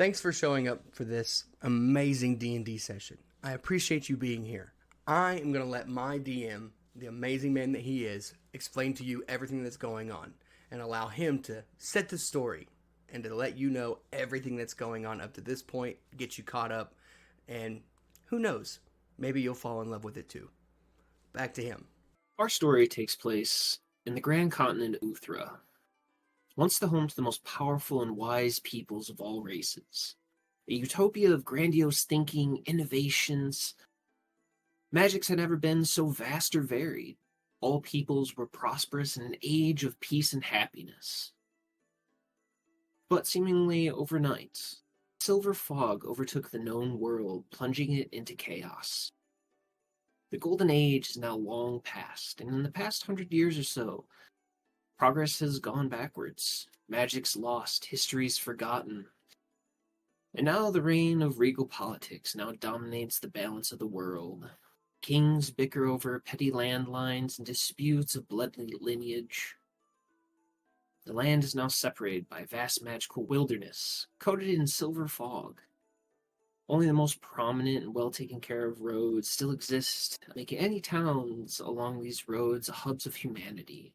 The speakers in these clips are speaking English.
Thanks for showing up for this amazing D&D session. I appreciate you being here. I am going to let my DM, the amazing man that he is, explain to you everything that's going on and allow him to set the story and to let you know everything that's going on up to this point, get you caught up, and who knows, maybe you'll fall in love with it too. Back to him. Our story takes place in the grand continent Uthra, once the home to the most powerful and wise peoples of all races. A utopia of grandiose thinking, innovations. Magics had never been so vast or varied. All peoples were prosperous in an age of peace and happiness. But seemingly overnight, silver fog overtook the known world, plunging it into chaos. The Golden Age is now long past, and in the past 100 years or so, progress has gone backwards. Magic's lost, history's forgotten. And now the reign of regal politics now dominates the balance of the world. Kings bicker over petty landlines and disputes of blood lineage. The land is now separated by a vast magical wilderness, coated in silver fog. Only the most prominent and well taken care of roads still exist, making any towns along these roads hubs of humanity.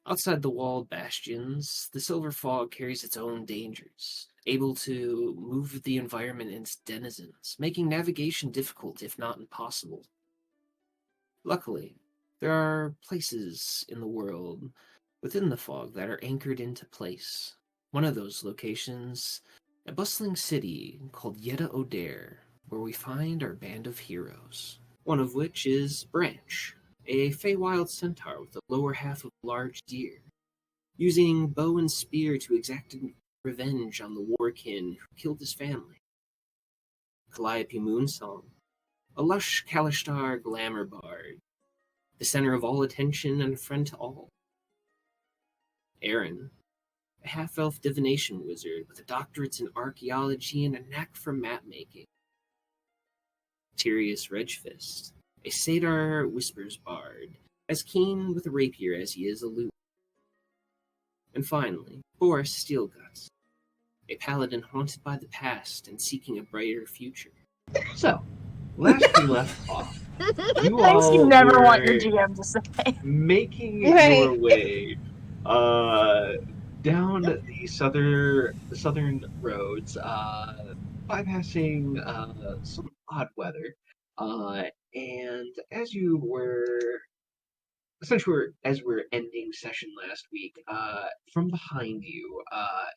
Outside the walled bastions, the silver fog carries its own dangers, able to move the environment and its denizens, making navigation difficult if not impossible. Luckily, there are places in the world within the fog that are anchored into place. One of those locations, a bustling city called Yeda Oder, where we find our band of heroes. One of which is Branch, a Feywild centaur with the lower half of a large deer, using bow and spear to exact revenge on the warkin who killed his family. Calliope Moonsong, a lush Kalishtar glamour bard, the center of all attention and a friend to all. Aaron, a half-elf divination wizard with a doctorate in archaeology and a knack for map-making. Tyrius Redgefist, a Satyr whispers bard, as keen with a rapier as he is aloof. And finally, Boris Steelguts, a paladin haunted by the past and seeking a brighter future. So, last we left off, you Things all you never were want your GM to say. making Right. your way down the southern roads, bypassing some odd weather, and as we're ending session last week, from behind you,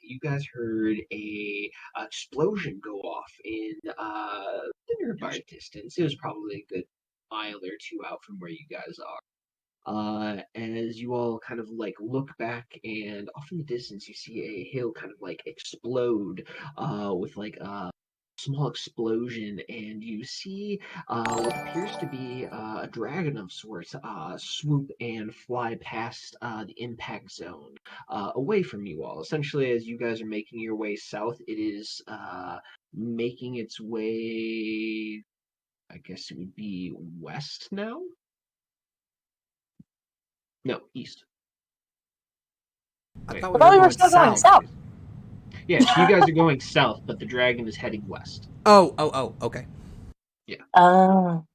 you guys heard a explosion go off in the nearby distance. It was probably a good mile or two out from where you guys are. As you all kind of like look back, and off in the distance, you see a hill kind of like explode, with like a small explosion, and you see what appears to be a dragon of sorts swoop and fly past the impact zone, away from you all. Essentially, as you guys are making your way south, it is making its way, I guess it would be west now? No, east. I Wait. thought I thought we were going still going south. Yeah, so you guys are going south, but the dragon is heading west. Oh, okay. Oh.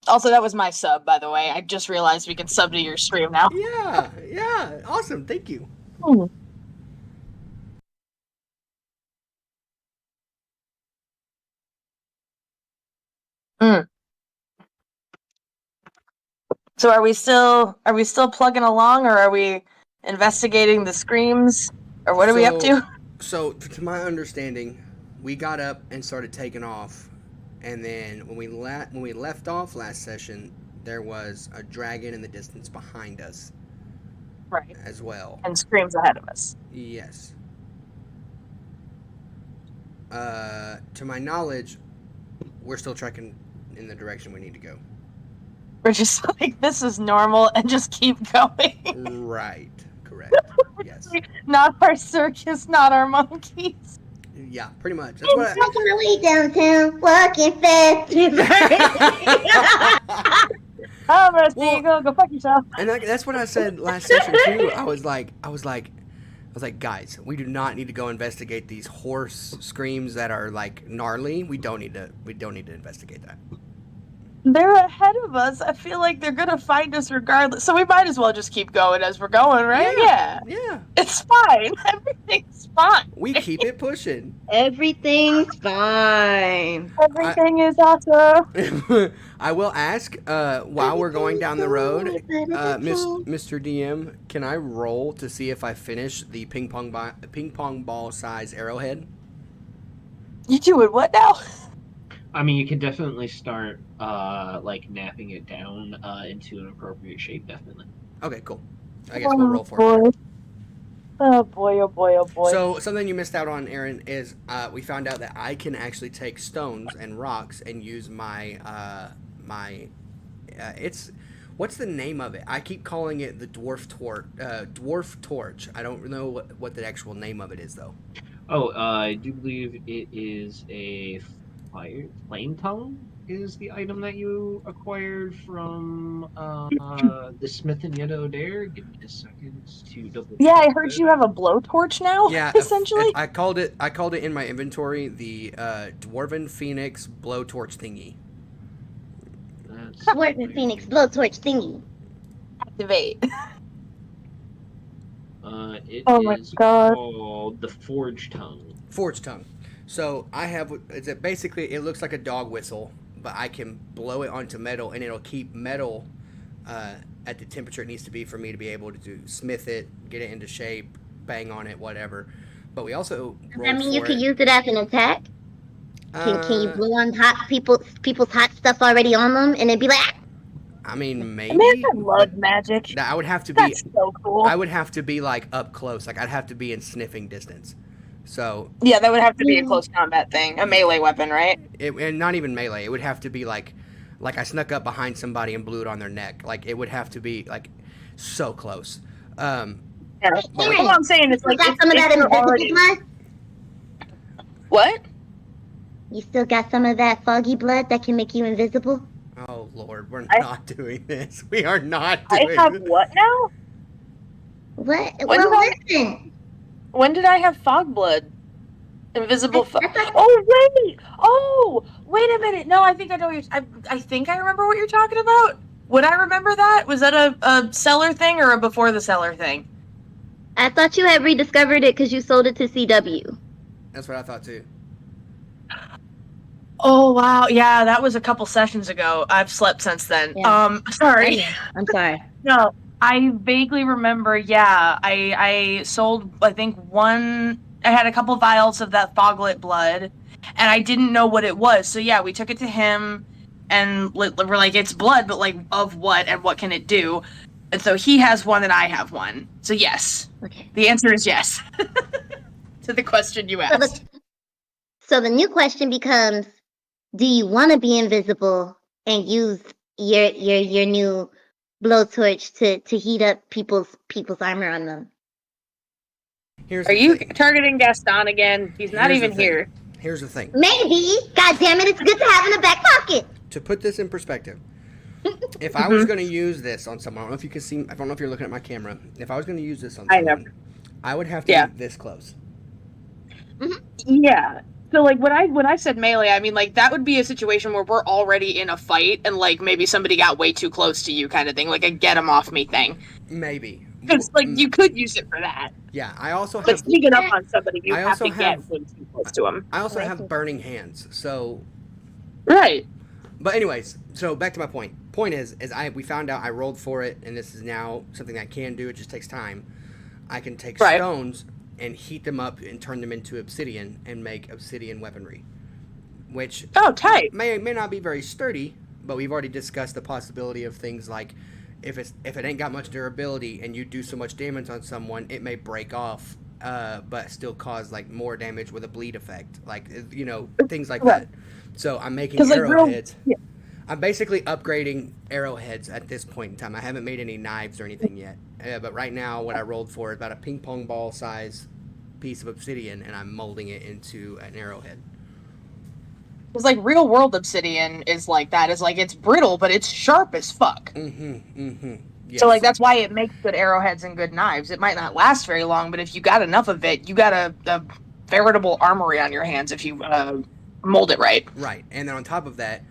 Also, that was my sub, by the way. I just realized we can sub to your stream now. Yeah, awesome, thank you. Hmm. Mm. So are we still plugging along, or are we investigating the screams, or what are we up to? So, to my understanding, we got up and started taking off, and then when we left off last session, there was a dragon in the distance behind us, Right. as well. And screams ahead of us. Yes. To my knowledge, we're still trekking in the direction we need to go. We're just like, this is normal, and just keep going. Right. Correct. Yes. Not our circus, not our monkeys. Yeah, pretty much. That's what Making my way downtown, walking fast. Oh, Rusty, go fuck yourself. And that's what I said last session too. I was like, was like, guys, we do not need to go investigate these horse screams that are like gnarly. We don't need to investigate that. They're ahead of us. I feel like they're gonna find us regardless. So we might as well just keep going as we're going, right? Yeah. It's fine. Everything's fine. We keep it pushing. Everything's fine. Everything is awesome. I will ask, while we're going down the road, Mr. DM, can I roll to see if I finish the ping pong ball size arrowhead? You doing what now? I mean, you can definitely start like napping it down into an appropriate shape. Definitely. Okay, cool. I guess we'll roll for it. Oh boy, oh boy, oh boy. So something you missed out on, Aaron, is we found out that I can actually take stones and rocks and use my it's what's the name of it? I keep calling it the dwarf torch. I don't know what the actual name of it is though. Oh, I do believe it is a flame tongue. Is the item that you acquired from the Smith and Yetta Dare? Give me a second to double. Yeah, I heard you have a blowtorch now. Yeah, essentially. I called it in my inventory the Dwarven Phoenix blowtorch thingy. Dwarven Phoenix blowtorch thingy. Activate. It Oh my is God. called the Forge Tongue. Forge tongue. So I have basically it looks like a dog whistle, but I can blow it onto metal and it'll keep metal at the temperature it needs to be for me to be able to smith it, get it into shape, bang on it, whatever. But we also I mean, you could use it as an attack. Can you blow on hot people's hot stuff already on them, and it'd be like. Ah! I mean, maybe. Man, I love magic. I would have to be. That's so cool. I would have to be like up close. Like I'd have to be in sniffing distance. So Yeah, that would have to be a close combat thing, a melee weapon, right? and not even melee. It would have to be like I snuck up behind somebody and blew it on their neck. Like it would have to be like so close. Yeah. All I'm saying is like got some of that invisible blood? What? You still got some of that foggy blood that can make you invisible? Oh Lord, we're not doing this. We are not I doing have this. what now? What? When Well, did listen. When did I have fog blood? Invisible fog. I thought- Oh, wait a minute. No, I think I know what you're. I think I remember what you're talking about. Would I remember that? Was that a seller thing or a before the seller thing? I thought you had rediscovered it because you sold it to CW. That's what I thought too. Oh wow, yeah, that was a couple sessions ago. I've slept since then. Yeah. Sorry. I'm sorry. No, I vaguely remember. Yeah, I sold. I think one. I had a couple vials of that foglet blood, and I didn't know what it was. So yeah, we took it to him, and we're like, it's blood, but like of what and what can it do? And so he has one, and I have one. So yes, Okay. the answer is yes to the question you asked. So the new question becomes: do you want to be invisible and use your new blowtorch to heat up people's armor on them? Here's Are the you thing. targeting Gaston again? He's not Here's the even thing. here. Here's the thing. Maybe. God damn it! It's good to have in the back pocket. To put this in perspective, if I was going to use this on someone, I don't know if you can see. I don't know if you're looking at my camera. If I was going to use this on I know. someone, I would have to Yeah. be this close. Yeah. So like when I said melee, I mean like that would be a situation where we're already in a fight and like maybe somebody got way too close to you kind of thing, like a get 'em off me thing. Maybe. Because like you could use it for that, Yeah. I also but have. sneaking up on somebody, you I have also to get have- way too close to them. I also have burning hands. So, Right. but anyways, so back to my point. Point is we found out I rolled for it, and this is now something I can do. It just takes time. I can take Right. stones and heat them up and turn them into obsidian and make obsidian weaponry, which Oh, tight. may not be very sturdy, but we've already discussed the possibility of things like if it ain't got much durability and you do so much damage on someone, it may break off, but still cause like more damage with a bleed effect, like things like Right. that. So I'm making 'Cause, like, arrowheads. yeah. I'm basically upgrading arrowheads at this point in time. I haven't made any knives or anything yet, but right now what I rolled for is about a ping pong ball size piece of obsidian, and I'm molding it into an arrowhead. Because like real world obsidian is like that. It's like it's brittle, but it's sharp as fuck. So, like, that's why it makes good arrowheads and good knives. It might not last very long, but if you got enough of it, you got a veritable armory on your hands if you mold it right. Right. And then on top of that,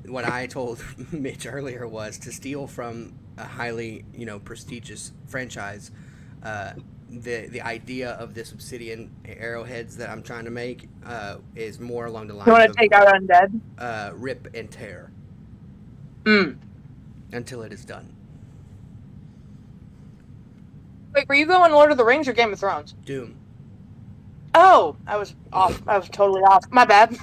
what I told Mitch earlier was to steal from a highly, prestigious franchise. The idea of this obsidian arrowheads that I'm trying to make is more along the lines You want of to take out undead? rip and tear until it is done. Wait, were you going Lord of the Rings or Game of Thrones? Doom. Oh, I was off. I was totally off. My bad.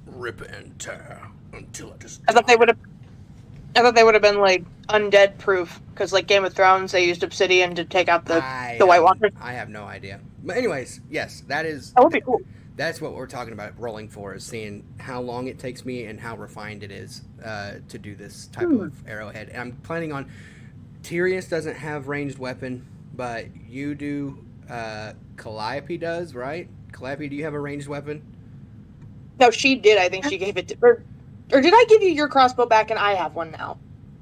Rip and tear until it is done. I thought they would have been like undead proof because like Game of Thrones, they used obsidian to take out the White Walkers. I have no idea. But anyways, yes, that would be cool. That's what we're talking about rolling for, is seeing how long it takes me and how refined it is to do this type of arrowhead. And I'm planning on... Tyrius doesn't have ranged weapon, but you do. Calliope does, right? Calliope, do you have a ranged weapon? No, she did. I think she gave it to... Or did I give you your crossbow back and I have one now?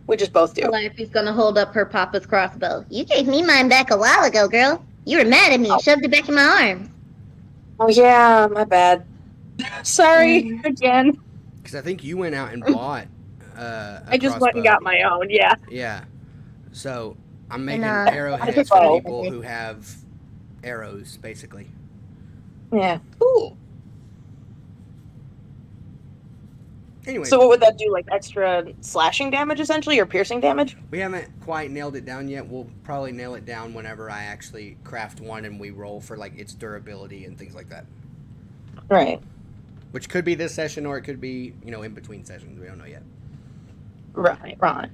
We just both do. Calliope's gonna hold up her papa's crossbow. You gave me mine back a while ago, girl. You were mad at me and shoved it back in my arm. Oh, yeah, my bad. Sorry, again. Because I think you went out and bought I just went and got my own, yeah. Yeah. So, I'm making arrowheads for people who have arrows, basically. Yeah. Cool. Anyway. So what would that do, like extra slashing damage, essentially, or piercing damage? We haven't quite nailed it down yet. We'll probably nail it down whenever I actually craft one and we roll for, like, its durability and things like that. Right. Which could be this session, or it could be, in between sessions. We don't know yet. Right. You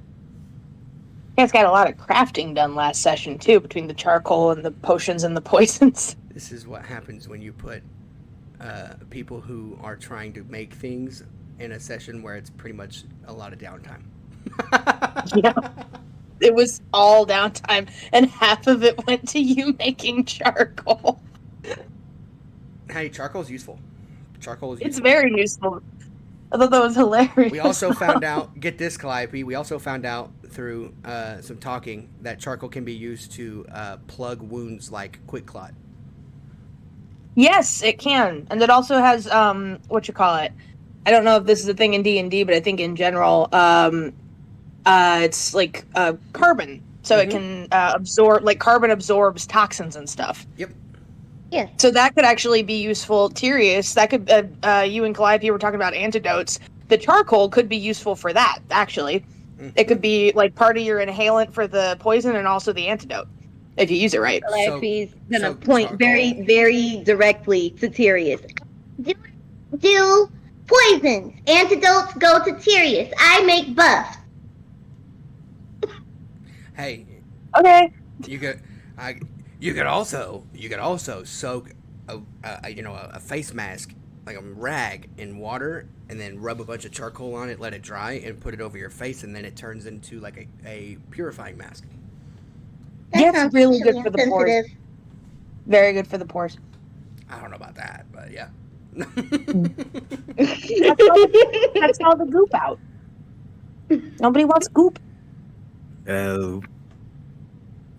guys got a lot of crafting done last session, too, between the charcoal and the potions and the poisons. This is what happens when you put people who are trying to make things in a session where it's pretty much a lot of downtime. Yeah. It was all downtime, and half of it went to you making charcoal. Hey, charcoal's useful. It's very useful. I thought that was hilarious. We also found out, get this, Calliope, we also found out through some talking that charcoal can be used to plug wounds like Quick Clot. Yes, it can. And it also has, I don't know if this is a thing in D&D, but I think in general, it's like carbon. So it can absorb, like carbon absorbs toxins and stuff. Yep. Yeah. So that could actually be useful. Tyrius, that could, you and Calliope were talking about antidotes. The charcoal could be useful for that, actually. Mm-hmm. It could be like part of your inhalant for the poison and also the antidote, if you use it right. Calliope's gonna point very, very directly to Tyrius. Do poisons. Antidotes go to Tyrius. I make buffs. Hey. Okay. You could also soak a face mask, like a rag, in water, and then rub a bunch of charcoal on it, let it dry, and put it over your face, and then it turns into like a purifying mask. Yeah, it's really good for the pores. Very good for the pores. I don't know about that, but yeah. That's all the goop out. Nobody wants goop.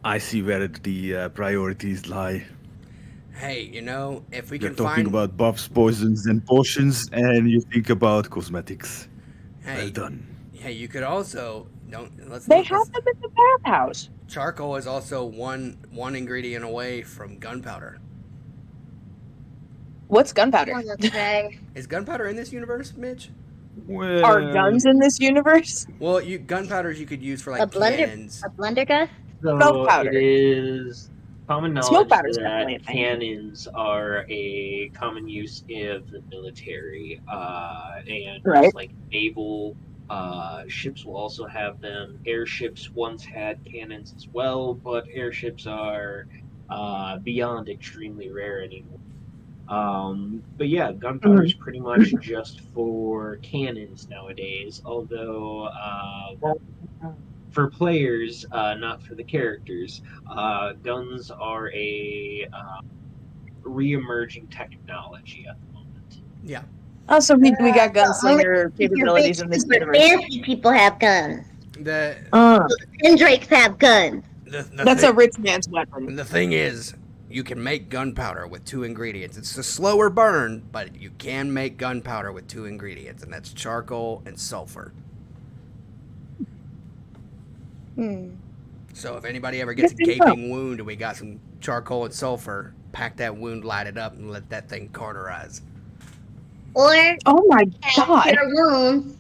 I see where the priorities lie. Hey, if we You're can talking find... about buffs, poisons, and potions, and you think about cosmetics. Hey, well done. Hey, you could also... They have them in the bathhouse. Charcoal is also one ingredient away from gunpowder. What's gunpowder? Is gunpowder in this universe, Mitch? Well, Are guns in this universe? Well, gunpowders you could use for like cannons. A blunder So Smoke powder. it is common Smoke knowledge powder's definitely a that thing. cannons are a common use of the military, and Right. like naval ships will also have them. Airships once had cannons as well, but airships are beyond extremely rare anymore. But yeah, gunpowder is pretty much just for cannons nowadays, although for players, not for the characters. Guns are a re-emerging technology at the moment. Yeah. Oh, so we got gunslinger capabilities in this universe. Fancy people have guns. And drakes have guns. That's a rich man's weapon. The thing is, you can make gunpowder with 2 ingredients. It's a slower burn, but you can make gunpowder with 2 ingredients, and that's charcoal and sulfur. So if anybody ever gets a gaping wound and we got some charcoal and sulfur, pack that wound, light it up, and let that thing cauterize. Or Oh my god. their wounds.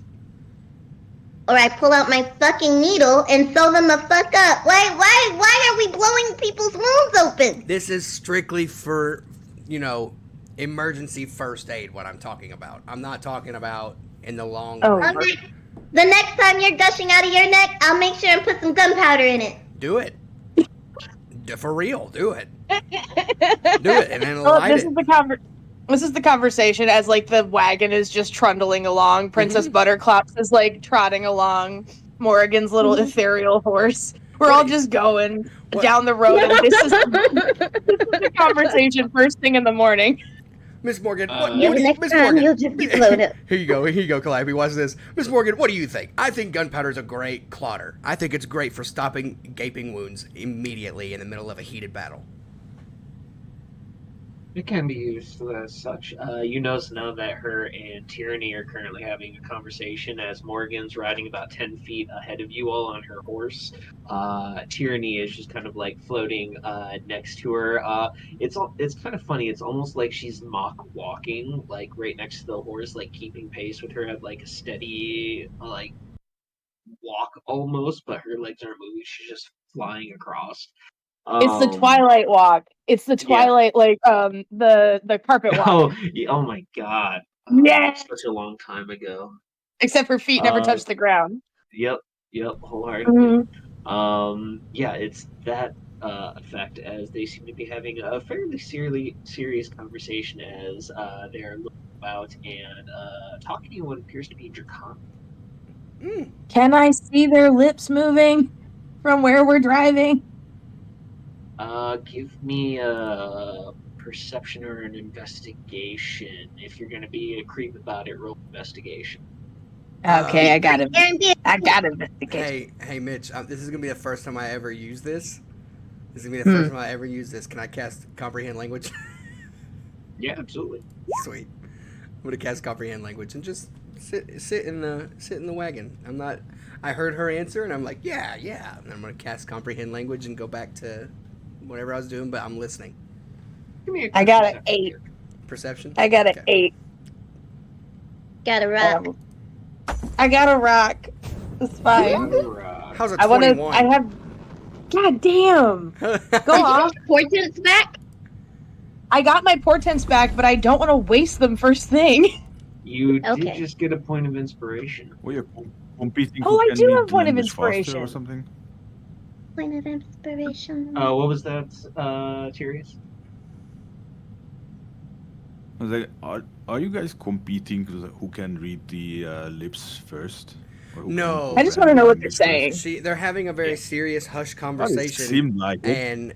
Or I pull out my fucking needle and sew them the fuck up. Why are we blowing people's wounds open? This is strictly for, emergency first aid, what I'm talking about. I'm not talking about in the long run. Okay. The next time you're gushing out of your neck, I'll make sure and put some gunpowder in it. Do it. For real, do it. Do it, and then light it. This is the conversation as like the wagon is just trundling along. Princess Butterclops is like trotting along Morrigan's little ethereal horse. We're all just going down the road, and this is the conversation first thing in the morning. Miss Morgan, next time you'll just be blown up. Here you go, Calliope. Watch this. Miss Morgan, what do you think? I think gunpowder is a great clotter. I think it's great for stopping gaping wounds immediately in the middle of a heated battle. It can be used as such. You notice now that her and Tyranny are currently having a conversation as Morgan's riding about 10 feet ahead of you all on her horse. Tyranny is just kind of like floating next to her. It's kind of funny. It's almost like she's mock walking, like right next to the horse, like keeping pace with her at like a steady like walk almost, but her legs aren't moving. She's just flying across. It's the Twilight walk. It's the Twilight, the carpet walk. Oh my god. Yeah. Such a long time ago. Except her feet never touch the ground. Yep, wholeheartedly. Yeah, it's that effect as they seem to be having a fairly serious conversation as they are looking about and talking to what appears to be Draconic. Can I see their lips moving from where we're driving? Give me a perception or an investigation. If you're going to be a creep about it, roll investigation. Okay, I got it. I got investigation. Hey, Mitch. This is gonna be the first time I ever use this. Can I cast comprehend language? Yeah, absolutely. Sweet. I'm gonna cast comprehend language and just sit in the wagon. I heard her answer and I'm like, yeah. And I'm gonna cast comprehend language and go back to whatever I was doing, but I'm listening. Give me a I got an 8. Perception? I got an 8. Got a rock. I got a rock. It's fine. How's a 21? God damn. Go off. Portents back? I got my portents back, but I don't want to waste them first thing. You did just get a point of inspiration. Well, you're competing. Oh, I do have a point of inspiration. Or something. Point of inspiration. What was that, Tyrius? I was like, are you guys competing who can read the lips first? No. I just want to know what they're saying. They're having a very serious hush conversation. It seemed like it. And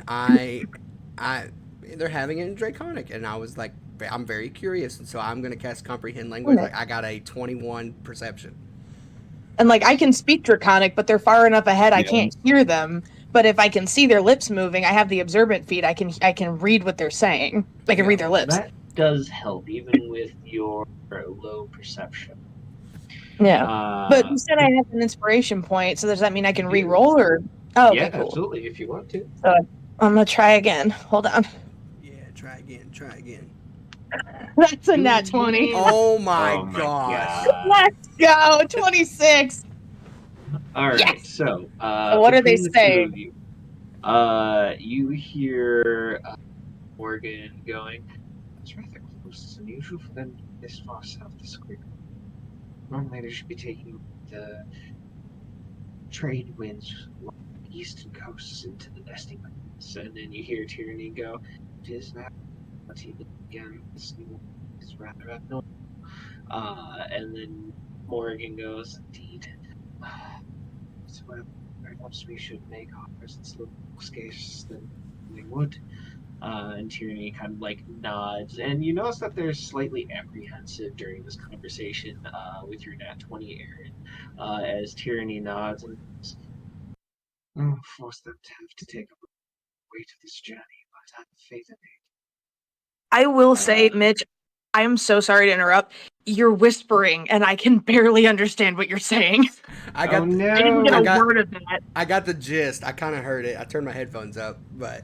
they're having it in Draconic, and I was like, I'm very curious, and so I'm going to cast comprehend language. Like, I got a 21 perception. And like I can speak Draconic, but they're far enough ahead I can't hear them. But if I can see their lips moving, I have the observant feat. I can read what they're saying. I can read their lips. That does help, even with your low perception. Yeah, but you said I have an inspiration point, so does that mean I can re-roll or? Oh, okay, cool. Absolutely, if you want to. So I'm gonna try again. Hold on. Yeah, try again. That's a nat 20. Oh my gosh. Let's go, 26. All right, yes. So what are they saying? You hear Morgan going, it's rather close. It's unusual for them to be this far south this quick. Normally they should be taking the trade winds along the eastern coasts into the nesting grounds. And then you hear Tyranny go, it is now, but again, this new is rather abnormal. And then Morgan goes, indeed. So perhaps we should make our presence look more scarce than they would. And Tyranny kind of like nods, and you notice that they're slightly apprehensive during this conversation with your Nat 20, Aaron, as Tyranny nods and goes, "Oh, force them to have to take up the weight of this journey, but I have faith in it." I will say, Mitch, I am so sorry to interrupt. You're whispering, and I can barely understand what you're saying. I got. Oh no! I didn't get I a got- word of that. I got the gist. I kind of heard it. I turned my headphones up, but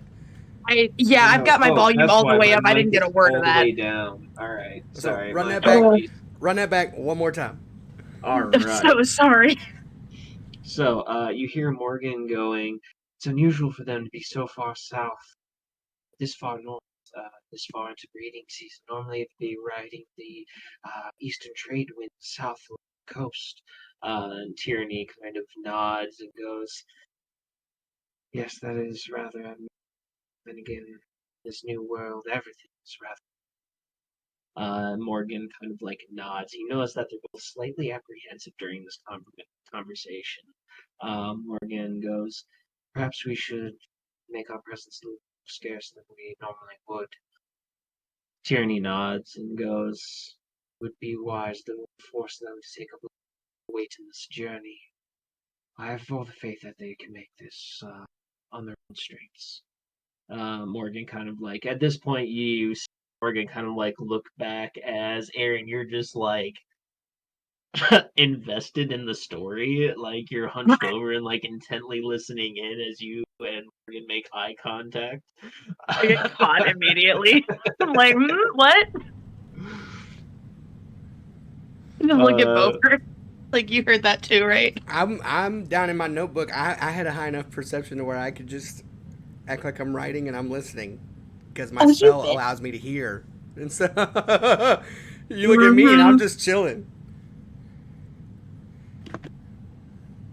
I've got my volume that's all the why way my up. I mic didn't get a is word all of the that. way down. All right, So sorry. run my that back. apologies. run that back one more time. All I'm right. so sorry. So, you hear Morgan going, "It's unusual for them to be so far south, this far north, this far into breeding season. Normally, they'd be riding the eastern trade wind south of the coast." And Tyranny kind of nods and goes, "Yes, that is rather unusual. Then again, this new world, everything is rather." Morgan kind of like nods. He knows that they're both slightly apprehensive during this conversation. Morgan goes, "Perhaps we should make our presence a little more scarce than we normally would." Tyranny nods and goes, "Would be wise to force them to take a little weight in this journey. I have all the faith that they can make this on their own strengths." Morgan kind of like, at this point, you see Morgan kind of like look back as Aaron, you're just like invested in the story, like you're hunched over and like intently listening in as you and Morgan make eye contact. I get caught immediately. I'm like, what? Just look at both. Like, you heard that too, right? I'm down in my notebook. I had a high enough perception to where I could just act like I'm writing and I'm listening because my Oh, you spell did. allows me to hear. And so you look at me and I'm just chilling.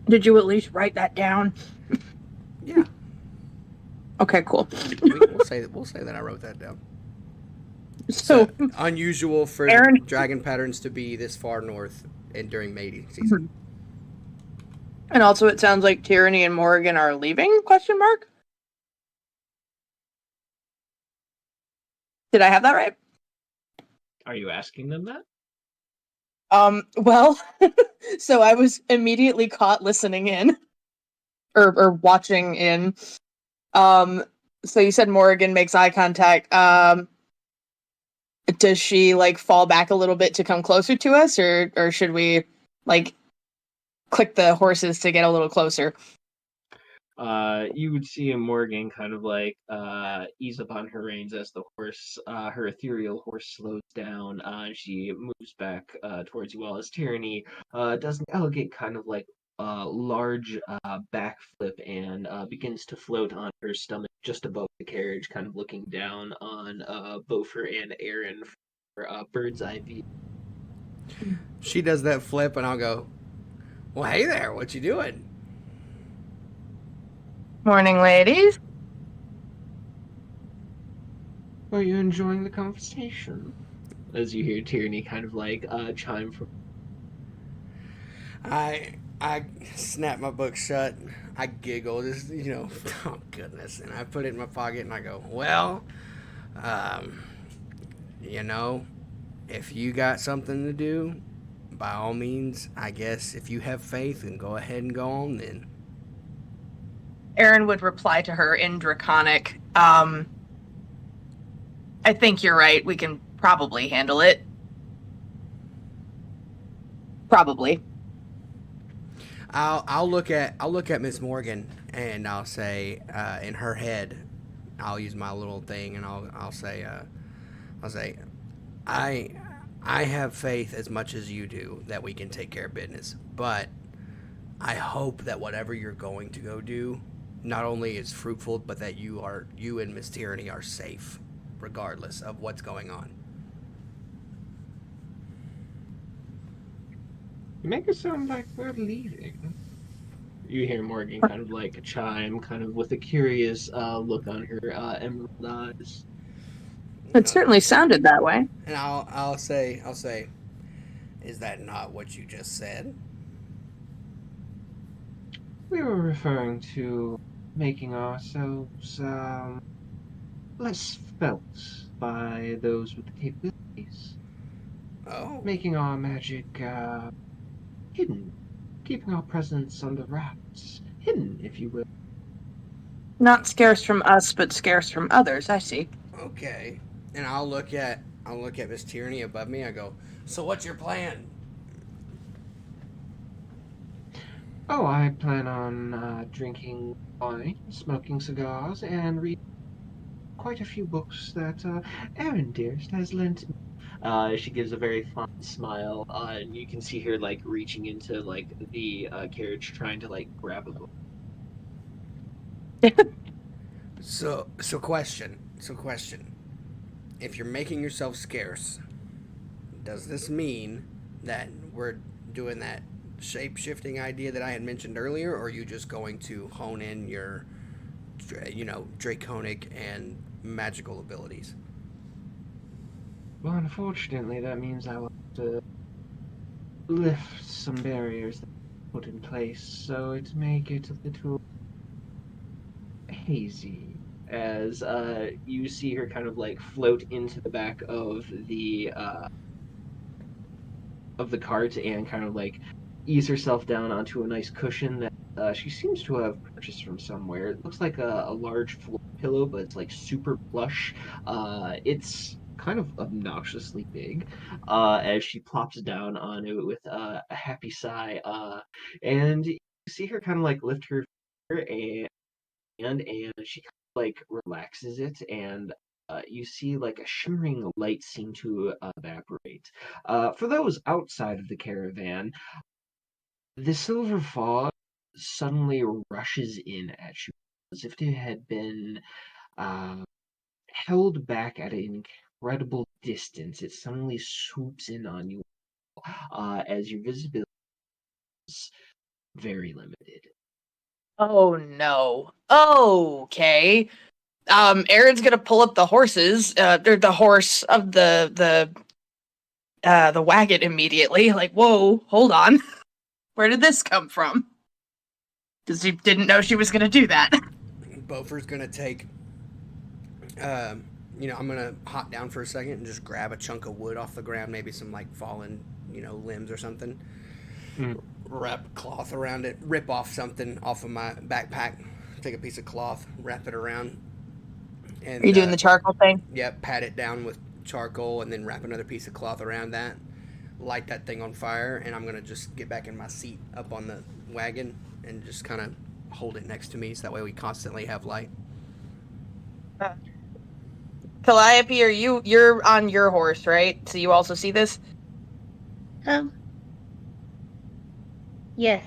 Did you at least write that down? Yeah, Okay, cool. we'll say that I wrote that down. So, So unusual for Aaron- dragon patterns to be this far north and during mating season. and also it sounds like Tyranny and Morgan are leaving, question mark? Did I have that right? Are you asking them that? Well, so I was immediately caught listening in. Or watching in. So you said Morgan makes eye contact. Does she like fall back a little bit to come closer to us, or should we like click the horses to get a little closer? You would see Morgan kind of like ease up on her reins as the horse, her ethereal horse, slows down. She moves back towards you, while as Tyranny does an elegant kind of like large backflip and begins to float on her stomach just above the carriage, kind of looking down on Beaufort and Aaron for bird's eye view. She does that flip and I'll go, "Well, hey there, what you doing?" Morning, ladies. Are you enjoying the conversation? As you hear Tyranny kind of like chime from. I snap my book shut. I giggle, just oh goodness, and I put it in my pocket and I go, "Well, um, if you got something to do, by all means, I guess if you have faith, then go ahead and go on then." Aaron would reply to her in Draconic. I think you're right. We can probably handle it. Probably. I'll look at Miss Morgan and I'll say in her head, I'll use my little thing and I'll say I have faith as much as you do that we can take care of business, but I hope that whatever you're going to go do not only is fruitful, but that you and Miss Tyranny are safe regardless of what's going on. Make it sound like we're leaving. You hear Morgan kind of like a chime, kind of with a curious look on her emerald eyes. It certainly sounded that way. And I'll say, is that not what you just said? We were referring to making ourselves less felt by those with the capabilities, Oh, making our magic hidden, keeping our presence under wraps, hidden, if you will. Not scarce from us, but scarce from others. I see. okay. And I'll look at Miss Tyranny above me. I go, so what's your plan? Oh, I plan on drinking wine, smoking cigars, and reading quite a few books that Erin dearest has lent me. She gives a very fond smile, and you can see her like reaching into like the carriage, trying to like grab a book. So question. If you're making yourself scarce, does this mean that we're doing that shape shifting idea that I had mentioned earlier, or are you just going to hone in your, draconic and magical abilities? Well, unfortunately, that means I will have to lift some barriers that I put in place, so it may get a little hazy as you see her kind of like float into the back of the cart and kind of like ease herself down onto a nice cushion that she seems to have purchased from somewhere. It looks like a large floor pillow, but it's like super plush. It's kind of obnoxiously big as she plops down on it with a happy sigh. And you see her kind of like lift her finger and she kind of like relaxes it and you see like a shimmering light seem to evaporate. For those outside of the caravan, the silver fog suddenly rushes in at you as if it had been uh, held back at an incredible distance. It suddenly swoops in on you as your visibility is very limited. Oh no. Okay. Aaron's gonna pull up the horses, or the horse of the wagon immediately. Like, whoa, hold on. Where did this come from? Because he didn't know she was gonna do that. Bofer's gonna take, I'm gonna hop down for a second and just grab a chunk of wood off the ground, maybe some like fallen, limbs or something. Mm. Wrap cloth around it, rip off something off of my backpack, take a piece of cloth, wrap it around, and Are you doing the charcoal thing? pat it down with charcoal, and then wrap another piece of cloth around that, light that thing on fire, and I'm gonna just get back in my seat up on the wagon and just kind of hold it next to me, so that way we constantly have light. Calliope, you're on your horse, right? So you also see this? Yes.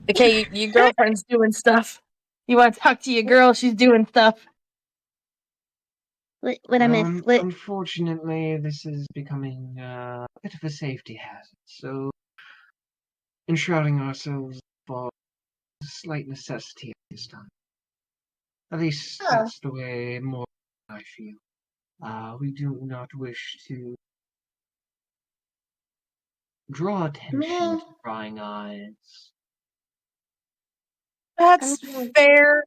Okay, your girlfriend's doing stuff. You want to talk to your girl? She's doing stuff. What I missed? What? Unfortunately, this is becoming a bit of a safety hazard, so enshrouding ourselves for a slight necessity at this time. At least Oh. that's the way more I feel. We do not wish to draw attention to prying eyes. That's fair.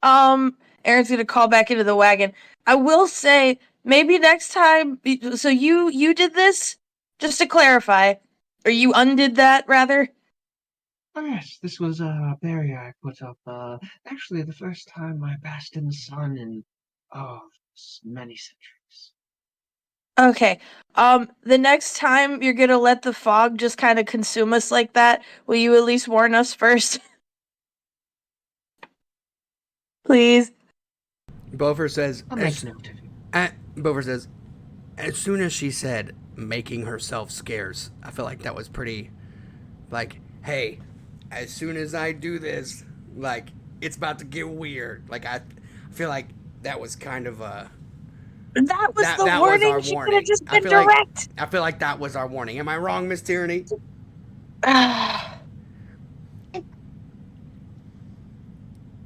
Aaron's gonna call back into the wagon. I will say, maybe next time. So you did this, just to clarify, or you undid that rather? Oh yes, this was a barrier I put up. Actually, the first time I basked in the sun in many centuries. Okay. The next time you're gonna let the fog just kind of consume us like that, will you at least warn us first? Please. Bofer says, I'll make note of it. Bofer says, as soon as she said making herself scarce, I feel like that was pretty, like, hey, as soon as I do this, like, it's about to get weird. Like, I feel like that was kind of a... That was the that warning. was our She could warning. have just been feel like- direct. I feel like that was our warning. Am I wrong, Miss Tyranny?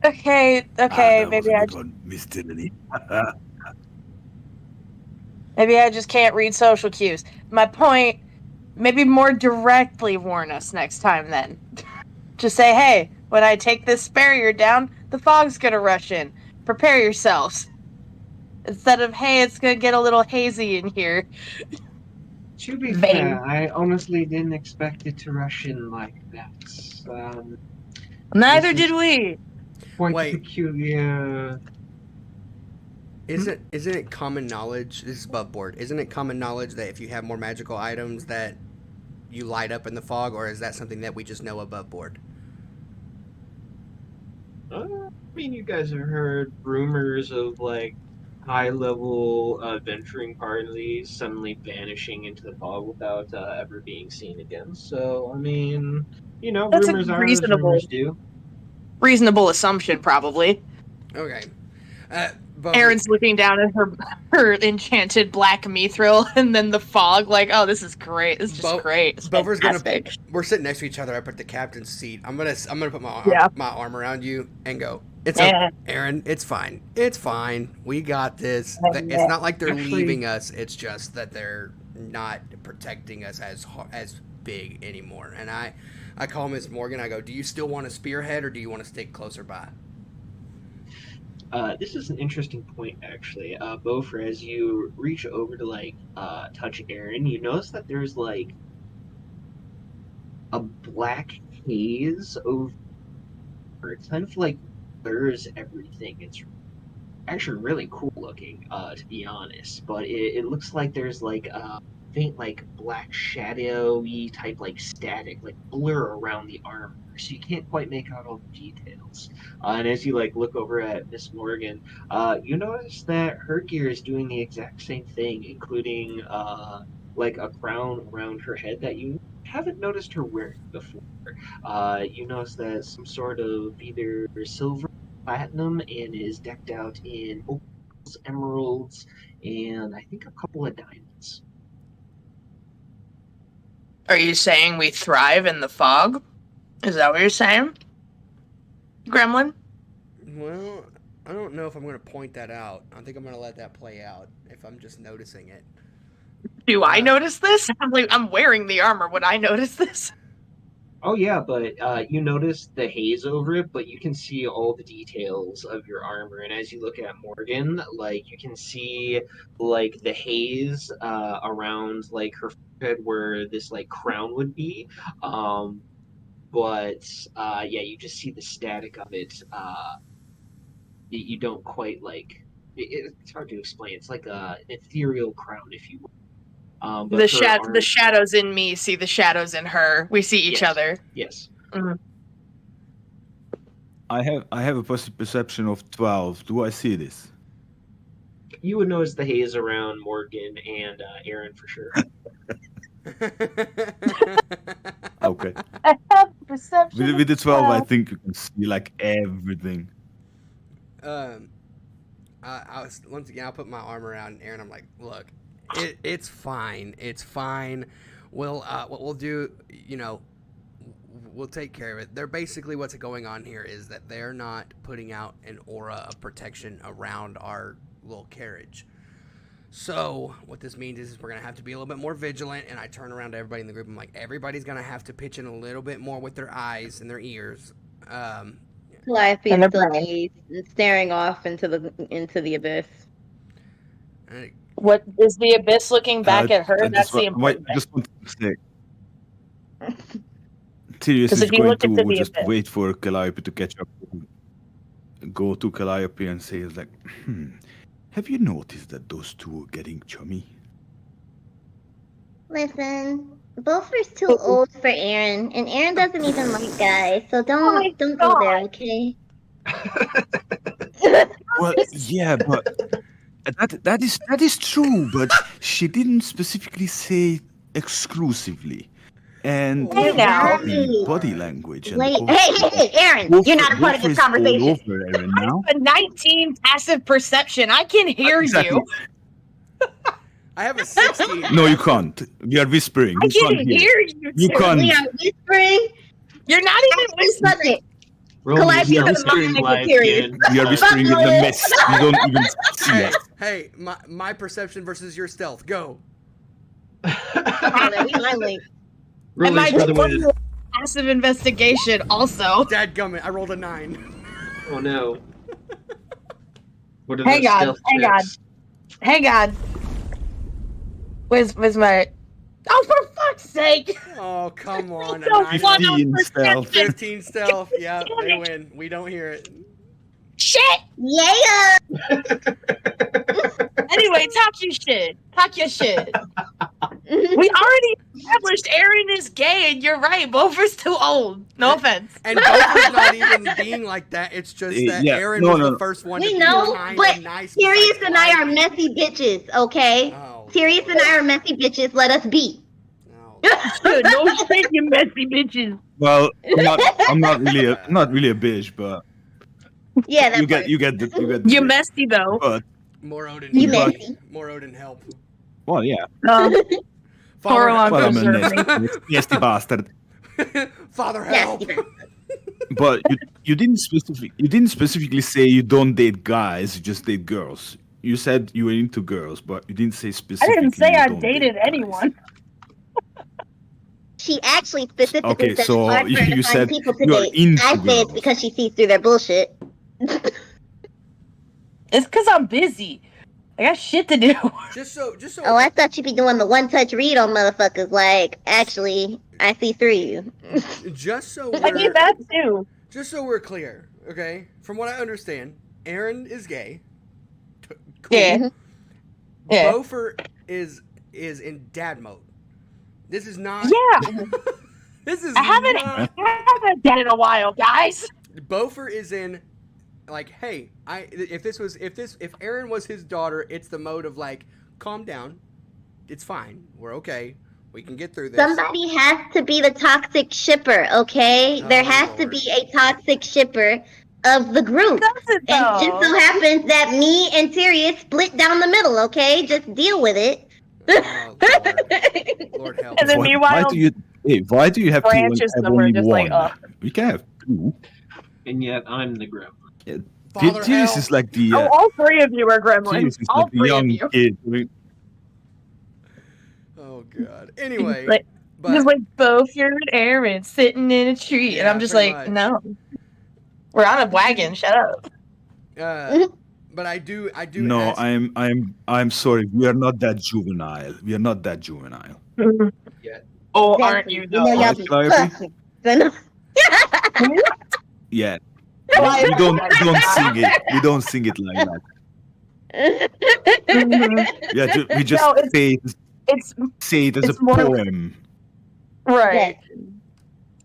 Okay, That was maybe a I good one, Miss Tyranny. maybe I just can't read social cues. My point, maybe more directly warn us next time then. Just say, hey, when I take this barrier down, the fog's gonna rush in. Prepare yourselves. Instead of, hey, it's gonna get a little hazy in here. To be Vain. fair, I honestly didn't expect it to rush in like that. Neither This is- did we. Quite Wait. peculiar. Isn't it common knowledge? This is above board. Isn't it common knowledge that if you have more magical items that you light up in the fog, or is that something that we just know above board? I mean, you guys have heard rumors of like high-level venturing parties suddenly vanishing into the fog without ever being seen again. So, I mean, That's a rumors are as rumors do. reasonable assumption, probably. Okay. Both Erin's looking down at her enchanted black mithril, and then the fog. Like, oh, this is great. This is just great. It's Bover's gonna. fantastic. We're sitting next to each other up at the captain's seat. I'm gonna put Yeah. my arm around you and go. It's Yeah. okay, Erin. It's fine. It's fine. We got this. Yeah. It's not like they're Actually- leaving us. It's just that they're not protecting us as big anymore. And I call Miss Morgan. I go, do you still want to spearhead, or do you want to stick closer by? This is an interesting point, actually. Beaufort, as you reach over to touch Aaron, you notice that there's like a black haze over. It kind of like blurs everything. It's actually really cool looking, to be honest. But it looks like there's like a faint like black shadowy type like static like blur around the armor, so you can't quite make out all the details. And as you like look over at Miss Morgan, you notice that her gear is doing the exact same thing, including like a crown around her head that you haven't noticed her wearing before. You notice that some sort of either silver, platinum, and is decked out in opals, emeralds, and I think a couple of diamonds. Are you saying we thrive in the fog? Is that what you're saying, Gremlin? Well, I don't know if I'm going to point that out. I think I'm going to let that play out if I'm just noticing it. Do I notice this? I'm wearing the armor. Would I notice this? Oh yeah, but you notice the haze over it, but you can see all the details of your armor. And as you look at Morgan, like you can see like the haze around like her forehead where this like crown would be. But yeah, you just see the static of it. You don't quite like it's hard to explain. It's like an ethereal crown, if you will. But The shadows in me see the shadows in her. We see each Yes. other. Yes. I have a perception of 12. Do I see this? You would notice the haze around Morgan and Aaron for sure. Okay. I have perception. With the 12, I think you can see like everything. I was once again. I'll put my arm around Aaron. I'm like, look, it's fine. It's fine. What we'll do, we'll take care of it. They're basically what's going on here is that they're not putting out an aura of protection around our little carriage. So what this means is we're gonna have to be a little bit more vigilant. And I turn around to everybody in the group. I'm like, everybody's gonna have to pitch in a little bit more with their eyes and their ears. Calliope And is they're still blind. dazed and staring off into the abyss. And What is the abyss looking back at her? That's the important thing. Just want to say. Sirius 'Cause is if you going look into to the just abyss- wait for Calliope to catch up. Go to Calliope and say, like, have you noticed that those two are getting chummy? Listen, Beaufort's too old for Aaron, and Aaron doesn't even like guys, so my don't go there, God. okay? Well, yeah, but that is true. But she didn't specifically say exclusively. And Hey, now. body language. And Wait, also- hey, Aaron, you're not a part of this Wolf is all conversation. over Aaron now. A 19 passive perception. I can hear Exactly. you. I have a 16. No, you can't. We are whispering. I You can can't hear. hear you. You too. can't. We are whispering. You're not even whispering. Roll Calliope me a has a whispering mind live period. again. We are whispering in the mist. You don't even see Hey, us. hey, my perception versus your stealth. Go. Finally. Roll And me my for the win. passive investigation also. Dadgummit, I rolled a 9. Oh no. What are Hang those on, stealth hang on. checks? Hang on. Where's my? Oh, for fuck's sake! Oh, come on. A So 9 one and a- on 15 stealth. 15 stealth. Yeah, Damn they it. win. We don't hear it. Shit! Yeah. Anyway, talk your shit. Talk your shit. We already established Aaron is gay, and you're right. Bofer's too old. No offense. And Gopher's not even being like that. It's just that Yeah, Aaron no, was no, the no. first one We to know, be kind but and nice. Sirius besides and I are Clyde. messy bitches, okay? Oh, Sirius and I are messy bitches. Let us be. oh, No shit, you messy bitches. Well, I'm not really a bitch, but Yeah, that you part. get the You drift. messy though. But more Odin. You here. messy. More Odin help. well, yeah. Father, Toralon Well, I'm a preserve me. nasty bastard. Father help. Nasty bastard. But you didn't specifically say you don't date guys, you just date girls. You said you were into girls, but you didn't say I specifically. didn't say you I don't date dated guys. anyone. She actually specifically Okay, said it's so hard for her you to said find people to you're date. into I say it's girls. because she sees through their bullshit. It's because I'm busy. I got shit to do. Just so. Oh, I thought you'd be doing the one-touch read on motherfuckers. Like, actually, I see through you. Just so I we're. need that too. Just so we're clear, okay? From what I understand, Aaron is gay. Cool. Yeah. Yeah. Bofer is in dad mode. This is not. Yeah. This is I haven't not. done it in a while, guys. Bofer is in, like, hey, if Aaron was his daughter, it's the mode of like, calm down, it's fine, we're okay, we can get through this. Somebody has to be the toxic shipper, okay? Oh, there has to Lord. be a toxic shipper of the group. Does it And it just so though? happens that me and Sirius split down the middle, okay? Just deal with it. Oh, Lord help. And then Why meanwhile, do you have to Branch is have somewhere only just one? like, We can have two. And yet I'm the gremlin. Father Sirius help. is like the oh, all three of you are gremlins. Sirius is All like the three of young you. kid. I mean, Oh god. Anyway, Like, but just like Bofer and Aaron sitting in a tree, and Yeah, I'm just pretty like, much. no, we're on a wagon. Shut up. but I do no, ask, I'm sorry. We are not that juvenile. We are not that juvenile. Oh, aren't Exactly. you You though? know, y'all Right, be Calliope? pussy. So no- Yeah. Why- We don't sing it. We don't sing it like that. Mhm. Yeah, we just No, it's- say It's it as a it's more- poem. right.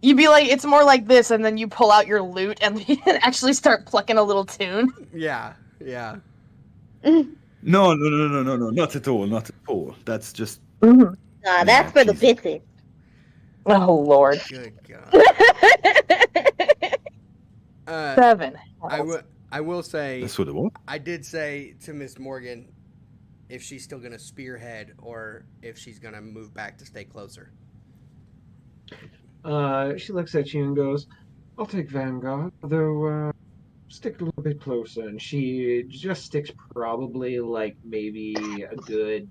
You'd be like, it's more like this, and then you pull out your lute and actually start plucking a little tune. yeah. No, not at all, not at all. That's just Nah, that's for the Jesus. bitches. Oh Lord. Good god. 7. I will say, that's what it was. I did say to Miss Morgan if she's still gonna spearhead or if she's gonna move back to stay closer. She looks at you and goes, I'll take Vanguard, though stick a little bit closer. And she just sticks probably like maybe a good,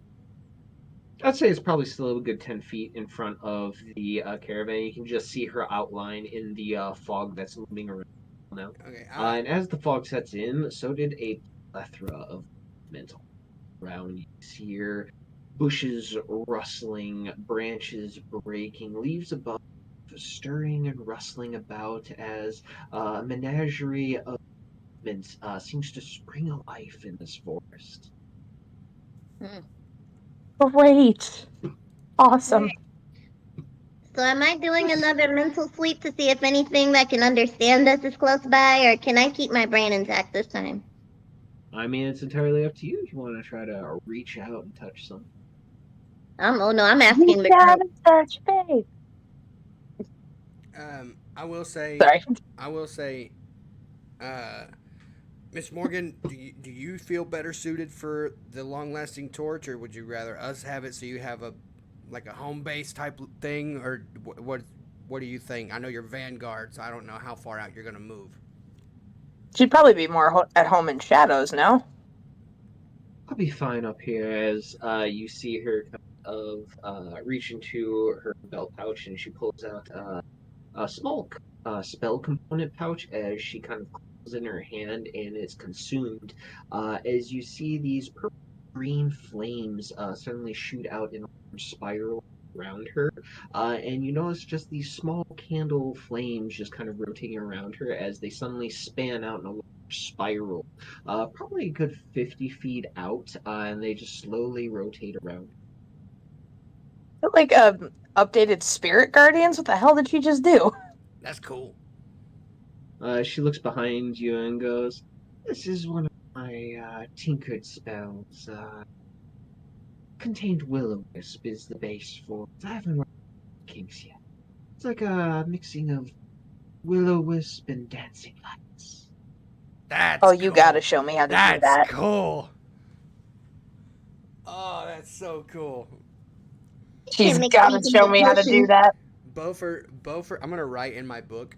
I'd say it's probably still a good 10 feet in front of the caravan. You can just see her outline in the fog that's moving around now. Okay. And as the fog sets in, so did a plethora of mental around. You see her bushes rustling, branches breaking, leaves above stirring and rustling about as a menagerie of movements seems to spring to life in this forest. Great. Awesome. So am I doing another mental sweep to see if anything that can understand us is close by, or can I keep my brain intact this time? I mean, it's entirely up to you if you want to try to reach out and touch something. I'm asking You the gotta touch base. I will say, Sorry. Miss Morgan, do you feel better suited for the long-lasting torch, or would you rather us have it so you have a home base type thing, or what do you think? I know you're Vanguard, so I don't know how far out you're gonna move. She'd probably be more at home in shadows now. I'll be fine up here as you see her kind of reach into her belt pouch and she pulls out a small spell component pouch as she kind of closes in her hand and is consumed, as you see these purple green flames suddenly shoot out in a large spiral around her, and you notice just these small candle flames just kind of rotating around her as they suddenly span out in a large spiral, probably a good 50 feet out, and they just slowly rotate around. Like updated spirit guardians. What the hell did she just do? That's cool. She looks behind you and goes, "This is one of my tinkered spells. Contained will-o-wisp is the base for it. I haven't run kinks yet. It's like a mixing of will-o-wisp and dancing lights." That's Oh, you cool. gotta show me how to do That's that. cool. Oh, that's so cool. She's Can't make gotta anything show but me how to do potions. that. Beaufort, I'm gonna write in my book.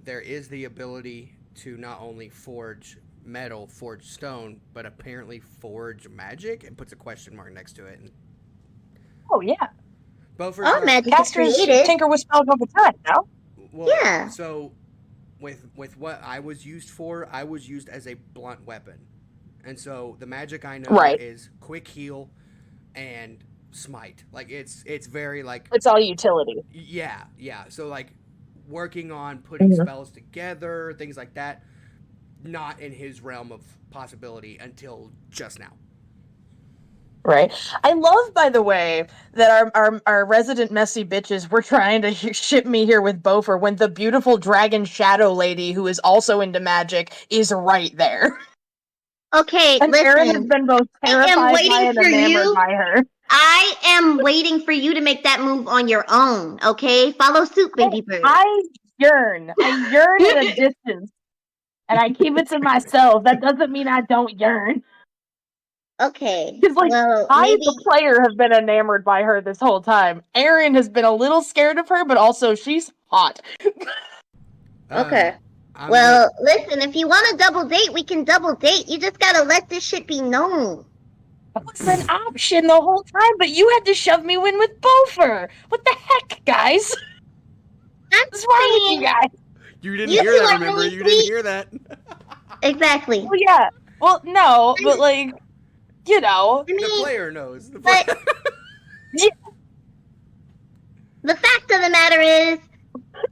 There is the ability to not only forge metal, forge stone, but apparently forge magic, and puts a question mark next to it. And Oh yeah, Beaufort, All magic is casters created. tinker with spells all the time. No. well, Yeah. So, with what I was used for, I was used as a blunt weapon, and so the magic I know Right. is quick heal and smite. Like it's very like It's all utility. yeah. So like working on putting Mhm. spells together, things like that, not in his realm of possibility until just now. Right. I love, by the way, that our resident messy bitches were trying to ship me here with Beaufort when the beautiful dragon shadow lady, who is also into magic, is right there. Okay, And Aaron has listen. been both I am terrified by waiting and for enamored you. by her. I am waiting for you to make that move on your own, okay? Follow suit, baby bird. I yearn at a distance, and I keep it to myself. That doesn't mean I don't yearn. Okay. Because, like, Well, I, maybe the player, have been enamored by her this whole time. Aaron has been a little scared of her, but also she's hot. okay. I'm Well, listen, if you want to double date, we can double date. You just gotta let this shit be known. That was an option the whole time, but you had to shove me in with Beaufort. What the heck, guys? I'm What's wrong with you saying, guys? you didn't you hear two that. are Remember, really you didn't sweet. hear that. Exactly. Well, yeah. Well, no, but, like, you know. I The mean, player knows. but the fact of the matter is,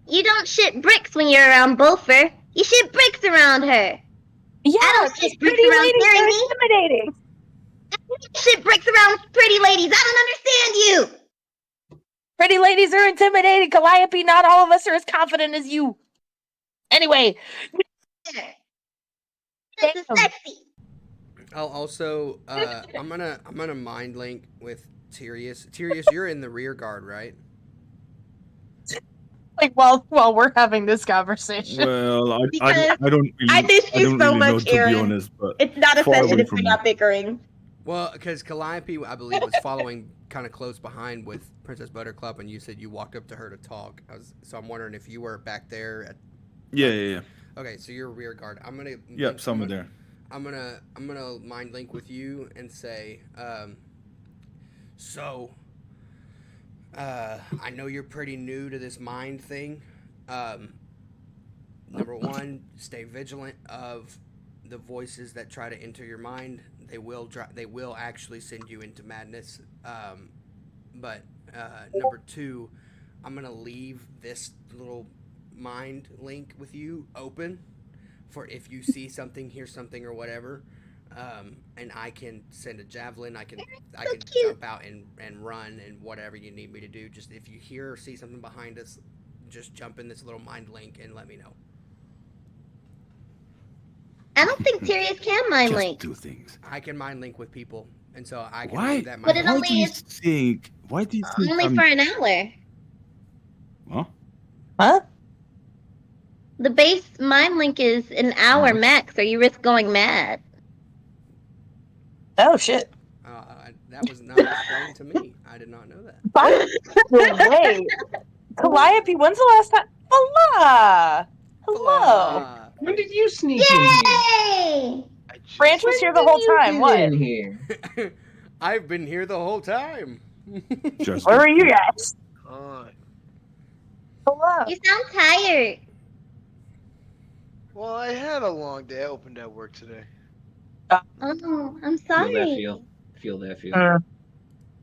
you don't shit bricks when you're around Beaufort. You shit bricks around her. Yeah, I don't because shit bricks pretty around ladies are Tyranny. intimidating. Shit bricks around pretty ladies. I don't understand you. Pretty ladies are intimidating. Calliope, not all of us are as confident as you. Anyway. This is Damn. sexy. I'll also I'm gonna mind link with Tyrius. Tyrius, you're in the rear guard, right? Like, while we're having this conversation. Well, I Because don't really, I miss you don't so really know, much, to be Aaron. honest, but It's not a far away session if from we're me. not bickering. Well, because Calliope, I believe, was following kind of close behind with Princess Buttercup, and you said you walked up to her to talk. So I'm wondering if you were back there. Yeah. Okay, so you're rear guard. I'm gonna. Yep, somewhere there. I'm gonna mind link with you and say, I know you're pretty new to this mind thing. Number one, stay vigilant of the voices that try to enter your mind. They will actually send you into madness. But number two, I'm gonna leave this little mind link with you open for if you see something, hear something, or whatever. And I can send a javelin. I can cute. jump out and run and whatever you need me to do. Just if you hear or see something behind us, just jump in this little mind link and let me know. I don't think Tyrius can mind Just link. two things. I can mind link with people, and so I can Why? leave that But mind it Why link. only do you is think? Why do you think? only for an hour. Huh? Huh? The base mind link is an hour Uh-huh. max, or you risk going mad. Oh, shit. That was not explained to me. I did not know that. By the way, Calliope, when's the last time? Hola! Hello! When did you sneak in here? Yay! Branch was here the When whole did you time. get What? in here? I've been here the whole time. Just Where were you guys? God. Hello. You sound tired. Well, I had a long day. I opened at work today. Oh, I'm Feel that sorry. feel. Feel that feel.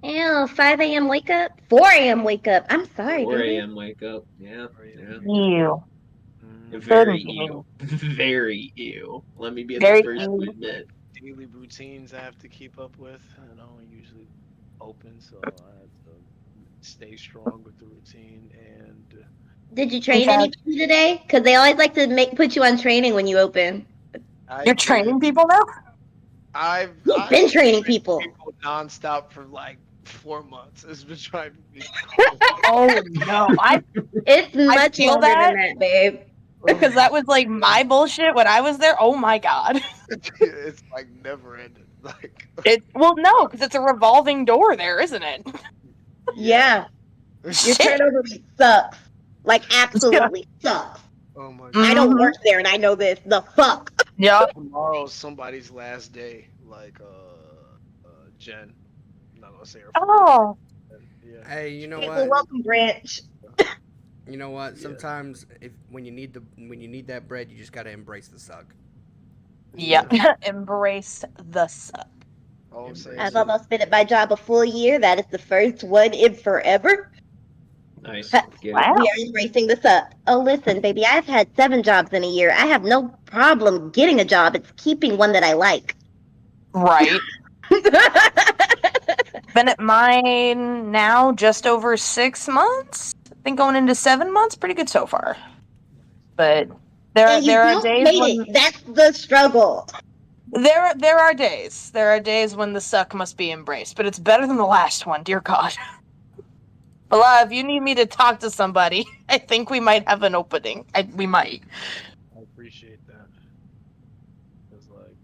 Ew, 5 a.m. wake up? 4 a.m. wake up. I'm sorry, 4 baby. a.m. wake up. Yeah. 4 Yeah. a.m. Ew. Very Goodness. ew. Very ew. Let me be the Very first to ew. admit. Daily routines I have to keep up with. I don't usually open, so I have to stay strong with the routine. And Did you train Okay. anybody today? Because they always like to put you on training when you open. I You're did. training people now? You've been training people. people nonstop for like 4 months. It's been driving me Oh no. It's I much feel longer that than that, babe. because that was like my bullshit when I was there. Oh my god. It's like never ended. Like Well, no, because it's a revolving door there, isn't it? Yeah. Your Shit. turnover rate sucks. Like, absolutely sucks. Oh my I god. don't work there and I know this. The fuck? Yep. Tomorrow's somebody's last day. Like Jen. I'm not gonna say her full name. Oh. Yeah. Hey, you know Well, what? welcome, Branch. You know what? Yeah. Sometimes when you need that bread, you just gotta embrace the suck. Yep. Embrace the suck. All I'm saying I've is almost been at my job a full year. That is the first one in forever. Nice. Ha- Get Wow. We are embracing the suck. Oh, listen, baby, I've had 7 jobs in a year. I have no problem getting a job. It's keeping one that I like. Right. Been at mine now just over 6 months. I think going into 7 months. Pretty good so far. But And you there are don't days hate when it. That's the struggle. there are days when the suck must be embraced. But it's better than the last one. Dear God. Bella, if you need me to talk to somebody, I think we might have an opening. We might. I appreciate that. It's like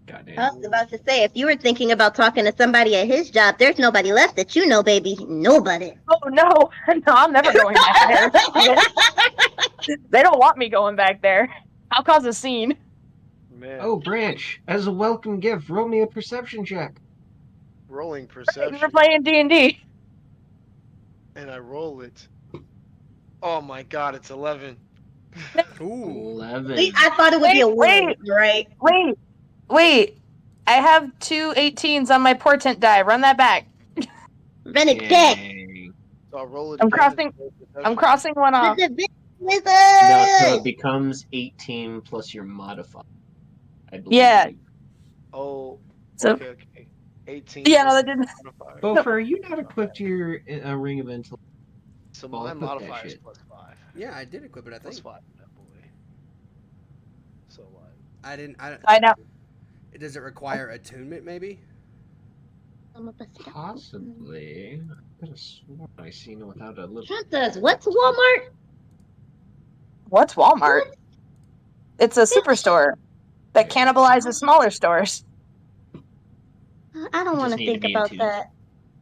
Goddamn. I was about to say, if you were thinking about talking to somebody at his job, there's nobody left that you know, baby. Nobody. Oh no, no, I'm never going back there. They don't want me going back there. I'll cause a scene. man, Oh, Branch, as a welcome gift, roll me a perception check. rolling We're perception, playing D&D. and I roll it. Oh my god, it's 11. Ooh. 11. I thought it would be a Wait, one, right? Wait. I have 2 18s on my portent die. Run that back. Run it back. Dang. So I roll it I'm again. crossing. and roll I'm perception. crossing one off. The big wizard. No, so it becomes 18 plus your modifier, I believe. Yeah. Oh, So okay. 18 yeah, no, plus that didn't. modifier. Gopher, are you not equipped to your Ring of Intellect? So Well, my equip that modifier is shit. +5. Yeah, I did equip it. I Plus think 5 on that boy. So like, I didn't. I know. Does it require attunement? Maybe. Possibly. I could have sworn I seen it without a little. Trump does. What's Walmart? What's Walmart? It's a superstore that cannibalizes smaller stores. I don't You want just to need to think be about attuned. that.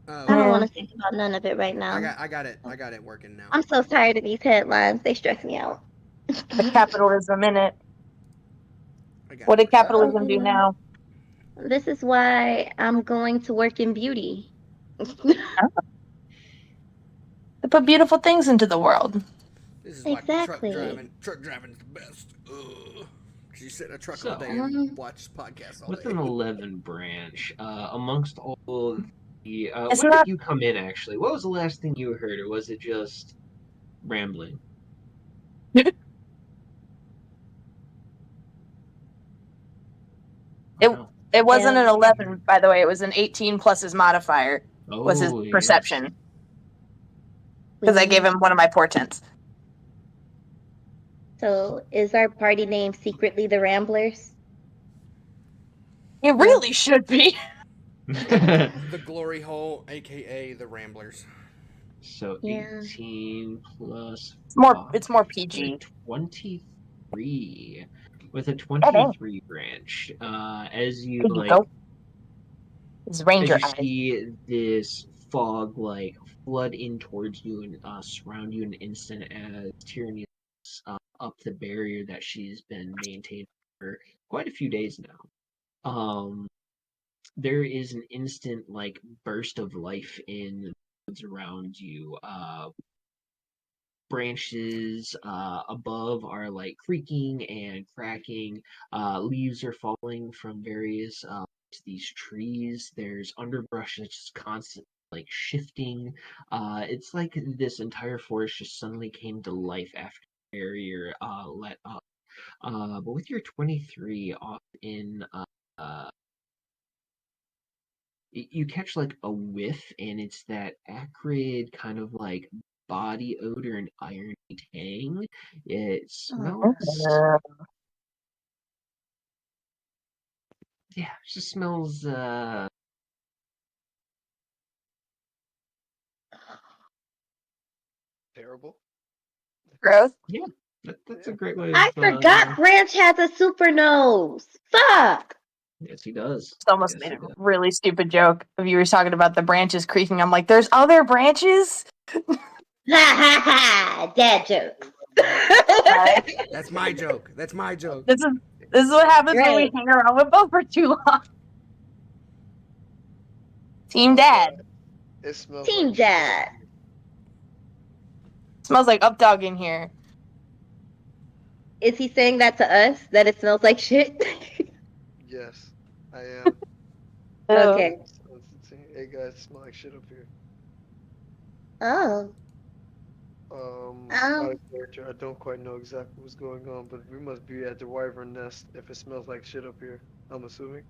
Oh, I don't Yeah. want to think about none of it right now. I got it. I got it working now. I'm so tired of these headlines. They stress me out. The capitalism in it. I got What it did working. capitalism do now? This is why I'm going to work in beauty. They put beautiful things into the world. This is why truck Exactly. driving's the best. Ugh. 'Cause you sit in a truck all So, day and watch podcasts all with day. an 11 branch, amongst all the. It's When not. did you come in, actually? What was the last thing you heard, or was it just rambling? It wasn't Yeah. an 11, by the way. It was an 18 plus his modifier. Was his Oh, yes. perception. Because I gave him one of my portents. So, is our party name secretly the Ramblers? It really should be. The Glory Hole, aka the Ramblers. So Yeah. 18 plus It's more 5, PG. 23. With a Oh, dang. 23 branch, as you There you go. It's as Ranger you eyes. see this fog flood in towards you and surround you in an instant as Tyranny up the barrier that she's been maintaining for quite a few days now. There is an instant burst of life in the woods around you. branches above are like creaking and cracking. Leaves are falling from various these trees. There's underbrush that's just constant like shifting. It's like this entire forest just suddenly came to life after the barrier let up. But with your 23 off in you catch like a whiff, and it's that acrid kind of like body odor and irony tang. It smells, yeah, it just smells. Terrible. Gross. Yeah, that's a great way of. I forgot Branch has a super nose. Fuck. Yes, he does. Just almost Yes, made he a does. really stupid joke of you were talking about the branches creaking. I'm like, there's other branches? Ha ha ha. Dad jokes. That's my joke. That's my joke. This is what happens when we Right. hang around with Bo for too long. Team Oh, Dad. God. It smells Team like shit. Dad. Smells like Updog in here. Is he saying that to us? That it smells like shit? Yes, I am. Okay. Hey guys, it smells like shit up here. Oh. Out of character, I don't quite know exactly what's going on, but we must be at the Wyvern Nest if it smells like shit up here. I'm assuming.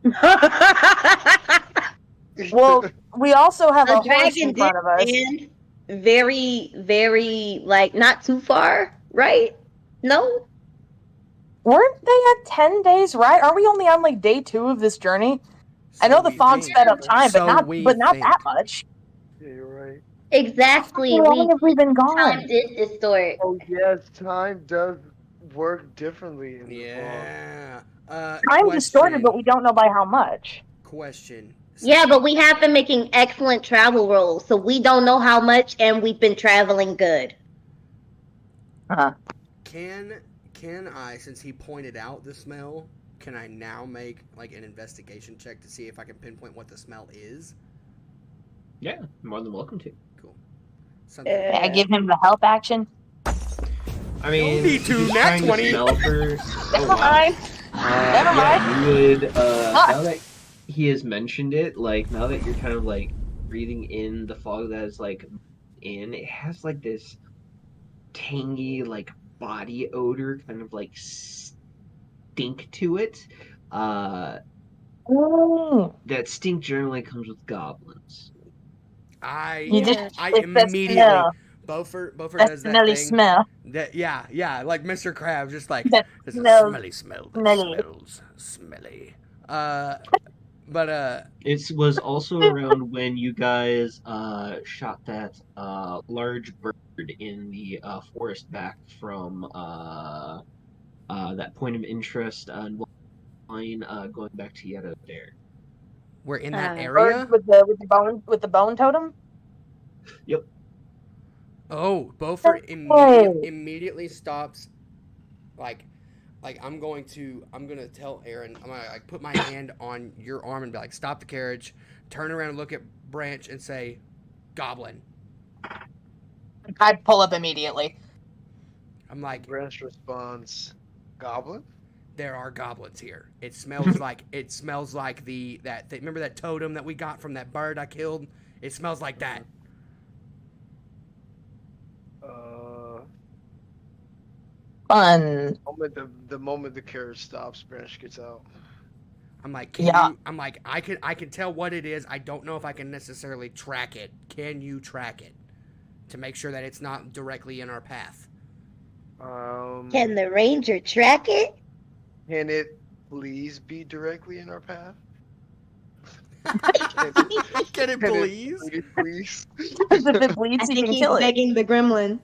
Well, we also have a A horse dragon in did front of us. stand very, very, like, not too far, right? No? Weren't they at 10 days, right? Are we only on like day 2 of this journey? I know the fog sped up time, So but we not think. that much. Yeah, you're right. Exactly. How long have we been gone? Time did distort. Oh yes, time does work differently in the fog. Yeah. Time distorted, but we don't know by how much. Question. Yeah, but we have been making excellent travel rolls, so we don't know how much, and we've been traveling good. Can I, since he pointed out the smell, can I now make like an investigation check to see if I can pinpoint what the smell is? Yeah, more than welcome to. Cool. May I give him the help action? I mean, need to, just nat trying 20. to smell first. Never mind. Never mind. Yeah, you would. Now that he has mentioned it, like now that you're kind of like breathing in the fog that is like in, it has like this tangy like body odor, kind of like stink to it. That stink generally comes with goblins. You just I it's that immediately smell. Beaufort That does that smelly thing. smell. That yeah, like Mr. Krabs, just like That there's a smells smelly smell that smelly. smells smelly. But It was also around when you guys shot that large bird in the forest back from that point of interest and line going back to Yetta there. we're in that Bird area. with the bone totem. Yep. Oh, Beaufort Oh. immediately stops. Like I'm gonna tell Aaron. I'm gonna like put my hand on your arm and be like, stop the carriage, turn around and look at Branch and say, goblin. I'd pull up immediately. I'm like, Branch responds, "Goblin." there are goblins here. It smells like remember that totem that we got from that bird I killed? It smells like that. Fun. The moment the carriage stops, Branch gets out. I'm like, I can tell what it is. I don't know if I can necessarily track it. Can you track it to make sure that it's not directly in our path? Can the ranger track it? Can it please be directly in our path? Can it please? Please. If it bleeds, I you think can he's kill it. begging the gremlin.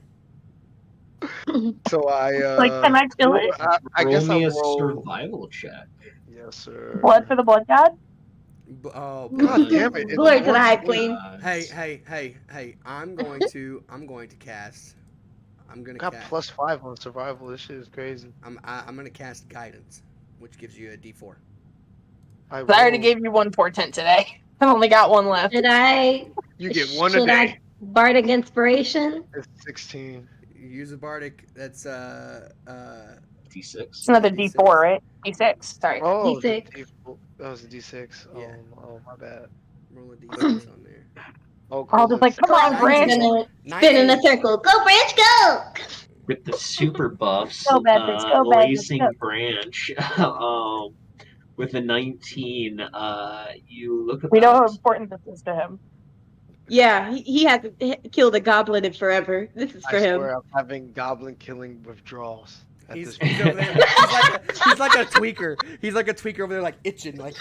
So Can I kill it? I Roll guess me I'll a roll. survival check. Yes, sir. Blood for the blood god? Oh, God damn it! Glory to the High Queen. Hey! I'm going to cast. I'm gonna Got cast. +5 on survival. This shit is crazy. I'm gonna cast guidance, which gives you a D4. I already gave you one portent today. I've only got one left. You get one a should day. I bardic inspiration? It's 16. You use a bardic. That's D6. It's another D6. D4, right? D6. Sorry. Oh, the D6. that was a D6. Yeah. Oh, my bad. roll a d6 on there. Oh, I'll cool. just like, It's come on, I'm Branch. gonna 19. spin in a circle. Go, Branch, go! With the super buffs, Go, Bandits, go, Bandits, lacing go. Branch, with a 19, you look We know how about. important this is to him. Yeah, he hasn't killed a goblin in forever. This is for I him. swear I'm having goblin killing withdrawals at He's this point. over there. He's like a tweaker. He's like a tweaker over there, like itching. Like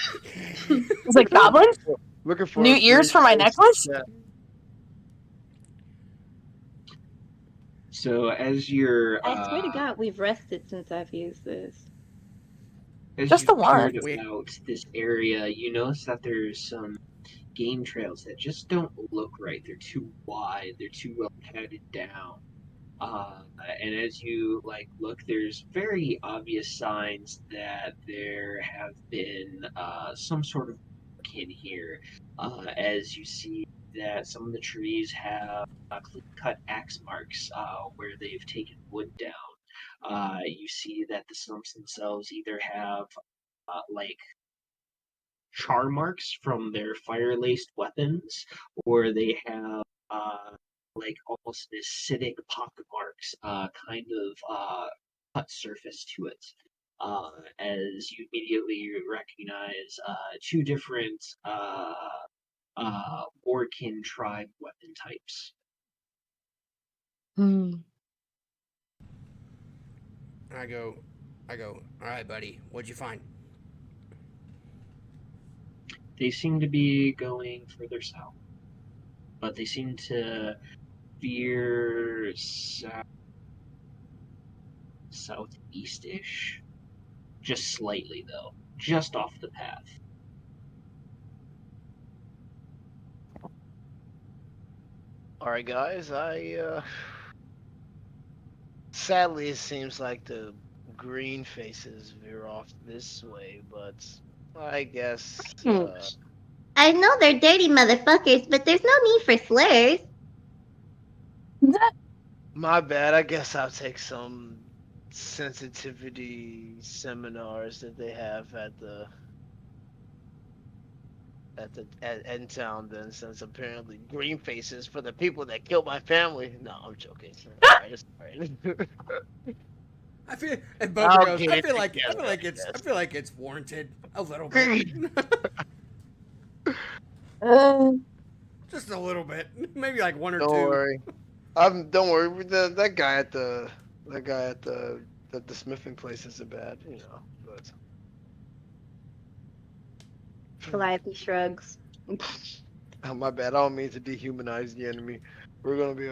He's like, goblins? Looking for New a ears great for my place necklace? to chat. So as you're, I swear to God, we've rested since I've used this. as Just you the one. peered about this area, you notice that there's some game trails that just don't look right. They're too wide. They're too well padded down. And as you look, there's very obvious signs that there have been some sort of work in here. As you see that some of the trees have clean-cut axe marks where they've taken wood down. You see that the stumps themselves either have char marks from their fire-laced weapons, or they have almost acidic pock marks, kind of cut surface to it. As you immediately recognize two different Orkin tribe weapon types. I go. All right, buddy. What'd you find? They seem to be going further south, but they seem to veer southeast-ish. Just slightly, though. Just off the path. All right, guys. Sadly, it seems like the green faces veer off this way, but I guess. I know they're dirty motherfuckers, but there's no need for slurs. My bad. I guess I'll take some sensitivity seminars that they have at End Town then, since apparently green faces for the people that killed my family. No, I'm joking. Alright, I feel. And Boba goes. get I it feel like together, it's. yes. I feel like it's warranted a little bit. Just a little bit. Maybe like one or Don't two. worry. Don't worry. That guy at the smithing place isn't bad, but Calliope shrugs. oh, my bad. I don't mean to dehumanize the enemy. We're gonna be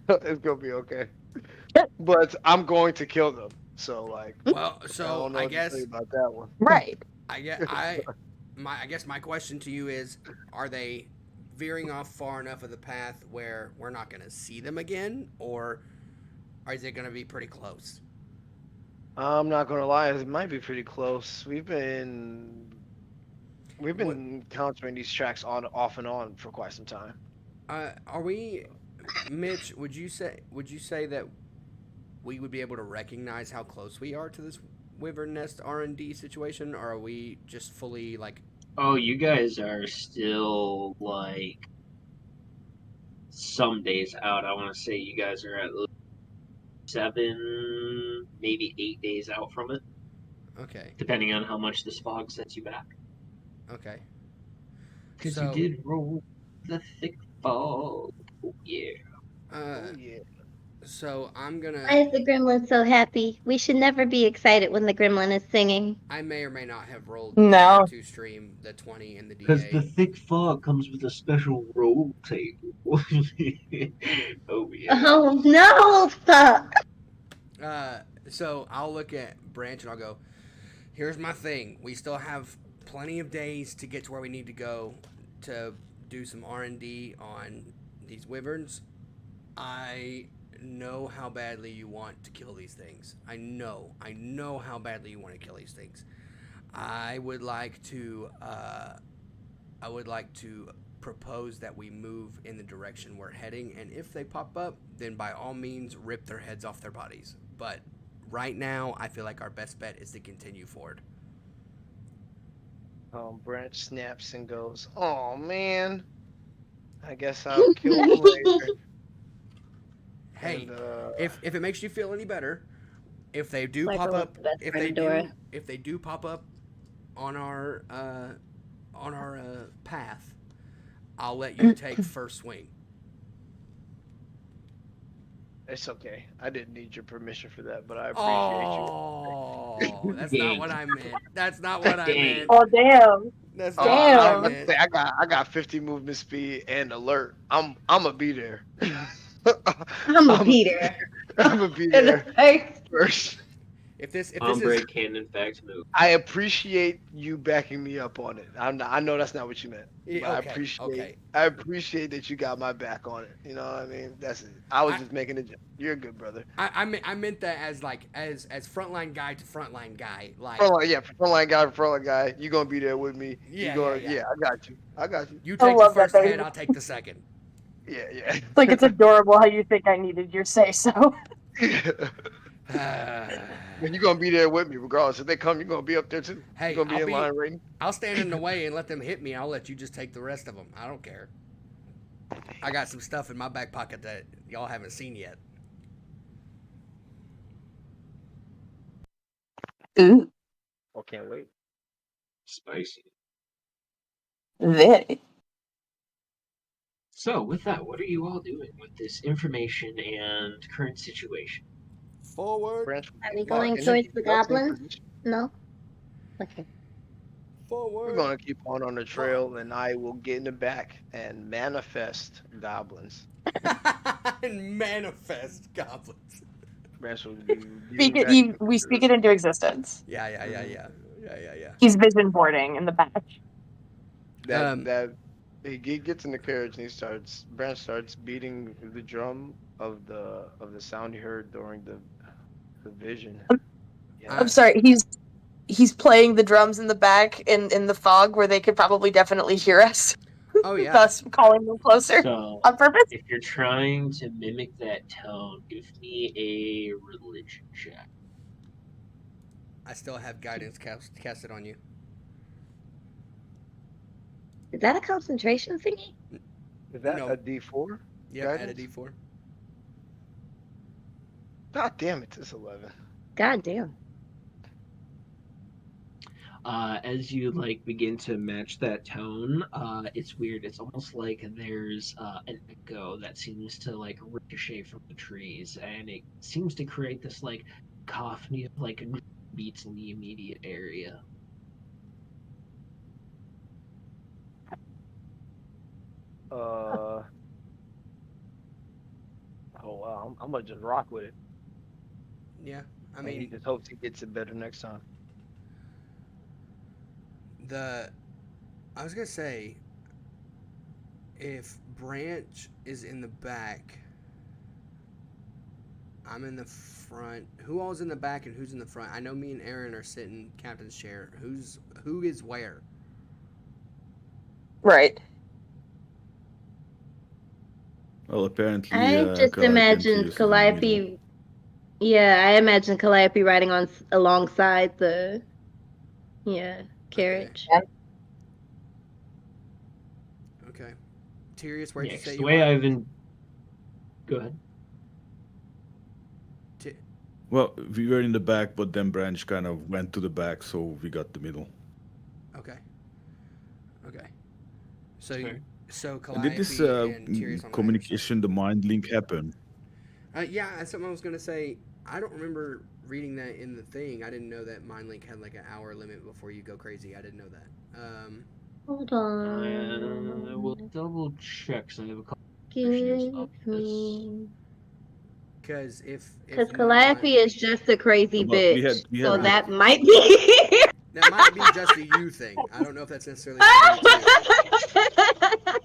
it's gonna be okay. But I'm going to kill them. So Well, I so don't know I what to tell guess. you about that one. Right. I guess my question to you is: are they veering off far enough of the path where we're not going to see them again, or is it going to be pretty close? I'm not gonna lie, it might be pretty close. We've been encountering these tracks off and on for quite some time. Are we, Mitch? Would you say that we would be able to recognize how close we are to this Wyvern Nest R&D situation, or are we just fully Oh, you guys are still some days out. I want to say you guys are at 7, maybe 8 days out from it, okay? depending on how much this fog sets you back. Okay. Because So- you did roll the thick fog. Oh, yeah. Oh yeah. So I'm Why gonna. is the gremlin so happy? We should never be excited when the gremlin is singing. I may or may not have rolled No. to stream the 20 and the Because the DA. thick fog comes with a special roll table. Oh, yeah. Oh no! Fuck. So I'll look at Branch and I'll go, here's my thing. We still have plenty of days to get to where we need to go to do some R&D on these wyverns. I know how badly you want to kill these things. I know how badly you want to kill these things. I would like to propose that we move in the direction we're heading, and if they pop up, then by all means rip their heads off their bodies. But right now, I feel like our best bet is to continue forward. Branch snaps and goes, "Oh man, I guess I'll kill them later." Hey, And, if it makes you feel any better, if they do Swiper pop was up, the best if friend they of do, Dora. if they do pop up on our path, I'll let you take first swing. it's okay. I didn't need your permission for that, but I appreciate you. Oh, that's not what I meant. That's not what I Dang. meant. Oh damn. That's Oh, not what I Damn. let's meant. say I got 50 movement speed and alert. I'm gonna be there. I'm a I'm Peter. gonna be In there the face. first. If this Ombre is can in fact move. I appreciate you backing me up on it. I know that's not what you meant, but okay, okay. I appreciate that you got my back on it. You know what I mean? That's it. I was I- just making a joke. You're a good brother. I meant that as like as frontline guy to frontline guy. Like Frontline guy. You gonna be there with me. yeah, Yeah, I got you. I got you. You I take the love that first head, they I'll take the second. Yeah. It's like it's adorable how you think I needed your say so. When you gonna be there with me, regardless. If they come, you're gonna be up there too. Hey, You're gonna be in line waiting. I'll stand in the way and let them hit me. I'll let you just take the rest of them. I don't care. I got some stuff in my back pocket that y'all haven't seen yet. Ooh, Oh, can't wait. Spicy. very. So, with that, what are you all doing with this information and current situation? Forward. Branch, Are we Mark, going and towards then the that's in goblins? position. No? Okay. Forward. We're gonna keep on the trail, and I will get in the back and manifest goblins. And manifest goblins. Branch will be Speak getting it. back. We speak it into existence. Yeah. He's vision boarding in the back. That he gets in the carriage and Branch starts beating the drum of the sound he heard during the vision. Yeah. I'm sorry. He's playing the drums in the back in the fog where they could probably definitely hear us. Oh yeah. Thus calling them closer So, on purpose. if you're trying to mimic that tone, give me a religion check. I still have guidance casted on you. Is that a concentration thingy? Is that No. a D4? Yep, add a D4. God damn it, it's 11. God damn. As you like begin to match that tone, it's weird. It's almost like there's an echo that seems to like ricochet from the trees, and it seems to create this like cacophony of like beats in the immediate area. Oh wow, I'm gonna just rock with it. Yeah. I And he mean, just hopes he gets it better next time. I was gonna say, if Branch is in the back, I'm in the front. Who all's in the back and who's in the front? I know me and Aaron are sitting captain's chair. Who is where? Right. Well, apparently, I just Calliope and imagined Sirius is in the middle. Calliope. Yeah, I imagine Calliope riding alongside the carriage. Okay. Tyrius, where'd you Next, say the you way are? I've been. Go ahead. Well, we were in the back, but then Branch kind of went to the back, so we got the middle. Okay. So Fair. so Did Calliope this and Tyrius on communication, the mind link, happen? Yeah, that's something I was gonna say. I don't remember reading that in the thing. I didn't know that MindLink had like an hour limit before you go crazy. I didn't know that. Hold I will on. double check because I have a couple Give of this. me. Because if Because not, Calliope is just a crazy But we bitch. had So this- that might be. that might be just a you thing. I don't know if that's necessarily for me too.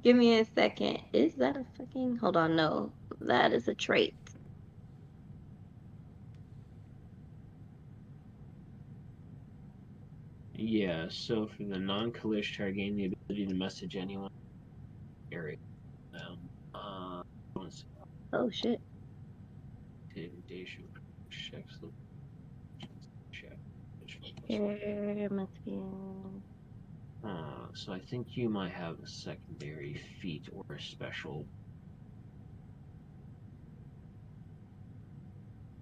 Give me a second. Is that a fucking. Hold on, no. That is a trait. Yeah, so for the non-Kalish try gain the ability to message anyone area. Bonus Oh shit. intimidation checks the check. There must be. So I think you might have a secondary feat or a special.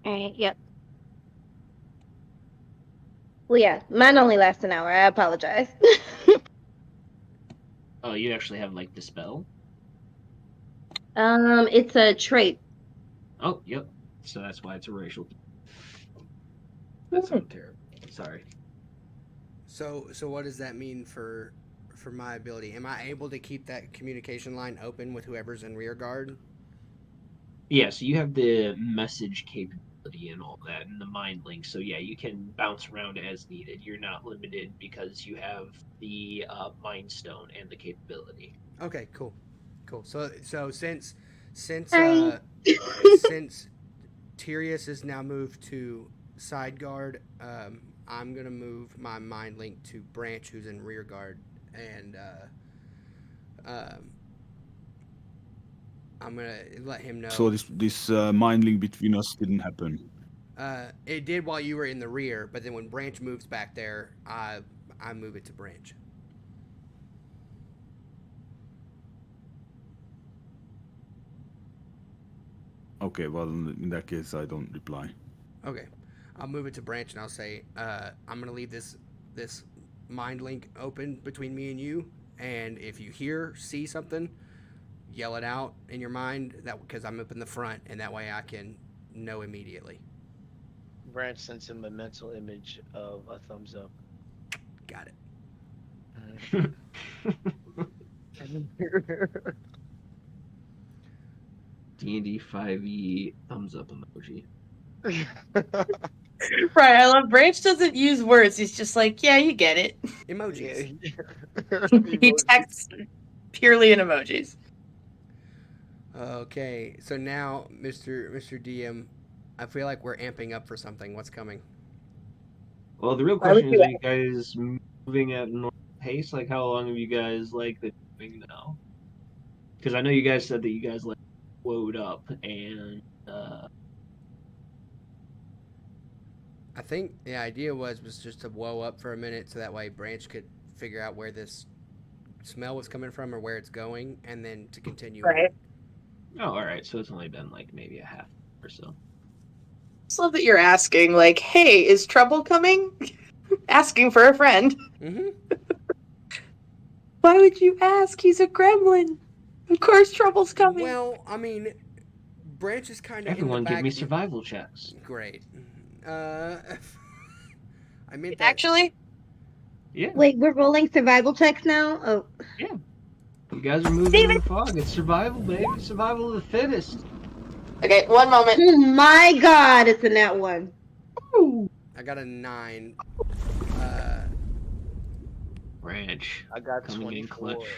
Alright, yep. Well, yeah, mine only lasts an hour. I apologize. Oh, you actually have like dispel. It's a trait. Oh, yep. So that's why it's a racial. That sounded terrible. Sorry. So what does that mean for my ability? Am I able to keep that communication line open with whoever's in rear guard? Yeah, so you have the message capability and all that, and the mind link. So yeah, you can bounce around as needed. You're not limited because you have the mind stone and the capability. Okay, cool. So since Sorry. since Tyrius is now moved to side guard, I'm gonna move my mind link to Branch, who's in rear guard, and I'm gonna let him know. So this mind link between us didn't happen. It did while you were in the rear, but then when Branch moves back there, I move it to Branch. Okay, well in that case I don't reply. Okay, I'll move it to Branch and I'll say I'm gonna leave this mind link open between me and you, and if you see something, yell it out in your mind, that because I'm up in the front, and that way I can know immediately. Branch sends him a mental image of a thumbs up. Got it. D&D 5e thumbs up emoji. Right, I love Branch doesn't use words. He's just like, yeah, you get it. Emojis. He texts purely in emojis. Okay, so now, Mr. DM, I feel like we're amping up for something. What's coming? Well, the real Why would question is, you are you guys moving at a normal pace? Like, how long have you guys like been moving now? Because I know you guys said that you guys like woed up and I think the idea was just to woe up for a minute, so that way Branch could figure out where this smell was coming from or where it's going, and then to continue Right. on. oh, all right. So it's only been like maybe a half or so. Just love that you're asking, like, hey, is trouble coming? Asking for a friend. Mm-hmm. Why would you ask? He's a gremlin. Of course trouble's coming. Well, I mean, Branch is kind of in the Everyone, back. give me survival checks. Great. I meant that. Actually, Yeah. Wait, we're rolling survival checks now? Oh. Yeah. You guys are moving in the fog. It's survival, baby. Survival of the fittest. okay, one moment. Oh my god, it's a nat one. I got a 9. Branch. I got Coming in 24. clutch.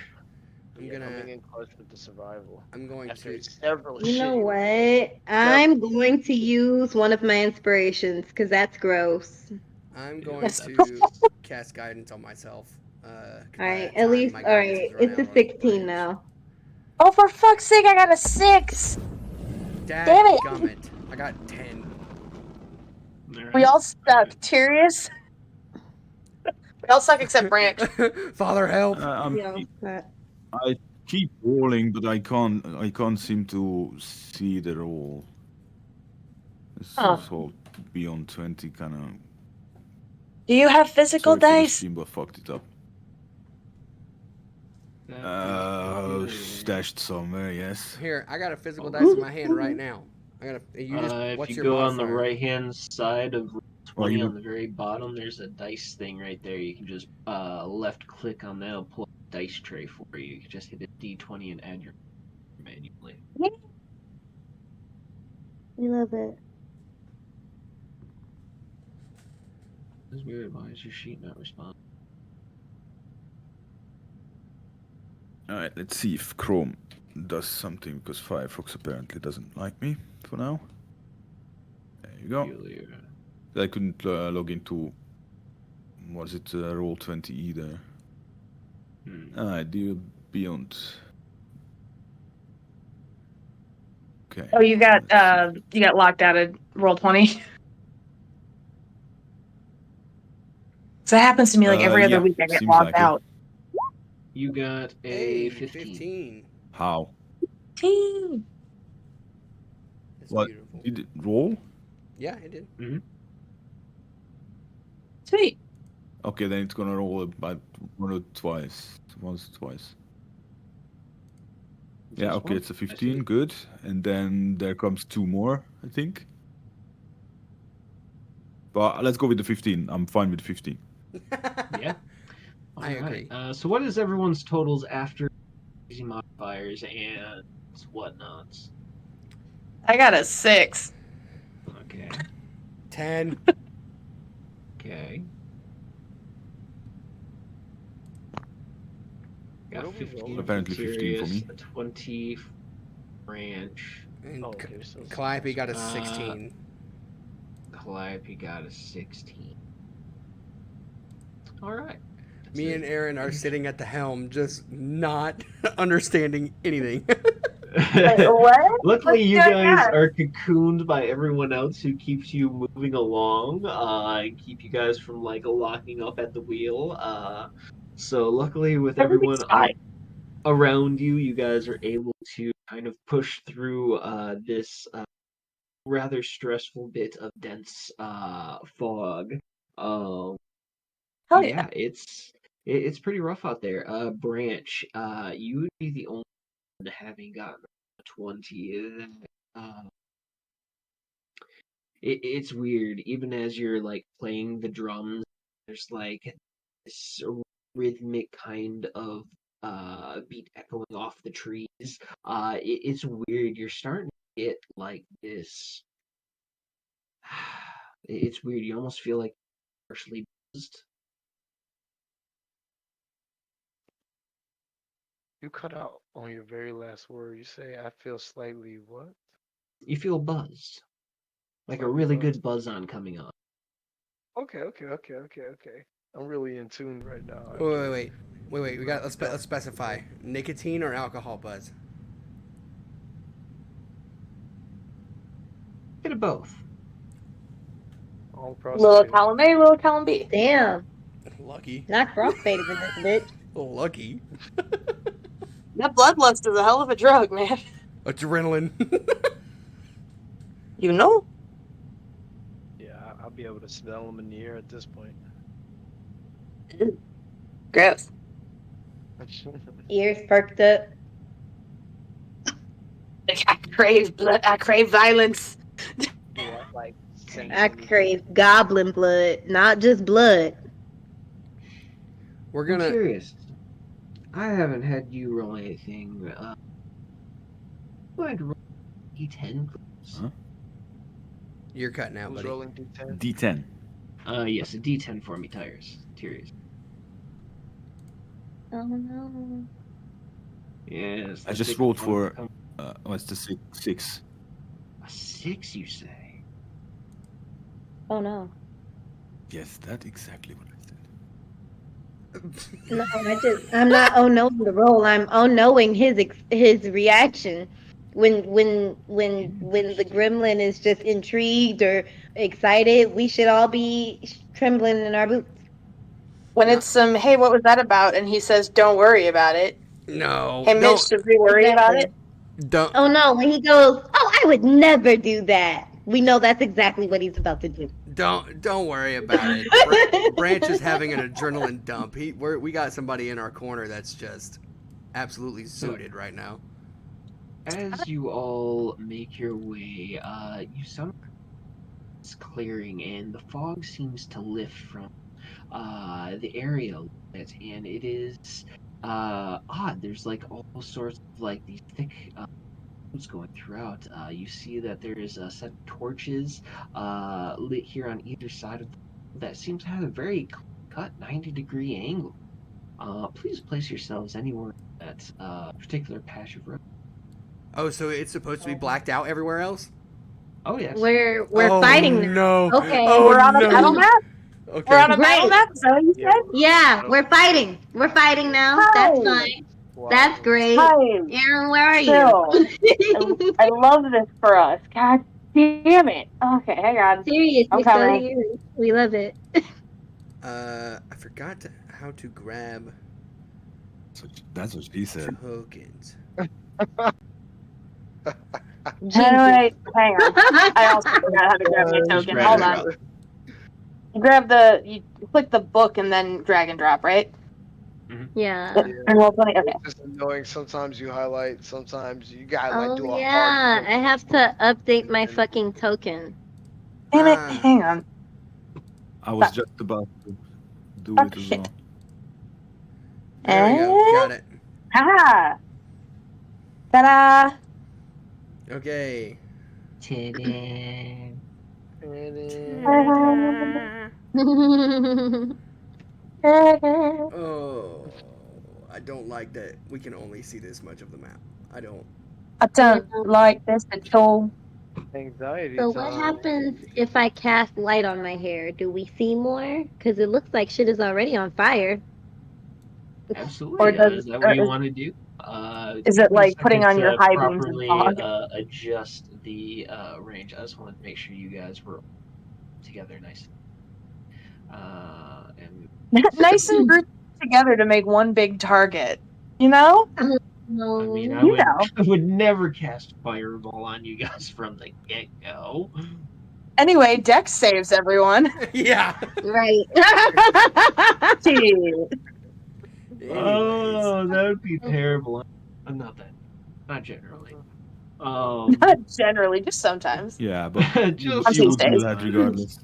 Coming in clutch with the survival. I'm going After to. several You know shitty what? I'm going to use one of my inspirations, because that's gross. I'm going Yes. to cast guidance on myself. Alright, at least, alright, it's a 16 now. Oh, for fuck's sake, I got a 6. Damn it. Dadgummit. I got 10. We all suck. Tyrius? We all suck except Branch. Father, help! I keep rolling, but I can't seem to see the roll. It's all beyond 20 kind of. Do you have physical dice? Stream, but fucked it up. Stashed somewhere, yes. Here, I got a physical dice in my hand right now. I got a. If what's you your go modifier? on the right-hand side of 20 you- on the very bottom, there's a dice thing right there. You can just left-click on that. It'll pull a dice tray for you. You can just hit a D20 and add your manually. We love it. That's weird. Why is your sheet not responding? Alright, let's see if Chrome does something, because Firefox apparently doesn't like me for now. There you go. I couldn't log into Was it roll 20 either? Dear Beyond. Okay. Oh, you got locked out of roll 20. So that happens to me like every other yeah, week. I get seems logged like it. out. You got Hey, a 15. How? That's What? beautiful. Did it roll? Yeah, it did. Sweet. Okay, then it's gonna roll about once, twice. Yeah, okay, it's a 15, good. And then there comes 2 more, I think. But let's go with the 15. I'm fine with the 15. Yeah. I agree. So what is everyone's totals after using modifiers and whatnots? I got a 6. Okay. 10. Okay. Got What are we 15 rolling? Apparently 15 for me. a 20 branch. And Okay, so Calliope got a Uh, 16. Calliope got a 16. All right. That's Me it. and Aaron are sitting at the helm, just not understanding anything. What? Luckily, you What's going guys on? are cocooned by everyone else who keeps you moving along, and keep you guys from like locking up at the wheel. So luckily, with Everything's everyone fine. around you, you guys are able to kind of push through this rather stressful bit of dense fog. Hell Yeah, it's pretty rough out there. Branch, you would be the only one having gotten a 20. Uh, it's weird. Even as you're like playing the drums, there's like this rhythmic kind of beat echoing off the trees. It's weird. You're starting to get like this. It's weird. You almost feel like partially buzzed. You cut out on your very last word. You say, "I feel slightly what?" You feel buzzed, like a Slightly really buzzed. good buzz on coming on. Okay. I'm really in tune right now. Wait. We got. Let's specify nicotine or alcohol buzz. Bit of both. All across the Little field. column A, little column B. Damn, Lucky. not crossfaded in this bitch. Lucky. That bloodlust is a hell of a drug, man. Adrenaline. You know? Yeah, I'll be able to smell them in the air at this point. Gross. Ears perked up. I crave blood. I crave violence. Yeah, like I crave goblin blood, not just blood. We're I'm gonna. curious. I haven't had you roll anything. Go ahead and roll D10, please. Huh? You're cutting out, Who's buddy. rolling D10? D10. Yes, a D10 for me, Tyrius. Oh no. Yes. I the just six rolled ones for come- what's the 6? a 6, you say? Oh no. Yes, that's exactly what I said. No, I'm not oh knowing the role. I'm oh knowing his reaction when the gremlin is just intrigued or excited. We should all be trembling in our boots. When it's some, hey, what was that about? And he says, don't worry about it. No. Hey, Mitch, should we worry about it? Don't. Oh no, when he goes, oh, I would never do that. We know that's exactly what he's about to do. Don't worry about it. Branch is having an adrenaline dump. We got somebody in our corner that's just absolutely zooted right now. As you all make your way, you somehow it's clearing, and the fog seems to lift from the area a little bit, and it is odd. There's like all sorts of like these thick clouds going throughout. You see that there is a set of torches lit here on either side of that seems to have a very cut 90-degree angle. Please place yourselves anywhere in that particular patch of road. Oh, so it's supposed to be blacked out everywhere else? Oh yes. We're Oh, fighting now. no. Okay. Oh, We're on a no. battle map? Okay. We're on a Great. battle map. Is that what you Yeah, said? Yeah, we're fighting. We're fighting now. That's Hi. fine. wow. That's great. Hi. Aaron, where are Chill. you? I love this for us. God damn it. Okay, hang on. Serious, I'm we're still coming. here. We love it. I forgot how to grab That's what she said. tokens. Anyway, hang on. I also forgot how to grab my Just token. drag Hold and on. drop. You grab you click the book and then drag and drop, right? Yeah. And roll 20. Okay. It's just annoying. Sometimes you highlight. Sometimes you gotta like Oh do a yeah, hard. I have to update my and- fucking token. Damn it. Ah. Hang on. I was just about to do Oh, it as shit. well. There we go. Got it. Haha. Ta-da. Okay. Oh, I don't like that we can only see this much of the map. I don't. I don't like this at all. Anxiety. So what happens if I cast light on my hair? Do we see more? Because it looks like shit is already on fire. Absolutely. Or does- Is that what or you is- want to do? Is Give it me a like putting second on your to high beams and properly fog? adjust the range? I just wanted to make sure you guys were together nice. And Nice and grouped together to make one big target. You know? I mean, I You would know. I would never cast fireball on you guys from the get go. Anyway, Dex saves everyone. Yeah. Right. Shit. Oh, that would be terrible. Not that. Not generally. Um, Not generally, just sometimes. Yeah, but Just she would do Tuesdays. that regardless.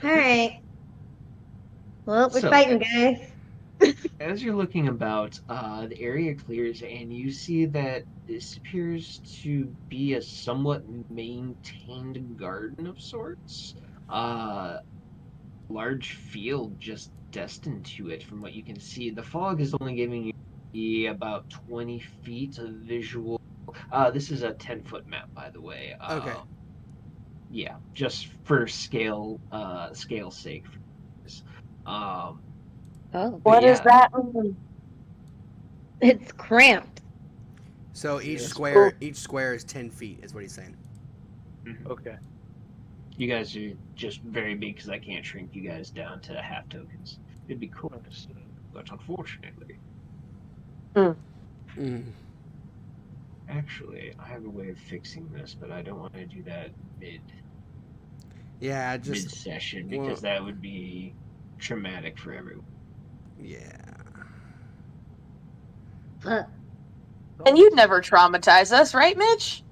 Alright. Well, we're So- fighting, guys. As you're looking about, the area clears, and you see that this appears to be a somewhat maintained garden of sorts. Large field just destined to it, from what you can see. The fog is only giving you about 20 feet of visual. This is a 10-foot map, by the way. Okay. Yeah, just for scale sake. Oh. What does yeah. that mean? It's cramped. So each Yes. square is 10 feet, is what he's saying. Okay. You guys are just very big because I can't shrink you guys down to half tokens. It'd be cool, but unfortunately, Mm. actually, I have a way of fixing this, but I don't want to do that Yeah, mid just session because that would be traumatic for everyone. yeah. Fuck. And you'd never traumatize us, right, Mitch?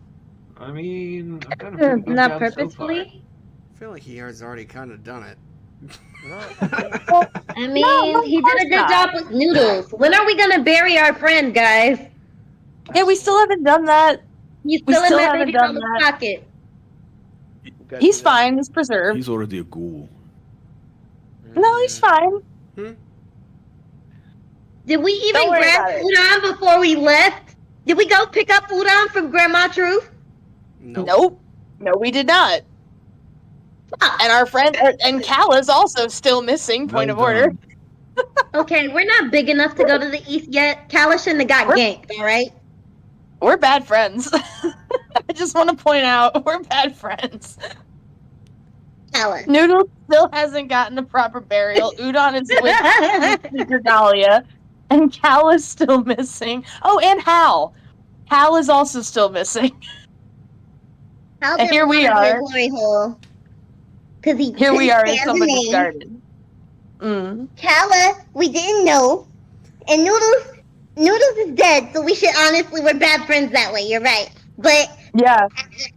I mean, I've done a pretty good Not job so far. purposefully. I feel like he has already kind of done it. I mean, he did a good job with noodles. When are we gonna bury our friend, guys? Yeah, we still haven't done that. He's We still in still my haven't baby done mama's that. pocket. He's fine. He's preserved. He's already a ghoul. No, he's fine. Did we even Don't worry grab about it. Udon before we left? Did we go pick up Udon from Grandma Truth? Nope. No, we did not. And our friend and Cal is also still missing. Point of order. Okay, we're not big enough to go to the east yet. Kala shouldn't have got ganked, alright? We're bad friends. I just want to point out we're bad friends. Kala. Noodle still hasn't gotten a proper burial. Udon is with Dahlia, and Cal is still missing. Oh, and Hal. Hal is also still missing. Hal And here we are. Glory hole. Cause he Here we couldn't are in stand the somebody's name. garden. Mm. Kala, we didn't know. And Noodles is dead, so we're bad friends that way, you're right. But Yeah.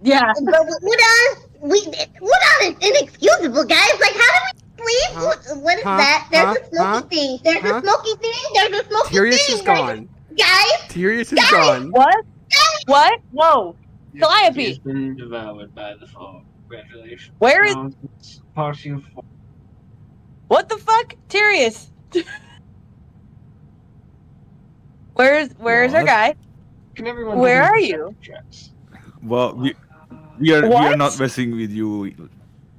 but Udon is inexcusable, guys. Like, how do we leave? Huh? What is Huh? that? There's Huh? a smoky Huh? thing. There's Huh? a smoky thing. There's a smoky Tirius thing. is gone. Guys, Tirius is gone. What? What? Whoa. He's Calliope. been devoured by the fog. Congratulations. Where is? No, it's partial fog. What the fuck? Tirius. Where's our What? guy? Can everyone Where give me are you? perception checks? Well, we are What? not messing with you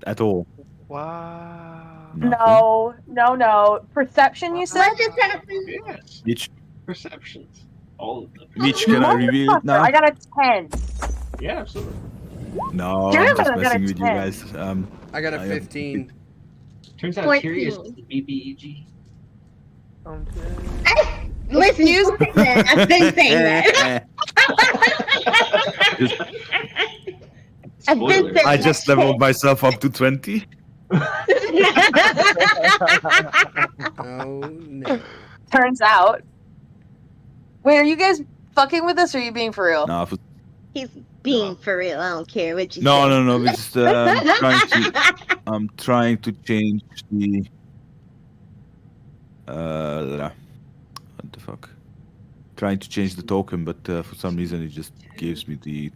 at all. Wow. Nothing. No. Perception, you said? What just happened? Yes. Mitch, Perceptions. All of them. Mitch, can I reveal it Motherfucker, now? I got a 10. Yeah, absolutely. No, Damn I'm it, just I got a messing with you 10. guys. I got a I am- 15. Turns out 14. Tyrius is the BBEG. I'm dead. Listen, Excuse listen, I've been saying that. Just- I've been Spoiler. saying I that just shit. leveled myself up to 20. Oh no. Turns out. Wait, are you guys fucking with us or are you being for real? No, He's being for real. I don't care what you no, say. no, no. We're just I'm trying to change the. What the fuck? Trying to change the token, but for some reason it just gives me the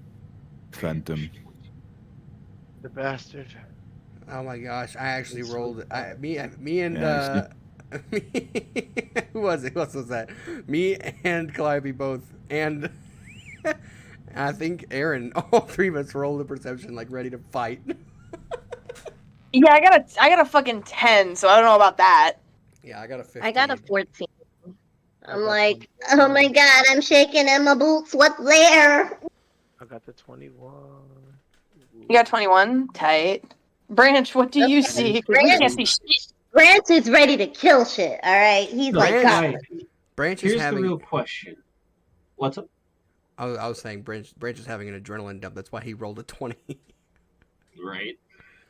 phantom. The bastard. Oh my gosh! I actually rolled. Me and Yeah, who was it? What was that? Me and Calliope both, and I think Aaron. All three of us rolled a perception, like ready to fight. Yeah, I got a fucking 10, so I don't know about that. Yeah, I got a 15. I got a 14. I'm got like, 21. oh my god, I'm shaking in my boots. What's there? I got the 21. You got 21? Tight. Branch, what do you see? 'Cause we can't see shit. Grant is ready to kill shit, alright? He's So, like, Grant- God. Branch is here's having. the real question. What's up? I was saying Branch is having an adrenaline dump. That's why he rolled a 20. Right.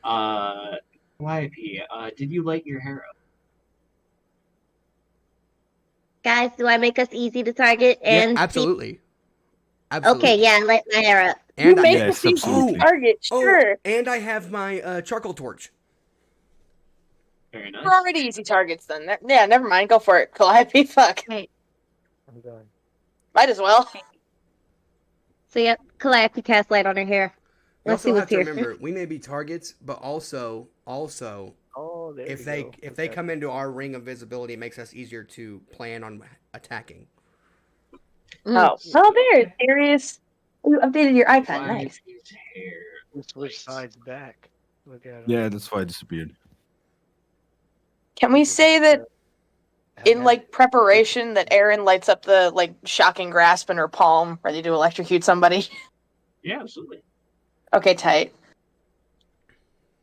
Calliope, did you light your hair up? Guys, do I make us easy to target? Yeah, And absolutely. Absolutely. Okay, yeah, light my hair up. You And make Yes, the easy absolutely. target, sure. and I have my charcoal torch. Very nice. We're already easy targets then. Yeah, never mind. Go for it. Calliope, fuck. Right. I'm done. Might as well. So yep, Calliope cast light on her hair. We Let's see also have what's to here. remember we may be targets, but also Oh, there if we they go. if they come into our ring of visibility, it makes us easier to plan on attacking. Oh, there. Serious. You updated your icon. Nice. Calliope's hair. Switch sides back. Look at him. Yeah, that's why I disappeared. Can we say that in like preparation that Erin lights up the like shocking grasp in her palm, ready to electrocute somebody? Yeah, absolutely. Okay, tight.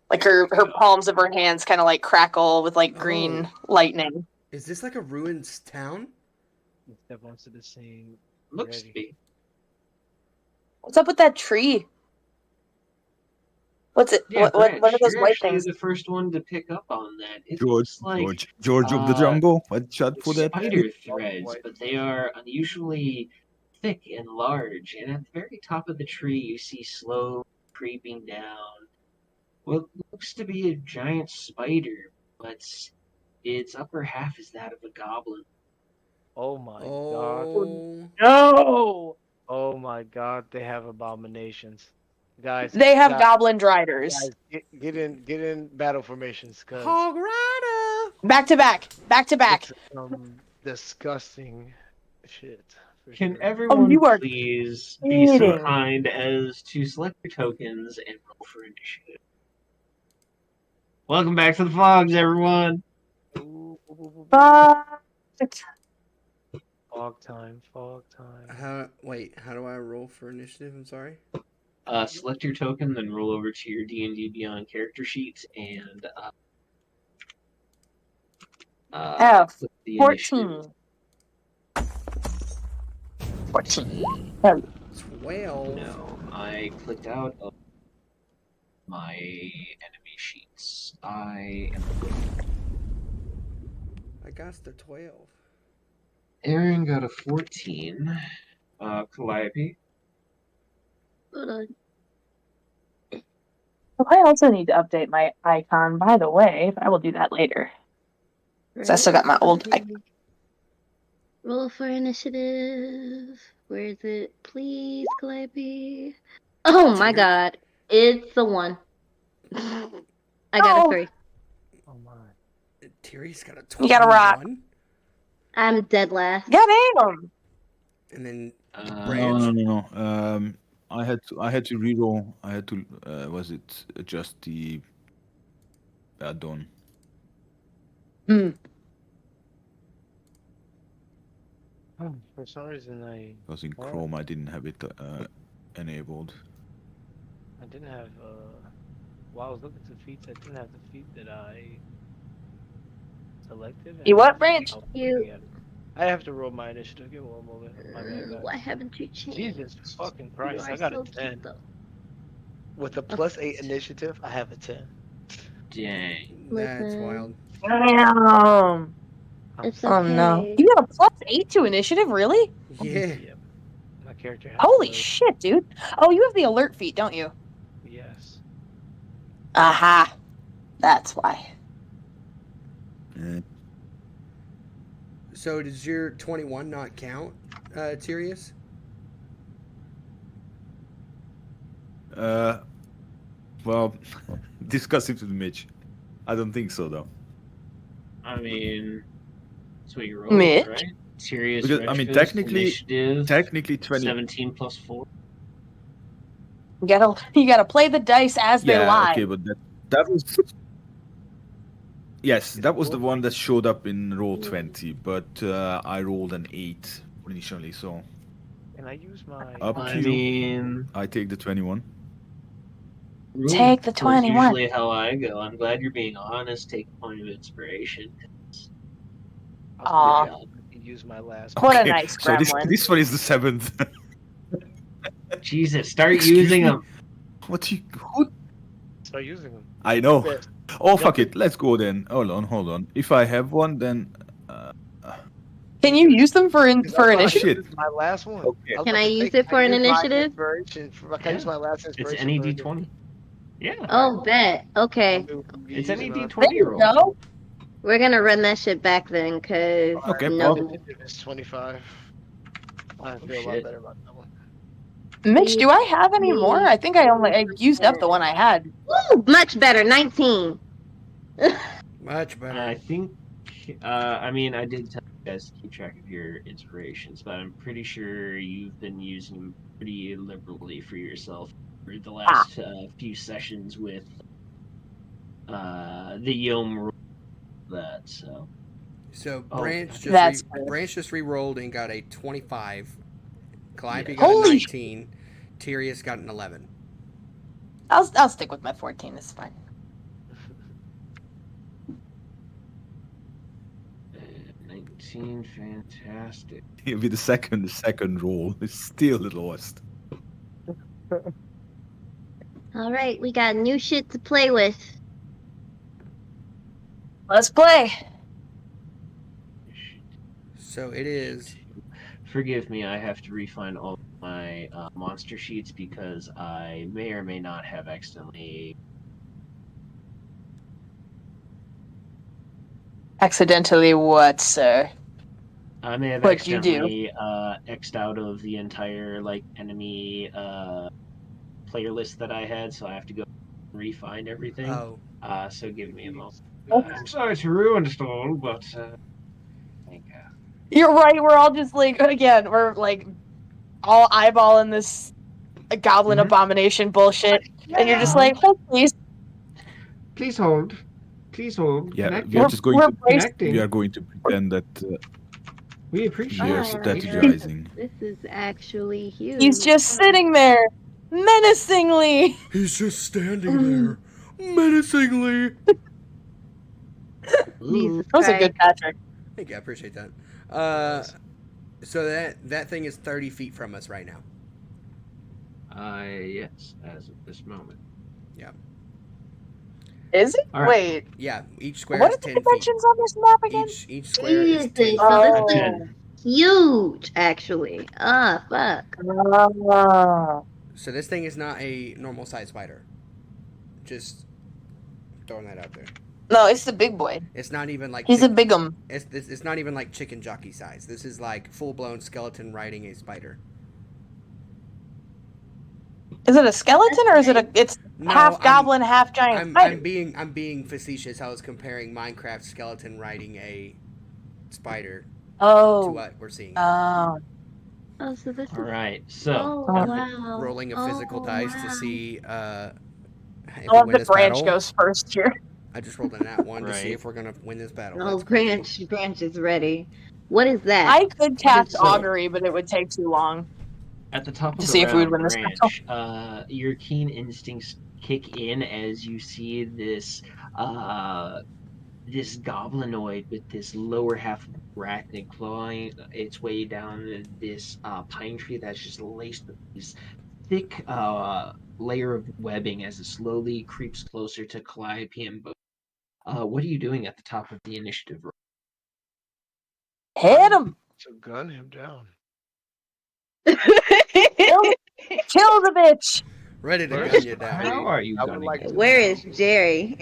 Like her palms of her hands kind of like crackle with like green lightning. Is this like a ruined town? Step onto the scene. Looks to Ready. be. What's up with that tree? What's it? Yeah, what are Branch, those you're white actually things? the first one to pick up on that. It George, looks like George of the jungle. Watch out for that. spider threads, but they are unusually thick and large. And at the very top of the tree, you see slow creeping down what looks to be a giant spider, but its upper half is that of a goblin. Oh my god. Oh, No, Oh my god, they have abominations. Guys, they have guys, goblin driders. guys, get in battle formations, cause Hog Rider! Back to back, back to back. it's some disgusting shit. for Can sure. everyone you are please be so kidding. kind as to select your tokens and roll for initiative? Welcome back to the Fogs, everyone. Fuck. Fog time, fog time. How do I roll for initiative? I'm sorry. Select your token, then roll over to your D&D Beyond character sheet and Oh, click the 14. 14. Oh, 12. No, I clicked out of my enemy sheets. I am. I got the 12. Aaron got a 14. Calliope. Hold on. I also need to update my icon, by the way, but I will do that later. So I still got my old icon. Roll for initiative. Where is it? Please, Calliope. Oh my god. It's a 1. I got a 3. Oh my. Tyrion's got a 21. You gotta rock. I'm dead last. Goddamn! And then No. I had to reroll. I had to adjust the add-on. For some reason, Because in Chrome I didn't have it enabled. I didn't have. While I was looking for feats, I didn't have the feat that I selected. You what, Branch? I have to roll my initiative. Give me one moment. My bad, guys. Why haven't you changed? Jesus fucking Christ! You I are got so a cute, 10. though. With a +8 initiative, I have a 10. Dang. That's Listen. wild. Damn. It's Oh no. okay. You got a +8 to initiative, really? Yeah. Yep. My character has Holy alert. shit, dude. Oh, you have the alert feat, don't you? Yes. Aha. That's why. So does your 21 not count, Tyrius? Well, discuss it with Mitch. I don't think so though. I mean, that's what you rolled, Mitch? right? Serious Because, I mean, initiative, technically 20. 17 plus 4. You gotta play the dice as they lie. Okay, but that was. Yes, that was the one that showed up in roll 20, but I rolled an 8 initially, so. Can I use my? Up I to you. mean, I take the 21. Take the that's 21. usually how I go. I'm glad you're being honest. Take a point of inspiration. Aw. Use my last. What a Okay, nice so gremlin. this one is the 7th. Jesus, start Excuse using me? them. What you? Who? Start using them. I know. Yes. Oh, fuck it. Let's go then. Hold on. If I have one, then. Can you use them for Because I thought I initiative? shit. used my last one. Okay. was Can about I to use say, it for can I an use my initiative? inspiration Can I use my last It's inspiration? any for a D20. Yeah. Oh, bet. Okay. It's any There D20 you roll. go. We're gonna run that shit back then, cause Okay, no. well. It's 25. I feel a lot shit. better about that one. Mitch, do I have any more? I think I used up the one I had. Woo, much better. 19. Much better. I think, I mean, I did tell you guys to keep track of your inspirations, but I'm pretty sure you've been using them pretty liberally for yourself for the last few sessions with the Yom rule that, so. So Oh, Branch That's just re-rolled and got a 25. Calliope Yeah. got a Holy 19. Tyrius got an 11. I'll stick with my 14. It's fine. 19, fantastic. It'll be the second roll. It's still lost. All right, we got new shit to play with. Let's play. So it is. Forgive me, I have to refine all my monster sheets because I may or may not have accidentally. Accidentally what, sir? I may have What'd you do? accidentally X'd out of the entire enemy player list that I had, so I have to go refine everything. Oh. So give me a moment. I'm sorry to ruin it all, but thank you. You're right. We're all just again, we're all eyeballing this goblin abomination bullshit, and you're just oh, please. Please hold. Please hold. Yeah, Connecting. we are just going We're to. Connecting. We are going to pretend that We appreciate we are it. strategizing. This is actually huge. He's just sitting there, menacingly. He's just standing there, menacingly. Jesus That was a good Christ. Patrick. Thank you, I appreciate that. So that thing is 30 feet from us right now. Yes, as of this moment. Yeah. Is it? All right. Wait. Yeah, each square What is are the 10 feet. dimensions on this map again? Each square is 10 Jesus, feet. so this Oh. is huge, actually. Ah, fuck. Oh. So this thing is not a normal size spider. Just throwing that out there. No, it's the big boy. It's not even like He's a bigum. it's not even like chicken jockey size. This is like full blown skeleton riding a spider. Is it a skeleton or is it it's No, half goblin, half giant I'm spider? I'm being facetious. I was comparing Minecraft skeleton riding a spider to Oh. what we're seeing. Oh, so this All is. right. So Oh, I'm wow. Rolling a physical dice to wow. see if I we love win that this Branch battle. goes first here. I just rolled a nat 1 to see Right. if we're gonna win this battle. Oh, That's crazy. Branch is ready. What is that? I could cast So- augury, but it would take too long. At the top of To the see if we would round, win this Branch, your keen instincts kick in as you see this this goblinoid with this lower half of arachnid clawing its way down this pine tree that's just laced with these thick layer of webbing as it slowly creeps closer to Calliope and Bo. What are you doing at the top of the initiative roll? Hit him! To gun him down. Kill the bitch! Ready to Where gun is- you down. How are you I would gunning like him to- Where is Jerry?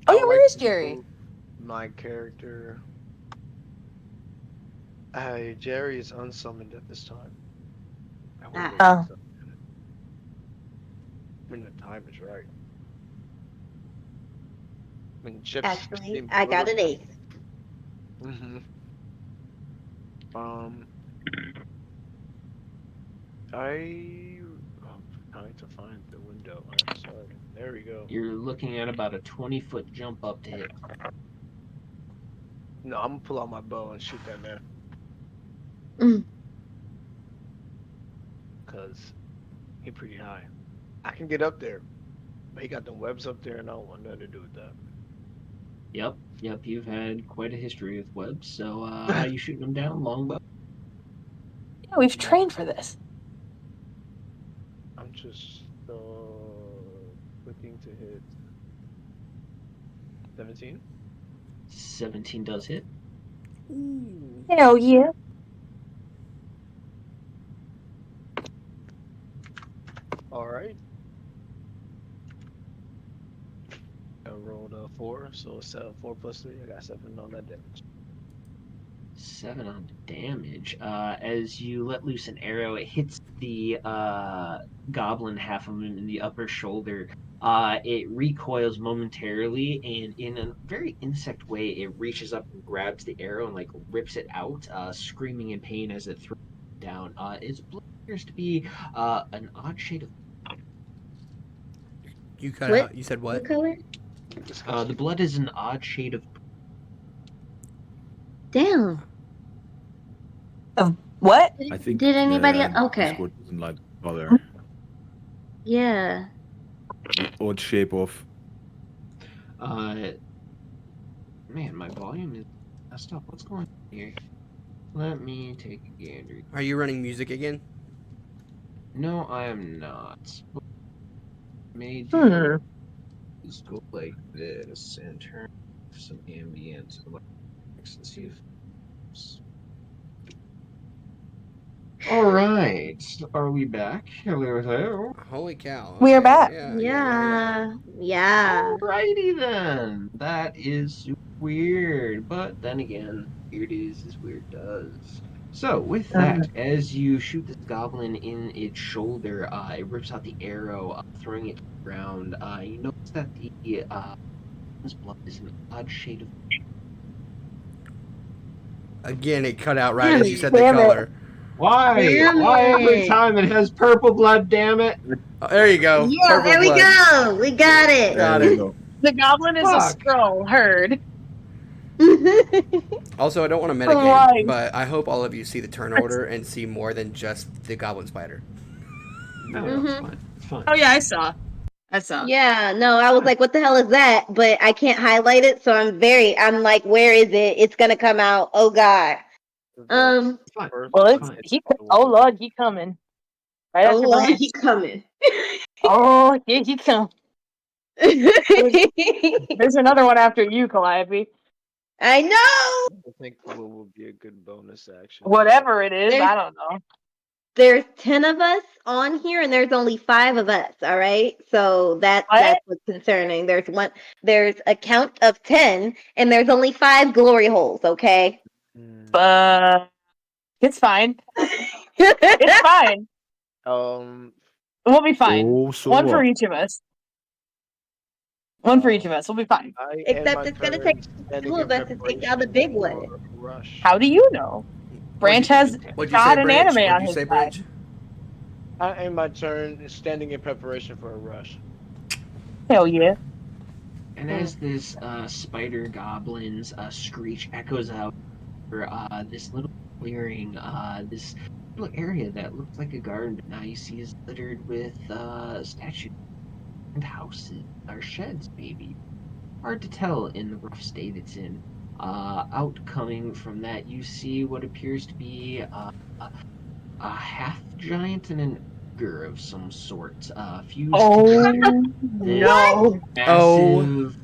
Oh I yeah, would where like is to Jerry? move My character. Jerry is unsummoned at this time. I will Ah. move him. When the time is right. When chips Actually, seem I got an little- ace. Mm-hmm. I'm trying to find the window. I'm sorry. There we go. You're looking at about a 20-foot jump up to hit. No, I'm gonna pull out my bow and shoot that man. Mm. Cause he pretty high. I can get up there, but he got them webs up there, and I don't want nothing to do with that. Yep, you've had quite a history with webs. So, how you shooting them down? Longbow? Yeah, we've trained for this. I'm just looking to hit 17. 17 does hit. Ooh. Hell yeah. All right. I rolled a 4, so 4 plus 3. I got 7 on that damage. 7 on damage. As you let loose an arrow, it hits the goblin half of him in the upper shoulder. It recoils momentarily, and in a very insect way, it reaches up and grabs the arrow and like rips it out, screaming in pain as it throws it down. Its blood appears to be an odd shade of. You cut What? out. You said What what? color? The blood is an odd shade of. Damn. What? I think. Did anybody? the Okay. Discord doesn't like color. Yeah. Odd shape of. Man, my volume is messed up. What's going on here? Let me take a gander. Are you running music again? No, I am not. Made Hmm. just go like this and turn some ambient and see if. All right, are we back? Hello. Holy cow. We are back. Yeah. Yeah. Alrighty then. That is super weird, but then again, weird is as weird does. So with that, as you shoot this goblin in its shoulder, it rips out the arrow, throwing it to the ground. You notice that the his blood is an odd shade of. Again, it cut out right Damn as you it. said the Damn it. color. Why? Damn Why every it. time it has purple blood? Damn it! Oh, there you go. Yeah, Purple there we blood. go. We got it. Got There it. we go. The goblin is a Fuck. scroll, heard. Also, I don't want to metagame, Right. but I hope all of you see the turn order and see more than just the goblin spider. No, Mhm. it's fine. It's fine. Oh yeah, I saw. Yeah, no, I was like, what the hell is that? But I can't highlight it, so I'm like, where is it? It's gonna come out. Oh god. It's fine. Well, It's fine. oh lord, he coming. Right Oh after Lord, Branch. he's coming. Oh, here he come. There's another one after you, Calliope. I know. I think what would be a good bonus action. Whatever it is, I don't know. There's 10 of us on here, and there's only 5 of us. All right, so that's what's concerning. There's a count of 10, and there's only 5 glory holes. Okay. It's fine. It's fine. We'll be fine. Oh, so One for what? each of us. One for each of us. We'll be fine. Except it's gonna take 2 of us to take out the big one. How do you know? Branch has What'd you God say, and Branch? anime on What'd you his say, side. Branch? I end my turn standing in preparation for a rush. Hell yeah. And as this spider goblin's screech echoes out for this little clearing, this little area that looks like a garden, but now you see is littered with statues and houses or sheds, maybe. Hard to tell in the rough state it's in. Out coming from that, you see what appears to be a half giant and an ogre of some sort fused together. This no! massive.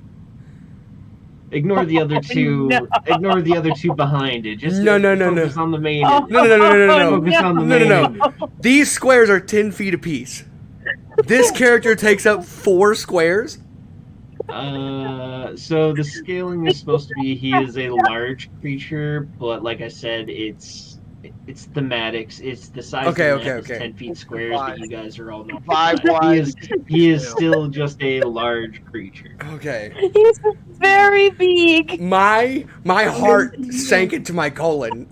Ignore the other two. No. Ignore the other two behind it. Just No. focus on the main. Oh, No. Focus on the No. main. These squares are 10 feet apiece. This character takes up 4 squares. So the scaling is supposed to be he is a large creature, but like I said, it's thematics. It's the size of the map is 10 feet squares, but you guys are all not. 5 wide. He is still just a large creature. Okay. He's very big. My heart sank into my colon.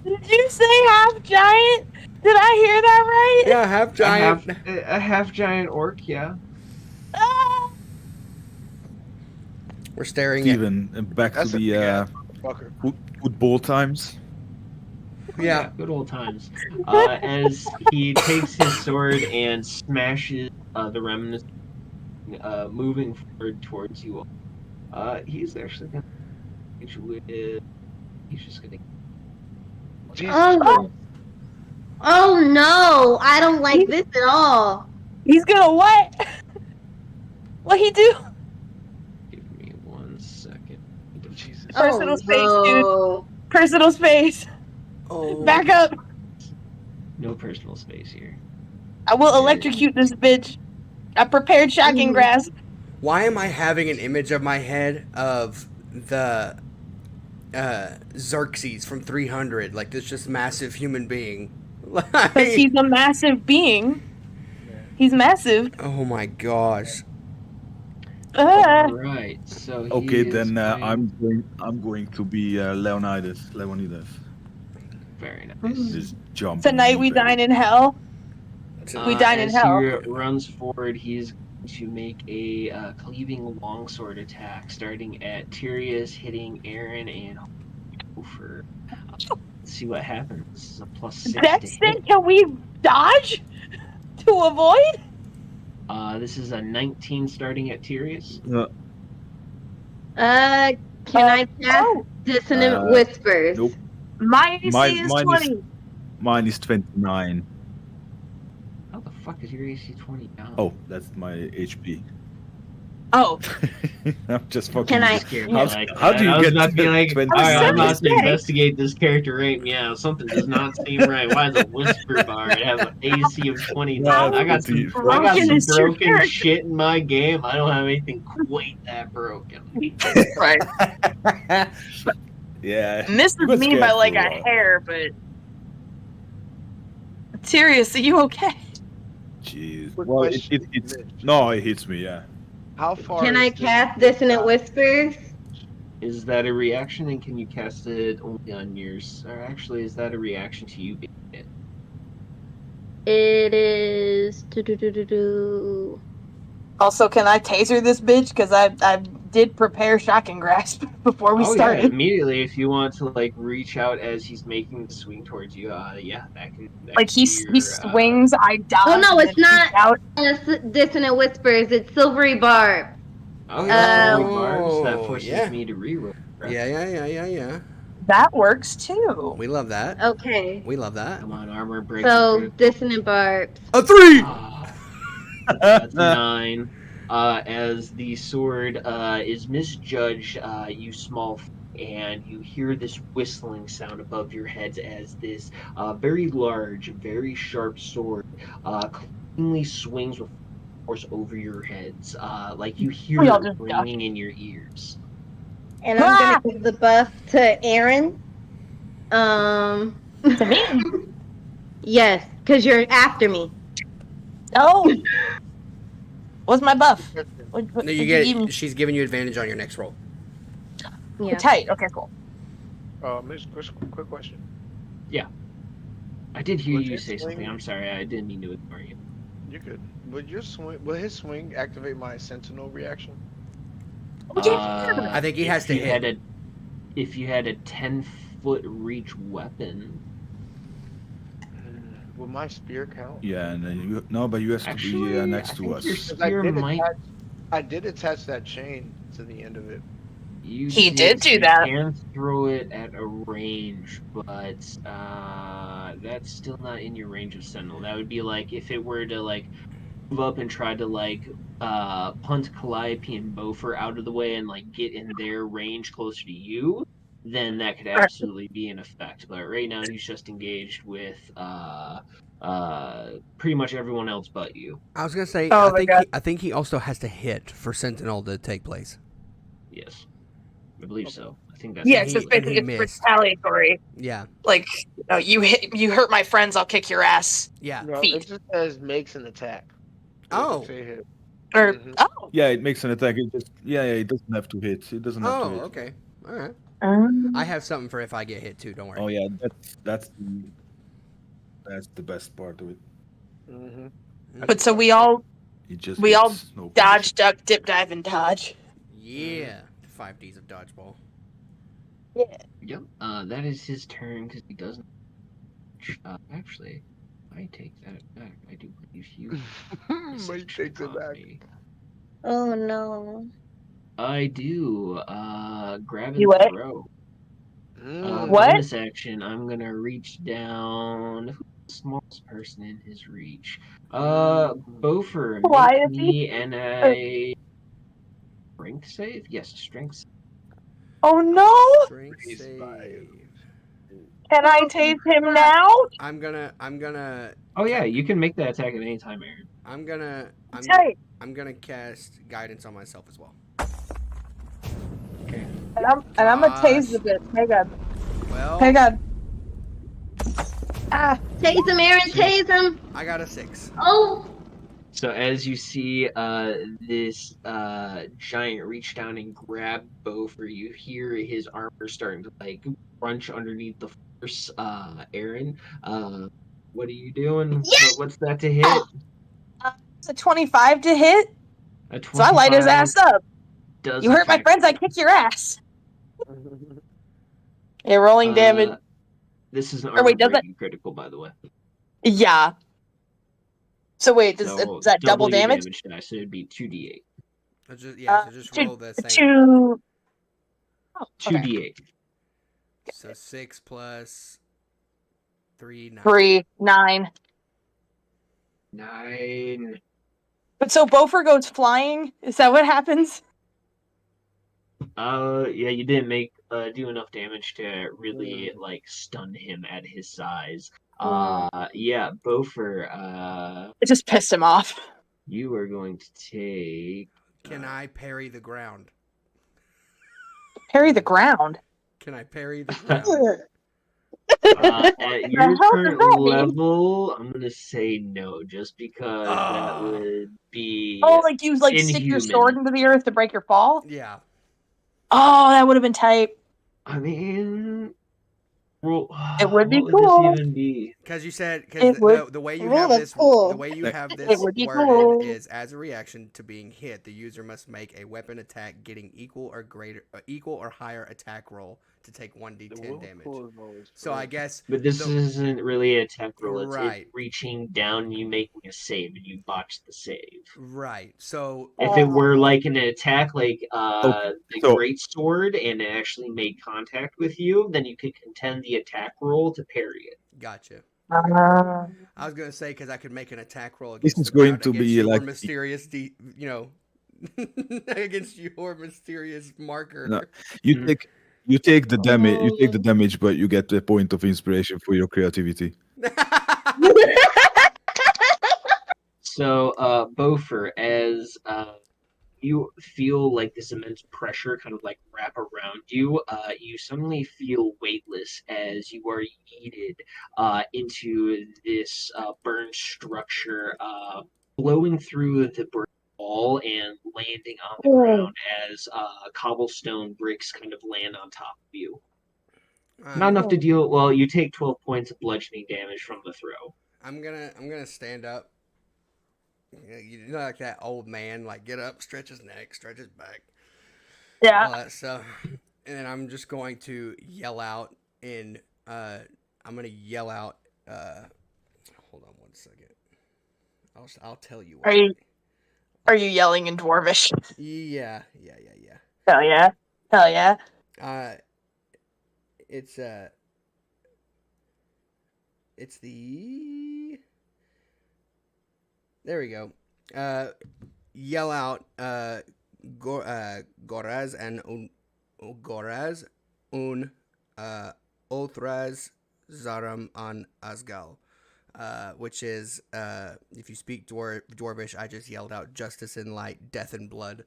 Did you say half giant? Did I hear that right? Yeah, half giant. A half giant orc, yeah. Ah! We're staring Steven, back That's to a the big ass fucker. football times. at. Yeah. Good old times. As he takes his sword and smashes the remnants, moving forward towards you all. He's actually gonna hit you with. He's just gonna. Jesus Oh. Christ. Oh no, I don't like this at all. He's gonna what? What he do? Give me 1 second. Jesus. Personal space, dude. no. Personal space. Oh. Back up. No personal space here. I will electrocute this bitch. I prepared shocking grasp. Why am I having an image of my head of the Xerxes from 300, like this just massive human being? Because he's a massive being. He's massive. Oh my gosh. Alright, so he Okay, is then going- I'm going to be Leonidas. Very nice. Just jump. Tonight we dine in hell. We dine in as hell. he runs forward, he's going to make a cleaving longsword attack, starting at Tyrius, hitting Aaron and Hofer. Let's see what happens. This is a +6 That's to hit. it. Can we dodge to avoid? This is a 19 starting at Tyrius. Can I cast Oh, Dissonant Whispers? Nope. my AC Mine- is mine is- 20. Mine is 29. How the fuck is your AC 20 now? Oh, that's my HP. Oh, I'm just fucking. Can I- Scared How- me like how that. do you I was get about to be to like, 20? alright, I'm about to Say. investigate this character right now. Something does not seem right. Why is a whisper bard have an AC of 20? Well, I got some broken is your broken character? shit in my game. I don't have anything quite that broken. right. Yeah. Misses Good me by scared like for a a while. hair, but. Sirius, are you okay? Jeez. Quick Well, question, it's Mitch. no, it hits me. Yeah. How far Can is I this cast big Dissonant guy? Whispers? Is that a reaction, and can you cast it only on yours? Or actually, is that a reaction to you being hit? It is. Do. Also, can I taser this bitch? Because I did prepare shocking grasp before we Yeah, started. immediately if you want to like reach out as he's making the swing towards you. Yeah, that can. Like he be your, swings, I dodge. Oh, no, and it's then not. reach Out. Dissonant Whispers. It's Silvery Barb. Oh yeah, Oh. Silvery Barbs. That forces Yeah. me to reroll. Right? Yeah. That works too. We love that. Okay. We love that. Come on, armor break. So, Dissonant Barbs. A 3! That's a 9. As the sword is misjudged, you small, and you hear this whistling sound above your heads as this very large, very sharp sword cleanly swings with force over your heads. Like you hear We all it just ringing in your ears. And I'm gonna give the buff to Aaron. To me. Yes, because you're after me. Oh. What's my buff? What No, did you give me? get. She's giving you advantage on your next roll. Yeah. Tight. Okay, cool. Mitch, quick question. I did hear Was you it say something. swing? I'm sorry. I didn't mean to ignore you. You could. Would your swing? Will his swing activate my sentinel reaction? Oh, yeah. I think he has to hit. If you had a 10-foot reach weapon, Will my spear count? Yeah, and then but you have to be actually, next I to think us. your 'Cause spear might. I did attach that chain to the end of it. He did do You that. can throw it at a range, but that's still not in your range of Sentinel. That would be like if it were to like move up and try to like punt Calliope and Bopher out of the way and like get in their range closer to you, then that could absolutely be in effect. But right now he's just engaged with pretty much everyone else but you. I was gonna say, Oh my God. I think he also has to hit for Sentinel to take place. Yes. I believe so. I think that's Yeah, And it's he just basically it's missed. retaliatory. Yeah, Like, you hurt my friends, I'll kick your ass. yeah. No, Feet. it just says makes an attack. It doesn't Oh, say hit. Or Mhm. oh, Yeah, it makes an attack. It just it doesn't have to hit. It doesn't have to hit. okay, all right. Um, I have something for if I get hit too. Don't worry. Oh yeah, that's the best part of it. Mhm. but so we all It just We all gets no dodge, duck, dip, dive, and dodge. Yeah, 5Ds of dodgeball. Yeah. Yep. That is his turn because he doesn't. Actually, I take that back. I do believe you. Mike takes it back. Oh no. I do. Grab You and what? throw. Mm. What? Bonus action. I'm gonna reach down. Who's the smallest person in his reach? Bopher, Why make is he? me a strength save. Yes, a strength save. Oh no! Strength He's save. Can I tase him now? I'm gonna. Oh yeah, you can make that attack at any time, Aaron. Okay. I'm gonna cast guidance on myself as well. Okay. And I'm gonna tase the bitch. Hang on. Well, Hang on. Ah. Tase him, Aaron, tase him. I got a 6. Oh. So as you see this giant reach down and grab Bopher, you hear his armor starting to like crunch underneath the force. Aaron, what are you doing? Yes! What's that to hit? It's a 25 to hit. A So I light his 25 ass up. does You hurt my affect friends, I you. kick your ass. Yeah, rolling damage. This is an Or armor wait, does breaking critical, by the way. Yeah. So wait, does that double your damage? damage die, so it'd be 2d8. So just roll the same. 2. Oh, okay. 2d8. So 6 plus 3, 9. 3, 9. 9. But so Bopher goes flying? Is that what happens? Yeah, you didn't do enough damage to really like stun him at his size. Yeah, Bopher, It just pissed him off. you are going to take. Can I parry the ground? Parry the ground. Can I parry the ground? At your hell does current that mean? level, I'm gonna say no, just because that Ah. would be Oh, like you stick your inhuman. sword into the earth to break your fall? Yeah. Oh, that would have been tight. I mean, well, It would be what cool. would this even be? Because you said It would- the way you Well, have that's this cool. the way you have It this would be worded cool. is as a reaction to being hit, the user must make a weapon attack getting equal or higher attack roll to take 1d10 damage. So I guess But this isn't really a attack roll. It's Right. reaching down, you making a save, and you botch the save. right. So If it were like an attack, like Okay, the so- great sword, and it actually made contact with you, then you could contend the attack roll to parry it. gotcha. Uh, I was gonna say because I could make an attack roll This against is the going ground to against be your like- mysterious, against your mysterious marker. No. You take the damage. You take the damage, but you get a point of inspiration for your creativity. So, Bopher, as you feel like this immense pressure kind of like wrap around you, you suddenly feel weightless as you are yeeted into this burned structure, blowing through the burnt wall and landing on the ground as cobblestone bricks kind of land on top of you. Not enough to deal. Well, you take 12 points of bludgeoning damage from the throw. I'm gonna stand up you know, like that old man, like get up, stretch his neck, stretch his back, all Yeah. that stuff. And then I'm just going to yell out in. I'm gonna yell out. Hold on one second. I'll tell you what. Are you yelling in Dwarvish? Yeah. Hell yeah. Hell yeah. It's the. There we go. Yell out. Goraz and Goraz un Othraz Zaram an Asgal. Which is, if you speak Dwarvish, I just yelled out justice and light, death and blood.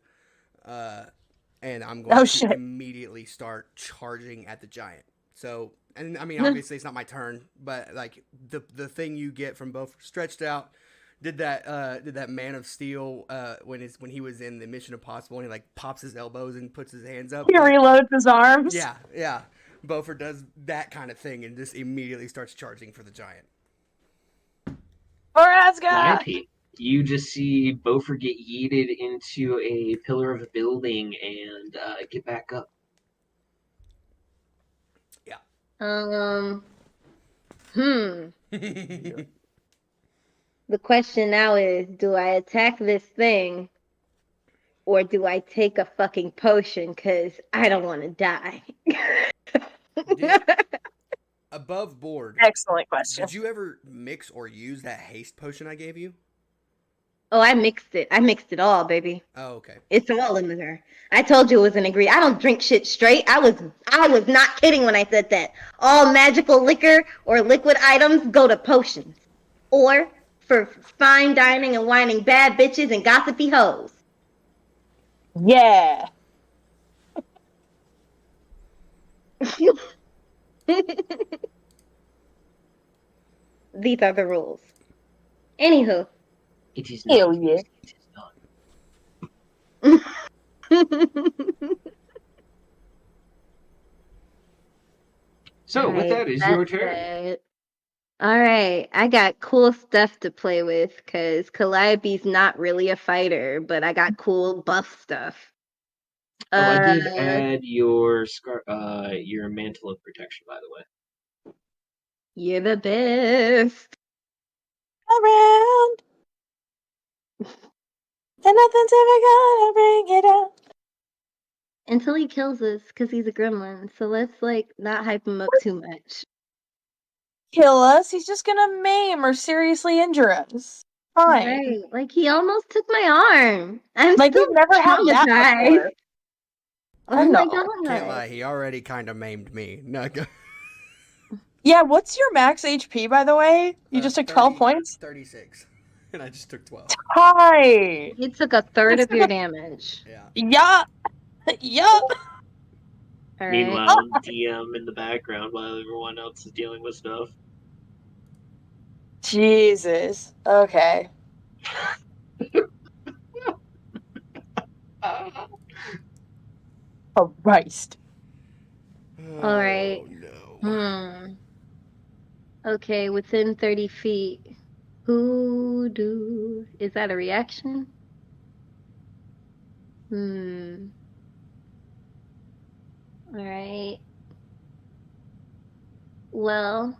And I'm going to immediately start charging at the giant. So, and I mean, obviously it's not my turn, but like the thing you get from both stretched out. Did that Man of Steel when he was in the Mission Impossible and he like pops his elbows and puts his hands up? He reloads his arms. Yeah. Beaufort does that kind of thing and just immediately starts charging for the giant. For Asgard! You just see Beaufort get yeeted into a pillar of a building and get back up. Yeah. The question now is, do I attack this thing or do I take a fucking potion because I don't want to die? Above board. Excellent question. Did you ever mix or use that haste potion I gave you? Oh, I mixed it. I mixed it all, baby. Oh, okay. It's all in there. I told you it was an ingredient. I don't drink shit straight. I was not kidding when I said that. All magical liquor or liquid items go to potions. Or for fine dining and whining bad bitches and gossipy hoes. Yeah. These are the rules. Anywho. It is not. Hell yeah. It is not. So, with that, is your turn. Alright, I got cool stuff to play with, because Calliope's not really a fighter, but I got cool buff stuff. Oh, I did add your mantle of protection, by the way. You're the best. Around. And nothing's ever gonna bring it up. Until he kills us, because he's a gremlin, so let's, not hype him up too much. Kill us? He's just gonna maim or seriously injure us. Fine. Right, he almost took my arm. I'm we've still never had that before. Oh my god. Can't lie, he already kind of maimed me. No, Yeah, what's your max HP, by the way? You just took 12 points? 36. And I just took 12. Hi! He took a third of your damage. Yeah. Yup! Right. Meanwhile, DM in the background while everyone else is dealing with stuff. Jesus. Okay. Christ. All right. Oh, no. Okay, within 30 feet. Is that a reaction? Alright. Well,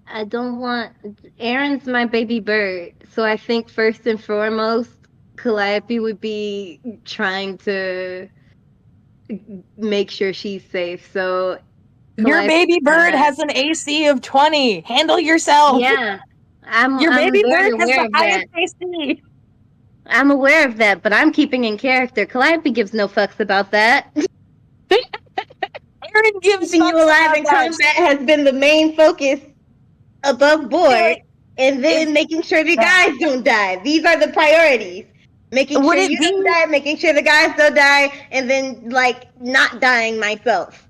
I don't want... Aaron's my baby bird, so I think first and foremost, Calliope would be trying to make sure she's safe, so... Your baby bird has an AC of 20. Handle yourself. Yeah. Your baby bird has aware the highest AC. I'm aware of that, but I'm keeping in character. Calliope gives no fucks about that. Aaron gives keeping you alive in combat has been the main focus above board, and then making sure the guys don't die. These are the priorities. Making sure you don't die, making sure the guys don't die, and then, not dying myself.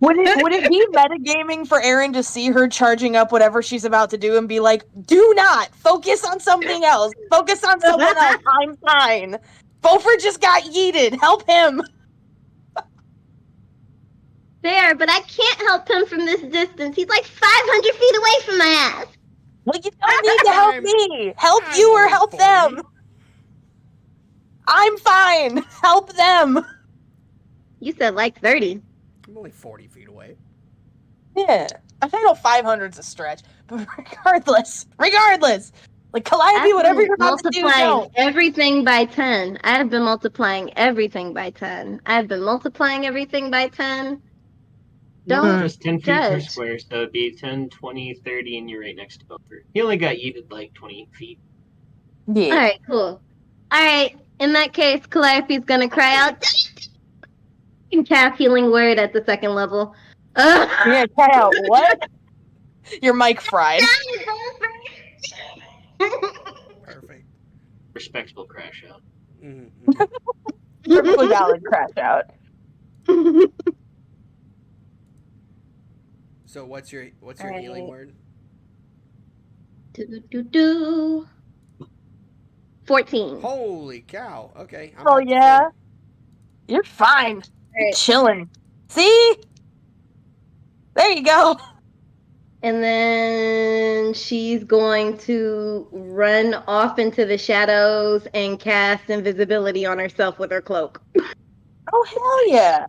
Would it be metagaming for Aaron to see her charging up whatever she's about to do and be like, do not! Focus on something else! Focus on someone else! I'm fine! Beaufort just got yeeted! Help him! Fair, but I can't help him from this distance. He's 500 feet away from my ass. Well, you don't need to help me. Help you or only help 40. them. I'm fine. Help them. You said like 30. I'm only 40 feet away. Yeah. I know 500's a stretch, but regardless, like Calliope, I've whatever been you're about to do, multiplying don't. everything by 10. I have been multiplying everything by 10. I've been multiplying everything by 10. Don't Just 10 feet per judge. square, so it'd be 10, 20, 30, and you're right next to Buffer. He only got yeeted like 20 feet. Yeah. Alright, cool. Alright, in that case, Calliope's gonna cry out and cast healing word at the second level. Yeah, cut out. What? Your mic fried. Perfect. Respectable crash out. Mm-hmm. Perfectly valid crash out. So what's your Alright. healing word? 14. Holy cow. Okay. I'm Oh back to yeah. full. You're fine. You're Alright. chilling. See? There you go. And then she's going to run off into the shadows and cast invisibility on herself with her cloak. Oh hell yeah.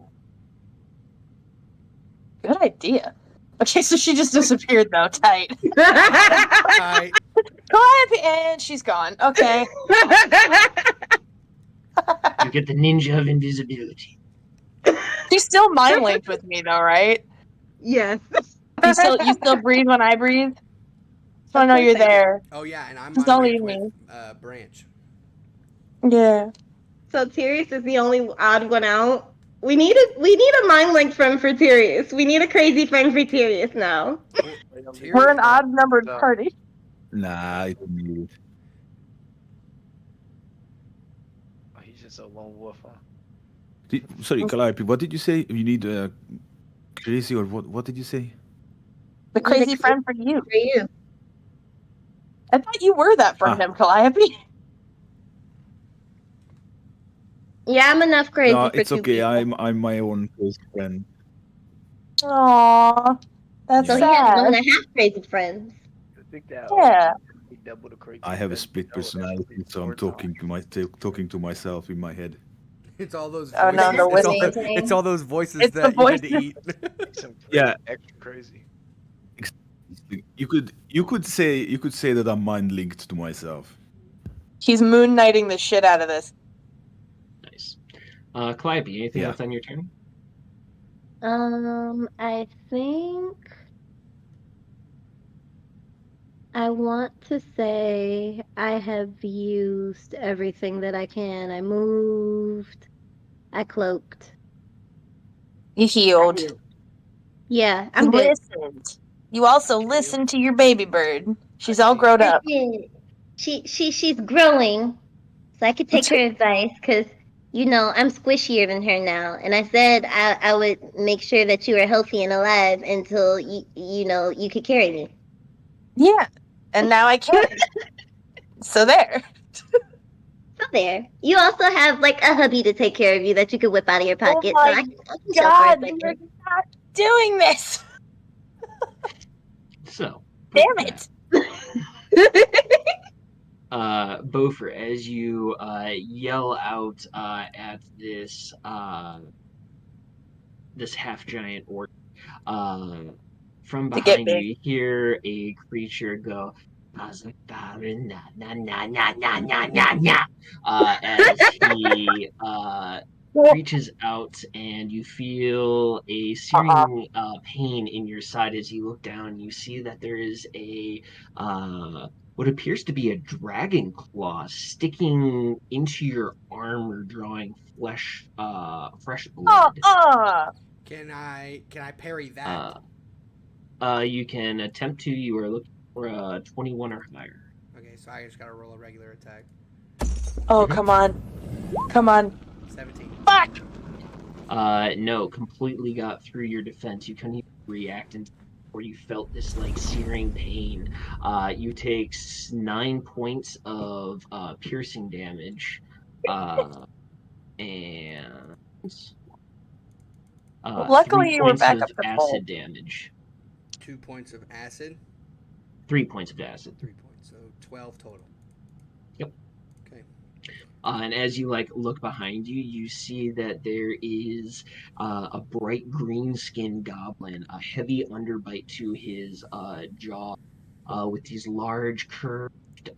Good idea. Okay, so she just disappeared though. Tight. Alright. Calliope, and she's gone. Okay. You get the ninja of invisibility. She's still mind linked with me though, right? Yes. You still breathe when I breathe? So I Of know course you're I do. there. Oh yeah, and I'm Just mind don't linked leave with me. Branch. Yeah. So Tyrus is the only odd one out. We need a mind link friend for Tyrus. We need a crazy friend for Tyrus now. Well, We're an Tyrius- odd numbered party. Nah, I don't need it. Oh, he's just a lone wolf, huh? Sorry, Calliope, what did you say? You need crazy or what? What did you say? The We need a crazy friend for you. For you. I thought you were that for Ah. him, Calliope. Yeah, I'm enough crazy No, for it's two okay. people. I'm my own close friend. Aww. That's So Yeah. he has sad. 1.5 crazy friends. I think that Yeah. he doubled the crazy. I have a friend. split Oh, that's personality, so I'm four talking times. to myself in my head. It's all those Oh voices. no, the whispering. It's all those voices It's the that you had to voices. eat. Some crazy, Yeah. extra crazy. You could say that I'm mind linked to myself. He's moon knighting the shit out of this. Nice. Calliope, anything Yeah. else on your turn? I think I want to say I have used everything that I can. I moved. I cloaked. You healed. Yeah, You I'm good. listened. You also hear you. listened to your baby bird. She's I all see. grown I up. did. She's growing, so I could take her advice because I'm squishier than her now. And I said I would make sure that you were healthy and alive until you could carry me. Yeah. And now I can. So there. So there. You also have like a hubby to take care of you that you could whip out of your Oh pocket. my so I can show for a God, second. you're not doing this. So, Damn with it. that, Bofer, as you yell out at this this half giant orc, from To get behind big. you hear a creature go as he reaches out, and you feel a searing pain in your side as you look down. You see that there is a what appears to be a dragon claw sticking into your armor, drawing fresh blood. Can I parry that? You can attempt to. You are looking for a 21 or higher. Okay, so I just gotta roll a regular attack. Oh, come on. Come on. 17. Fuck! No, completely got through your defense. You couldn't even react before you felt this like searing pain. You take 9 points of piercing damage, and Luckily, 3 you were points back of up to full. acid damage. 2 points of acid. 3 points of acid. 3 points, so 12 total. Yep. Okay. And as you look behind you, you see that there is a bright green skinned goblin, a heavy underbite to his jaw, with these large curved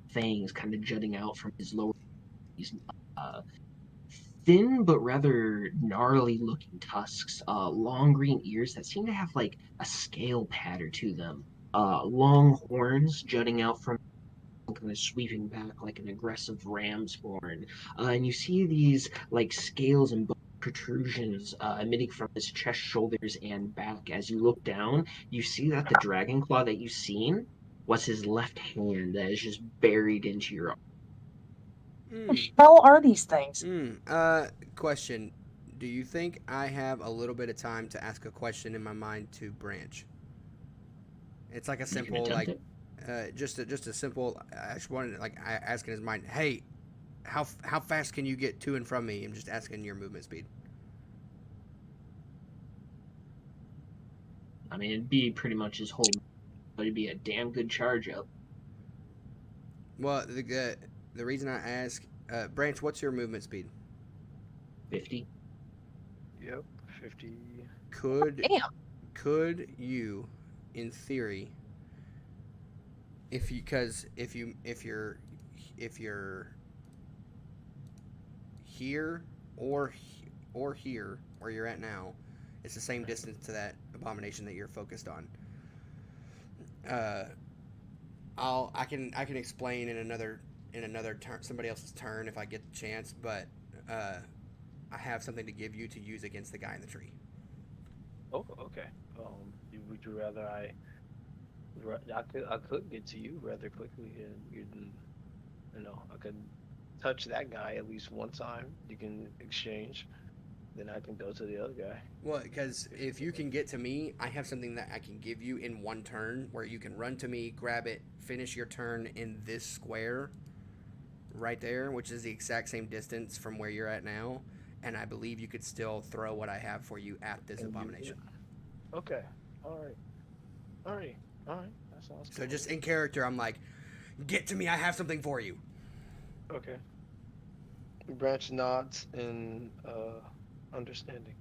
fangs kind of jutting out from his lower. These thin but rather gnarly looking tusks, long green ears that seem to have like a scale pattern to them, long horns jutting out from kind of sweeping back like an aggressive ram's horn. And you see these like scales and bone protrusions emitting from his chest, shoulders, and back. As you look down, you see that the dragon claw that you've seen was his left hand that is just buried into your arm. What the hell are these things? Question. Do you think I have a little bit of time to ask a question in my mind to Branch? It's like a simple, like, just a simple. I just wanted to, like, I ask in his mind, hey, how fast can you get to and from me? I'm just asking your movement speed. I mean, it'd be pretty much his whole, but it'd be a damn good charge up. Well, the reason I ask, Branch, what's your movement speed? 50. Yep, 50. Could you, in theory, if you're here or here where you're at now, it's the same distance to that abomination that you're focused on. I can explain in another turn, somebody else's turn, if I get the chance, but I have something to give you to use against the guy in the tree. Oh, okay. Would you rather I could get to you rather quickly, and I could touch that guy at least one time. You can exchange, then I can go to the other guy. Well, because if you can get to me, I have something that I can give you in one turn where you can run to me, grab it, finish your turn in this square right there, which is the exact same distance from where you're at now, and I believe you could still throw what I have for you at this abomination. Okay. All right. That sounds So good. just in character, I'm like, get to me, I have something for you. Okay. Branch nods in understanding.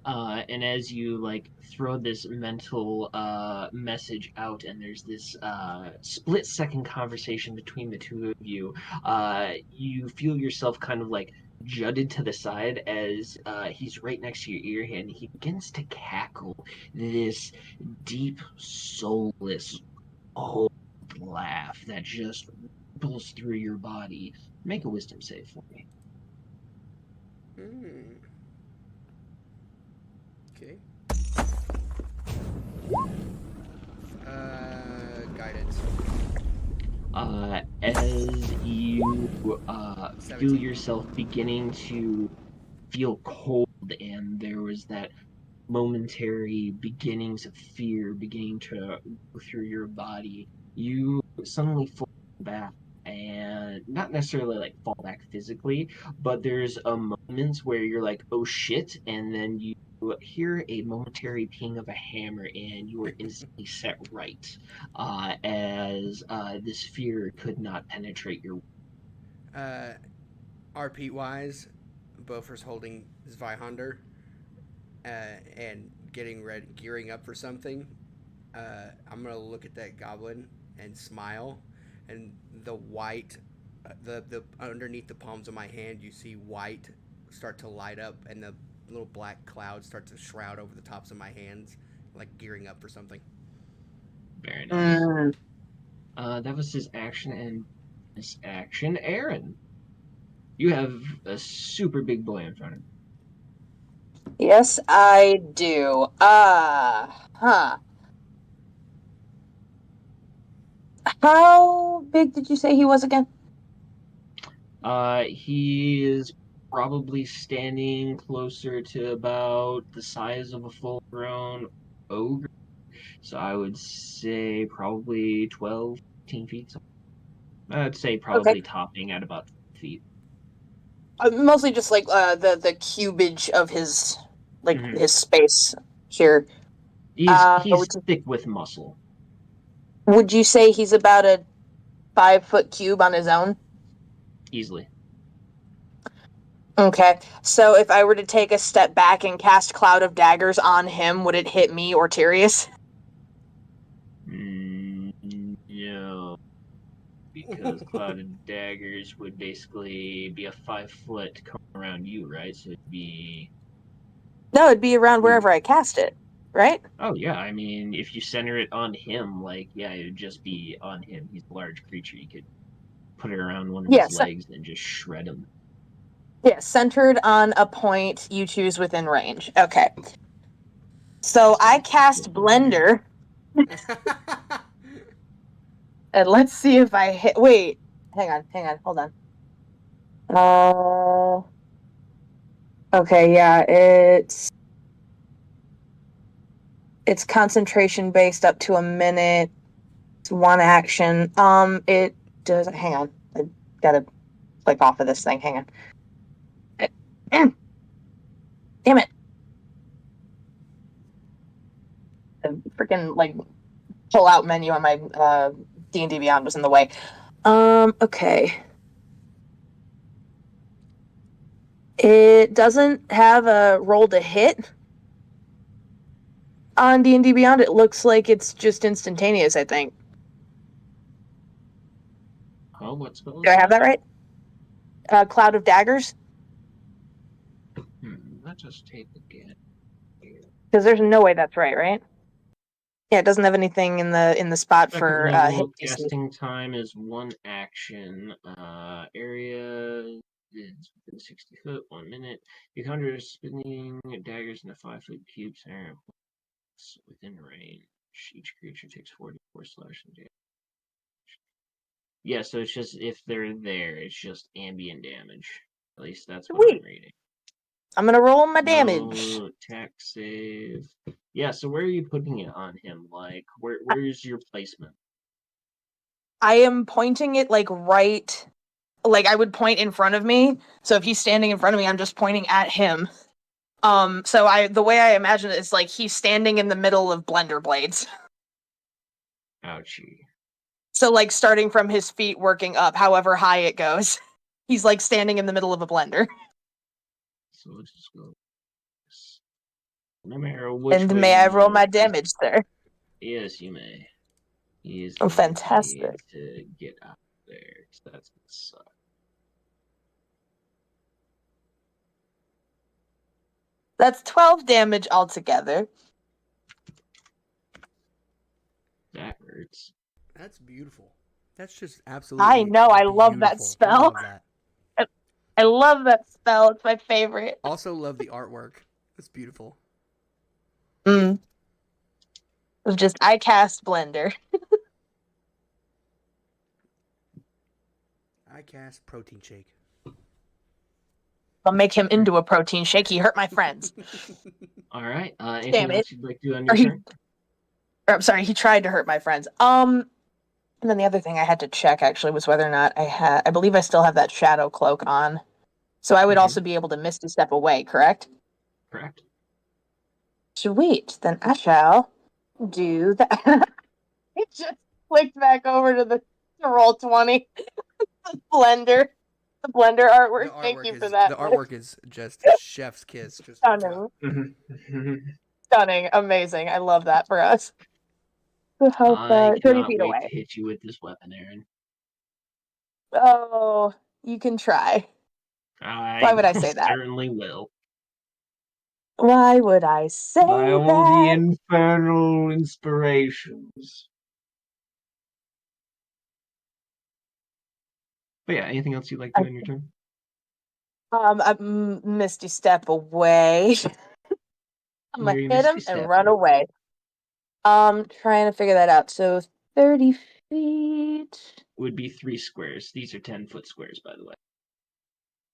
And as you throw this mental message out, and there's this split-second conversation between the two of you, you feel yourself kind of jutted to the side as he's right next to your ear, and he begins to cackle this deep, soulless, old laugh that just ripples through your body. Make a wisdom save for me. Okay. Guidance. As you feel 17. yourself beginning to feel cold, and there was that momentary beginnings of fear beginning to go through your body, you suddenly fall back, and not necessarily fall back physically, but there's a moment where you're like, oh shit, and then you hear a momentary ping of a hammer, and you are instantly set right, as this fear could not penetrate your. RP wise, Bofur's holding Zweihander and gearing up for something. I'm gonna look at that goblin and smile, and the white, the underneath the palms of my hand, you see white start to light up, and the little black clouds start to shroud over the tops of my hands, like gearing up for something. Very nice. That was his action, and his action, Aaron. You have a super big boy in front of you. Yes, I do. How big did you say he was again? He is probably standing closer to about the size of a full-grown ogre. So I would say probably 12, 15 feet. I'd say probably topping at about 12 feet. Mostly just the cubage of his his space here. He's thick with muscle. Would you say he's about a 5-foot cube on his own? Easily. Okay, so if I were to take a step back and cast Cloud of Daggers on him, would it hit me or Tyrius? No. Because Cloud of Daggers would basically be a 5-foot come around you, right? So it'd be... No, it'd be around wherever I cast it, right? Oh, yeah, I mean, if you center it on him, like, yeah, it would just be on him. He's a large creature. You could put it around one of his legs and just shred him. Yeah, centered on a point you choose within range. Okay. So I cast Blender, and let's see if I hit... Wait, hang on, hold on. Okay, yeah, it's concentration based up to a minute. It's one action. It does... Hang on, I gotta click off of this thing. Hang on. Damn it. The freaking, like, pull-out menu on my D&D Beyond was in the way. Okay. It doesn't have a roll to hit on D&D Beyond. It looks like it's just instantaneous, I think. Oh, what spell is Do I have that right? Cloud of Daggers? Let's just take again. Because there's no way that's right? Yeah, it doesn't have anything in the spot for hit DC. Casting time is 1 action. Area is within 60 foot, 1 minute. You conjure spinning daggers in a 5-foot cube center within range. Each creature takes 44 slashing damage. Yeah, so it's just if they're there, it's just ambient damage. At least that's what I'm reading. I'm gonna roll my damage. No attack save. Yeah, so where are you putting it on him? Like, where's your placement? I am pointing it right, like I would point in front of me. So if he's standing in front of me, I'm just pointing at him. So the way I imagine it is like he's standing in the middle of blender blades. Ouchie. So like starting from his feet, working up, however high it goes, he's like standing in the middle of a blender. So let's just go. No matter which and way may I roll my damage, sir? Yes, you may. He is fantastic to get out there. So that's gonna suck. That's 12 damage altogether. That hurts. That's beautiful. That's just absolutely. I know. I love that beautiful. spell. I love that. I love that spell. It's my favorite. Also love the artwork. It's beautiful. It's just I cast Blender. I cast Protein Shake. I'll make him into a protein shake. He hurt my friends. All right. Anything else you'd like to do on your turn? I'm sorry. He tried to hurt my friends. And then the other thing I had to check actually was whether or not I believe I still have that shadow cloak on. So I would also be able to Misty Step away, correct? Correct. Sweet. Then I shall do that. It just clicked back over to roll 20. The blender artwork. Thank you for that. The artwork is just chef's kiss. Just stunning. Stunning. Amazing. I love that for us. How far? 30 feet away. To hit you with this weapon, Aaron. Oh, you can try. Why would I say that? Certainly will. Why would I say By all that? the infernal inspirations. But yeah, anything else you'd like to do on your turn? I Misty Step away. I'm gonna hit him and run away. Trying to figure that out. So 30 feet would be 3 squares. These are 10-foot squares, by the way.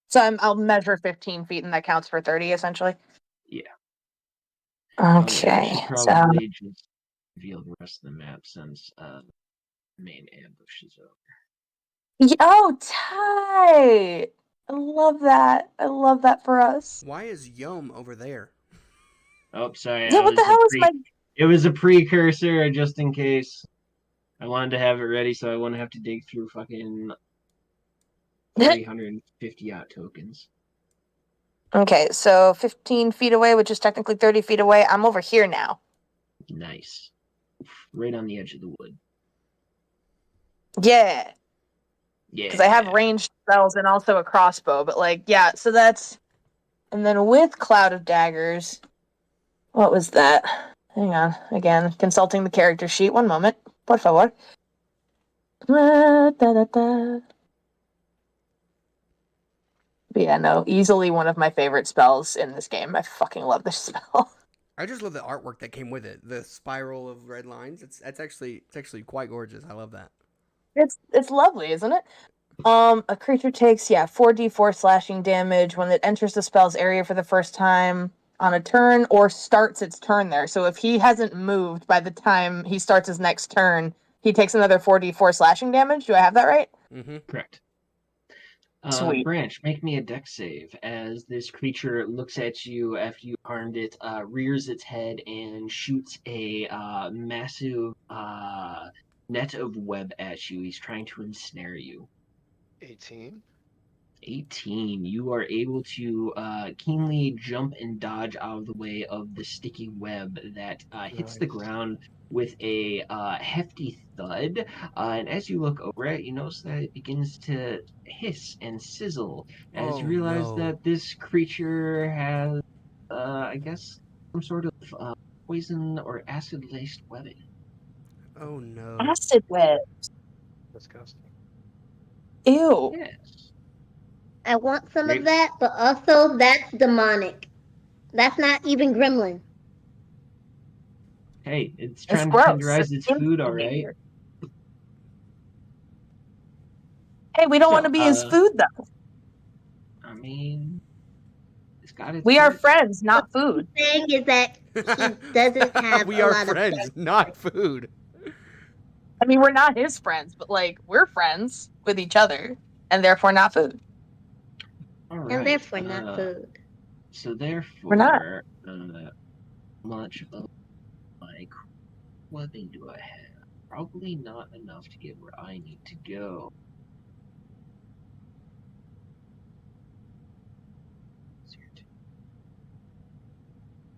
So I'll measure 15 feet, and that counts for 30, essentially. Yeah. Okay. I should probably just reveal the rest of the map since the main ambush is over. Oh, tight! I love that. I love that for us. Why is Yom over there? Oh, sorry. Yeah, what the hell is my... It was a precursor, just in case. I wanted to have it ready so I wouldn't have to dig through fucking 350 yacht tokens. Okay, so 15 feet away, which is technically 30 feet away. I'm over here now. Nice. Right on the edge of the wood. Yeah. Yeah. Because I have ranged spells and also a crossbow, but like, yeah, so that's... And then with Cloud of Daggers, what was that? Hang on, again, consulting the character sheet. One moment, por favor. But yeah, no, easily one of my favorite spells in this game. I fucking love this spell. I just love the artwork that came with it. The spiral of red lines. It's actually quite gorgeous. I love that. It's lovely, isn't it? A creature takes 4d4 slashing damage when it enters the spell's area for the first time on a turn or starts its turn there. So if he hasn't moved by the time he starts his next turn, he takes another 4d4 slashing damage. Do I have that right? Mm-hmm. Correct. Sweet. Branch, make me a dex save as this creature looks at you after you harmed it, rears its head, and shoots a massive net of web at you. He's trying to ensnare you. 18. 18. You are able to keenly jump and dodge out of the way of the sticky web that hits the Nice. ground with a hefty thud. And as you look over it, you notice that it begins to hiss and sizzle as you Oh realize no. that this creature has, I guess, some sort of poison or acid-laced webbing. Oh no. Acid web. Disgusting. Ew. Yes. I want some Great. of that, but also that's demonic. That's not even gremlin. Hey, it's It's trying to gross. tenderize its food, all right. Hey, we don't So, want to be his food, though. I mean, it's got its We are perks. friends, not food. The thing is that he doesn't have We a are lot of friends, not food. I mean, we're not his friends, but like we're friends with each other, and therefore not food. All right. and therefore not food. So therefore, We're not. much of my webbing do I have? Probably not enough to get where I need to go.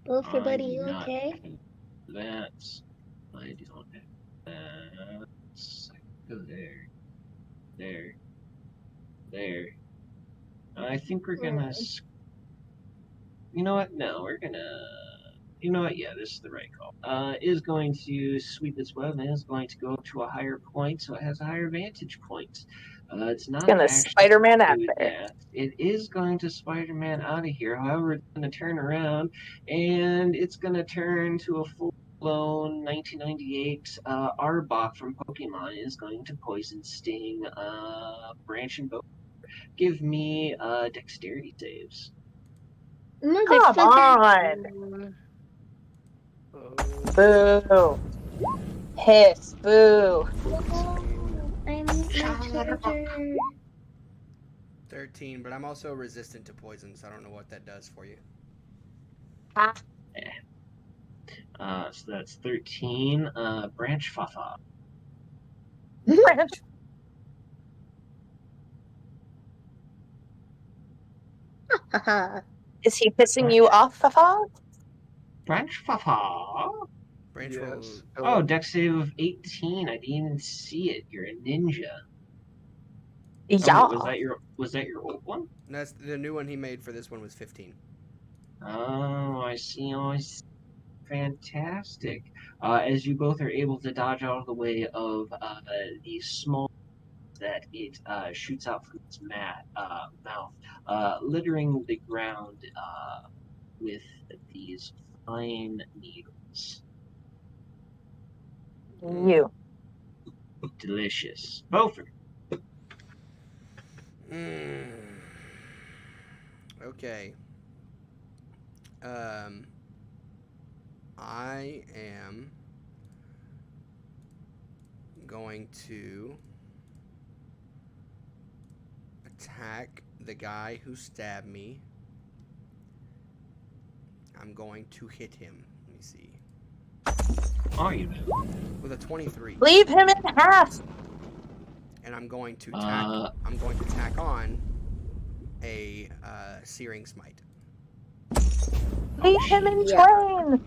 Wilfred, buddy, I do you not okay? have that. I don't have that. Go there. There. There. I think we're gonna. You know what? No, we're gonna. You know what? Yeah, this is the right call. Is going to sweep its web and is going to go up to a higher point, so it has a higher vantage point. It's not Gonna actually Spider-Man out do there. that. It is going to Spider-Man out of here. However, it's going to turn around and it's going to turn to a full-blown 1998 Arbok from Pokemon. Is going to poison sting Branch and Bow. Give me dexterity saves. Come on. Boo. Hiss. Boo. I miss my charger. 13, but I'm also resistant to poison, so I don't know what that does for you. So that's 13. Branch Fafa. Branch. Is he pissing you off, Fafa? Branch Fafa. Branch Yes. Oh, dex save of 18. I didn't even see it. You're a ninja. Yeah. Oh, wait, was that your old one? That's the new one he made for this one was 15. Oh, I see. Oh, I see. Fantastic. As you both are able to dodge out of the way of the small that it shoots out from its mouth, littering the ground with these fine needles. You. Delicious. Beaufort. Okay. I am going to attack the guy who stabbed me. I'm going to hit him. Let me see. are you? with a 23. Leave him in half. And I'm going to tack on a searing smite. Leave him in Yeah. train.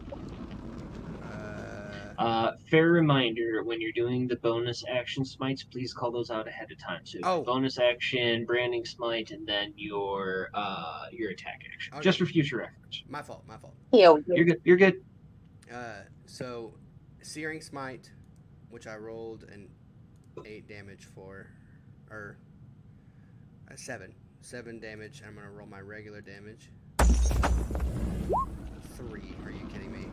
Fair reminder, when you're doing the bonus action smites, please call those out ahead of time. So bonus action, branding smite, and then your attack action. Okay. Just for future reference. My fault. Yo, You're good. So searing smite, which I rolled an 8 damage for, or a 7 damage. I'm gonna roll my regular damage. 3. Are you kidding me?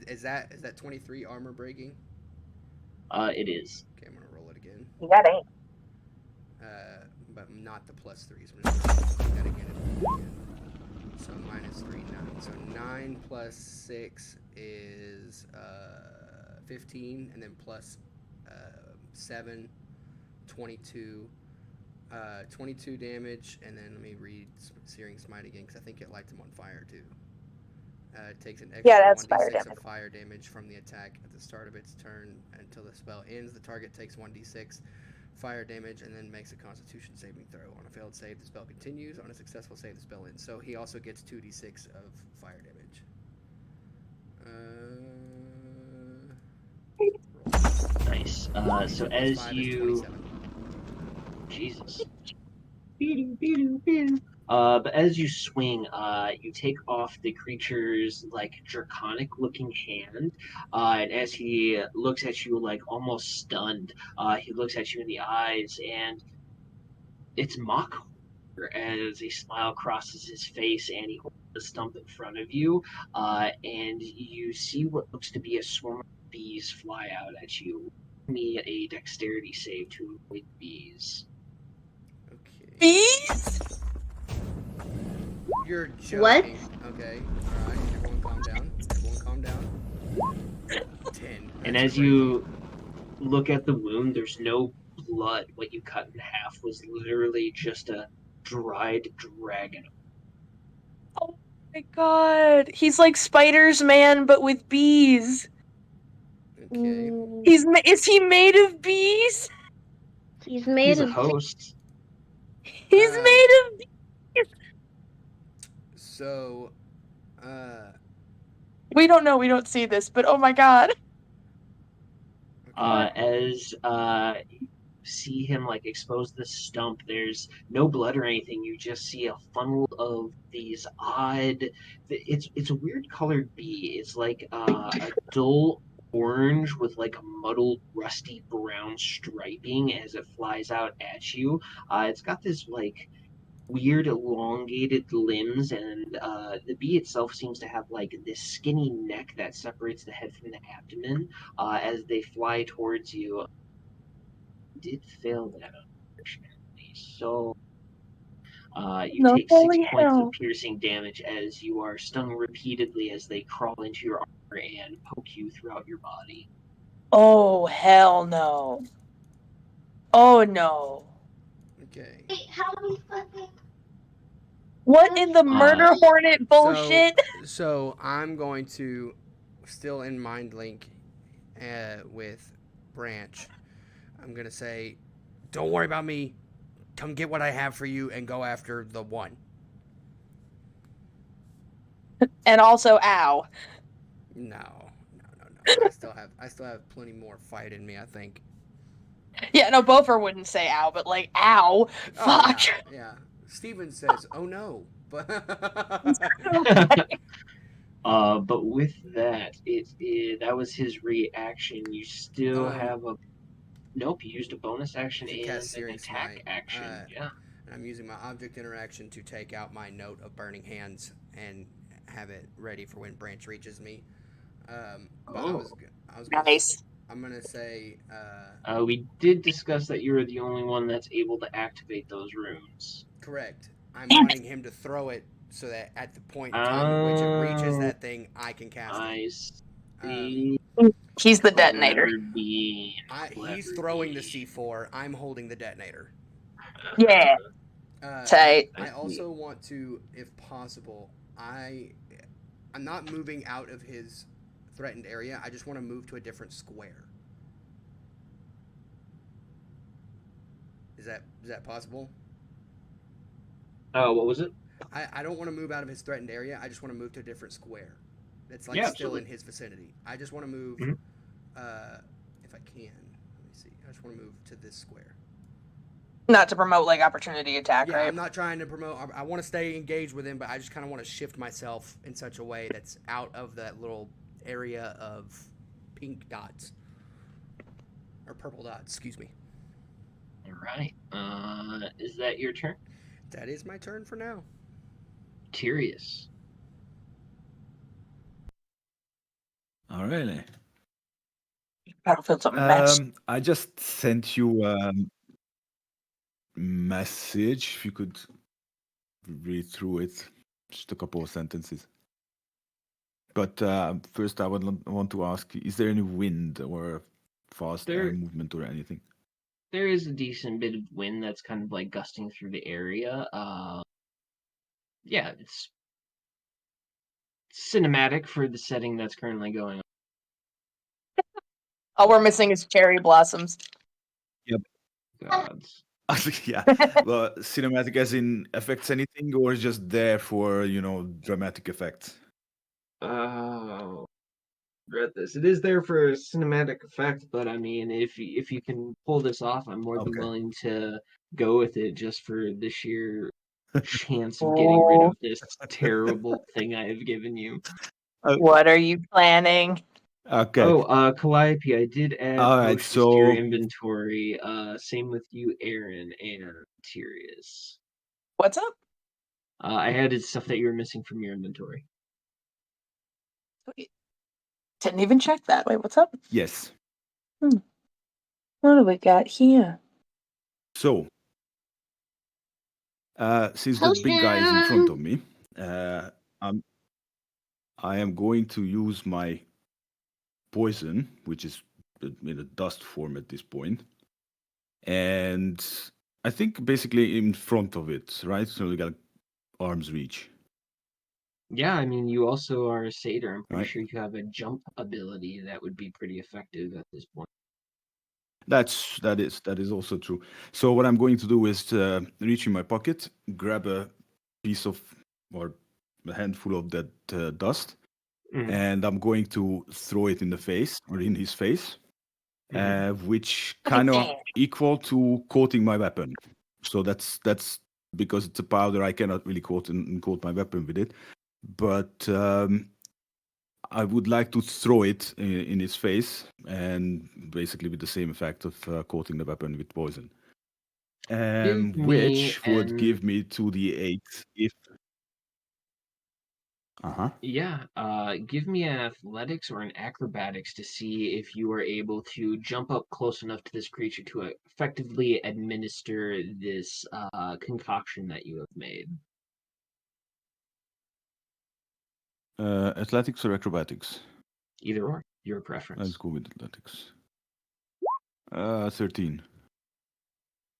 Is that 23 armor breaking? It is. Okay, I'm gonna roll it again. you got 8. But not the +3. So I'm just gonna do that again. So -3, 9. So 9 plus 6 is 15, and then plus 7, 22. 22 damage, and then let me read Searing Smite again because I think it lights him on fire too. It takes an extra that's fire 1d6 damage. of fire damage from the attack at the start of its turn until the spell ends. The target takes 1d6 fire damage and then makes a Constitution saving throw. On a failed save, the spell continues. On a successful save, the spell ends. So he also gets 2d6 of fire damage. Nice. So as you... Jesus. But as you swing, you take off the creature's like draconic-looking hand, and as he looks at you like almost stunned, he looks at you in the eyes, and it's mock horror as a smile crosses his face, and he holds the stump in front of you, and you see what looks to be a swarm of bees fly out at you. Give me a dexterity save to avoid bees. Okay. Bees? You're joking. What? Okay. Alright. Everyone calm down. 10. And That's as you look at the wound, there's no blood. What you cut in half was literally just a dried dragon. Oh my god. He's like Spider's Man, but with bees. Okay. Is he made of bees? He's made He's a of. host. He's made of bees. So, We don't know. We don't see this, but oh my god. As you see him like expose the stump, there's no blood or anything. You just see a funnel of these odd. It's a weird colored bee. It's like a dull orange with like a muddled rusty brown striping as it flies out at you. It's got this like weird elongated limbs, and the bee itself seems to have like this skinny neck that separates the head from the abdomen. As they fly towards you, did fail that unfortunately. So you No, take 6 holy points hell. of piercing damage as you are stung repeatedly as they crawl into your armor and poke you throughout your body. Oh hell no. Oh no. okay. Wait, how do we fucking? What in the murder hornet bullshit? So I'm going to, still in mind link with Branch, I'm going to say, don't worry about me. Come get what I have for you and go after the one. And also, ow. No. I still have plenty more fight in me, I think. Yeah, no, Bofer wouldn't say ow, but like, ow. Fuck. Oh, yeah. Steven says, oh no. But but with that, that was his reaction. You still have a... Nope, you used a bonus action to and cast an Searing attack Smite. action. Yeah. And I'm using my object interaction to take out my note of Burning Hands and have it ready for when Branch reaches me. But I was Nice. I'm gonna say. We did discuss that you're the only one that's able to activate those runes. Correct. I'm wanting him to throw it so that at the point in time in which it reaches that thing, I can cast it. I see. He's the detonator. He's throwing the C4. I'm holding the detonator. Yeah. Tight. I also want to, if possible, I'm not moving out of his threatened area. I just want to move to a different square. Is that possible? What was it? I don't want to move out of his threatened area. I just want to move to a different square. That's like Yeah, still absolutely. in his vicinity. I just want to move, Mhm. if I can. Let me see. I just want to move to this square. Not to promote like opportunity attack, Yeah, right? I'm not trying to promote. I want to stay engaged with him, but I just kind of want to shift myself in such a way that's out of that little area of pink dots or purple dots. Excuse me. All right. Is that your turn? That is my turn for now. Curious. Alrighty. Battlefield's a mess. I just sent you a message. If you could read through it, just a couple of sentences. But first, I would want to ask: is there any wind or fast air There, movement or anything? there is a decent bit of wind that's kind of like gusting through the area. Yeah, it's cinematic for the setting that's currently going on. All we're missing is cherry blossoms. Gods. Yeah, well, cinematic as in affects anything, or just there for dramatic effect? Oh, read this. It is there for cinematic effect, but I mean, if you can pull this off, I'm more than Okay. willing to go with it just for the sheer chance of getting rid of this terrible thing I have given you. What are you planning? Okay. Oh, Calliope, I did add All right, potions to your so inventory. Same with you, Aaron and Tyrius. What's up? I added stuff that you were missing from your inventory. Wait, didn't even check that. Wait, what's up? yes. What do we got here? So, since the big guy is in front of me, I am going to use my poison, which is in a dust form at this point, and I think basically in front of it, right? So we got arm's reach. Yeah, I mean, you also are a satyr. I'm pretty Right. sure you have a jump ability that would be pretty effective at this point. That is also true. So what I'm going to do is reach in my pocket, grab a piece of or a handful of that dust, Mhm. and I'm going to throw it in the face or in his face, which Let me kind of think. equal to coating my weapon. So that's because it's a powder. I cannot really coat my weapon with it, but I would like to throw it in his face, and basically with the same effect of coating the weapon with poison, Give me which would an give me 2d8 if. give me an athletics or an acrobatics to see if you are able to jump up close enough to this creature to effectively administer this concoction that you have made. Athletics or acrobatics? Either or, your preference. Let's go with athletics. 13.